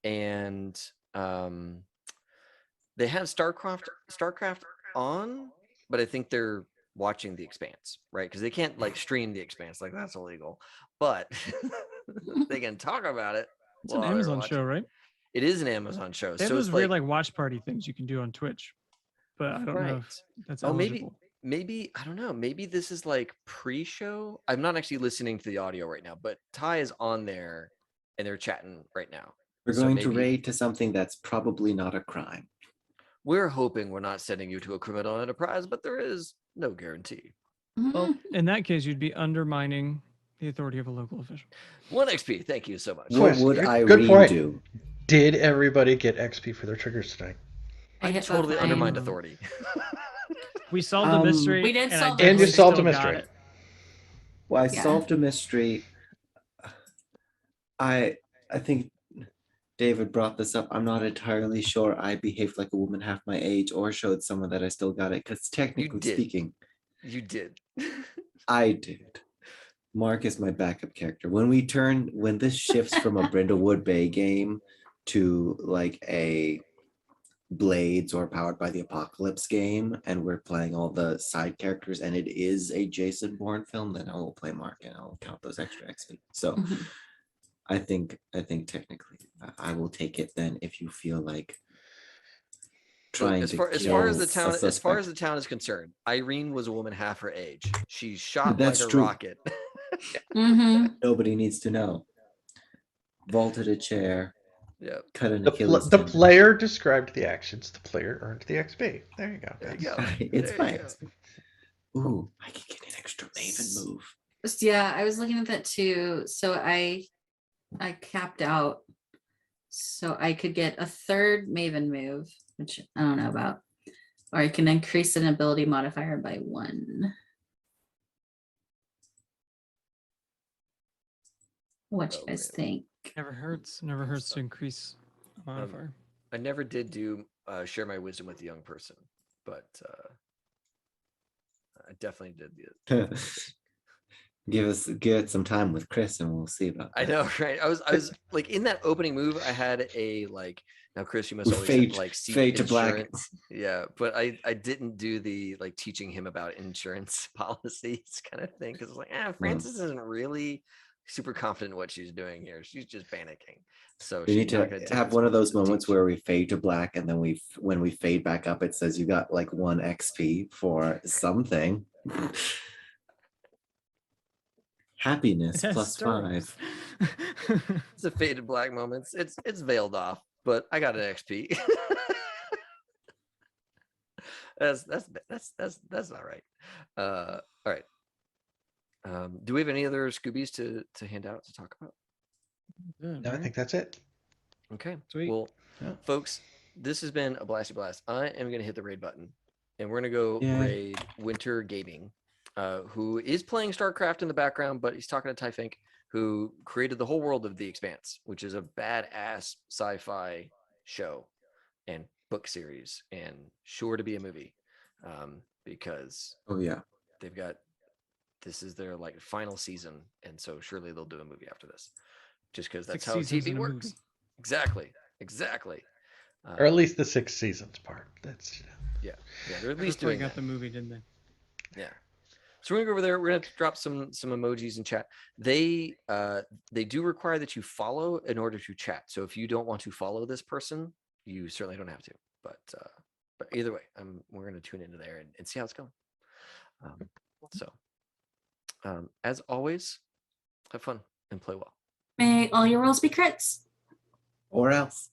and they have StarCraft on, but I think they're watching The Expanse, right? Because they can't like stream The Expanse, like that's illegal. But they can talk about it. It's an while they're Amazon watching. show, right? It is an Amazon show, They have so those it's weird like like watch party things you can do on Twitch, but I don't know if that's oh, eligible. maybe I don't know. Maybe this is like pre-show. I'm not actually listening to the audio right now, but Ty is on there and they're chatting right now. We're So going to maybe- raid to something that's probably not a crime. We're hoping we're not sending you to a criminal enterprise, but there is no guarantee. Well, in that case, you'd be undermining the authority of a local official. 1 XP. Thank you so much. What Swiss, would good Irene point. do? Did everybody get XP for their triggers tonight? I I hit totally both undermined mine. authority. We solved the mystery. We did and solve I the And you definitely solved a still got mystery. it. Well, I Yeah. solved a mystery. I think David brought this up. I'm not entirely sure I behaved like a woman half my age or showed someone that I still got it. Because technically did. speaking, You did. I did. Mark is my backup character. When this shifts from a Brindlewood Bay game to like a Blades or Powered by the Apocalypse game, and we're playing all the side characters, and it is a Jason Bourne film, then I will play Mark and I'll count those extra XP. So Mhm. I think technically I will take it then if you feel like Look, trying as to far as the kill a town, as far as suspect. the town is concerned, Irene was a woman half her age. She shot That's like a true. rocket. Mhm. Nobody needs to know. Vaulted a chair, Yeah, cut an The, Achilles the tendon. player described the actions. The player earned the XP. There you go. there you guys. go. It's There my you go. XP. Ooh, I can get an extra Maven move. Yeah, I was looking at that too. So I capped out so I could get a third Maven move, which I don't know about. Or I can increase an ability modifier by 1. What do you Oh, guys man. think? Never hurts to increase a modifier. I never did do share my wisdom with a young person, but I definitely did the. Give it some time with Chris and we'll see about that. I know, right? I was like in that opening move. I had a like. Now, Chris, you must always Fade- like seek fade to black. insurance. Yeah, but I didn't do the like teaching him about insurance policies kind of thing because it's like, Francis isn't really super confident in what she's doing here. She's just panicking. So We she's need not to gonna take have one of those responsibility to moments teach. where we fade to black and then when we fade back up, it says you got like 1 XP for something. Happiness It has plus stirrups. 5. It's a faded black moments. It's veiled off, but I got an XP. that's not right. All right. Do we have any other Scoobies to hand out to talk about? No, I think that's it. Okay. Sweet. Well, Yeah. folks, this has been a blasty blast. I am going to hit the raid button, and we're going to go Yay. raid Winter Gaming, who is playing StarCraft in the background, but he's talking to Ty Fink, who created the whole world of The Expanse, which is a badass sci-fi show and book series, and sure to be a movie, because Oh yeah. they've got this is their like final season, and so surely they'll do a movie after this, just because that's 6 how seasons TV in a works. movie. Exactly. Or at least the 6 seasons part. That's Yeah, they're at Everybody least doing got that. the movie, didn't they? Yeah. So we're gonna go over there. We're gonna drop some emojis in chat. They do require that you follow in order to chat. So if you don't want to follow this person, you certainly don't have to. But either way, we're gonna tune into there and see how it's going. As always, have fun and play well. May all your rolls be crits. Or else.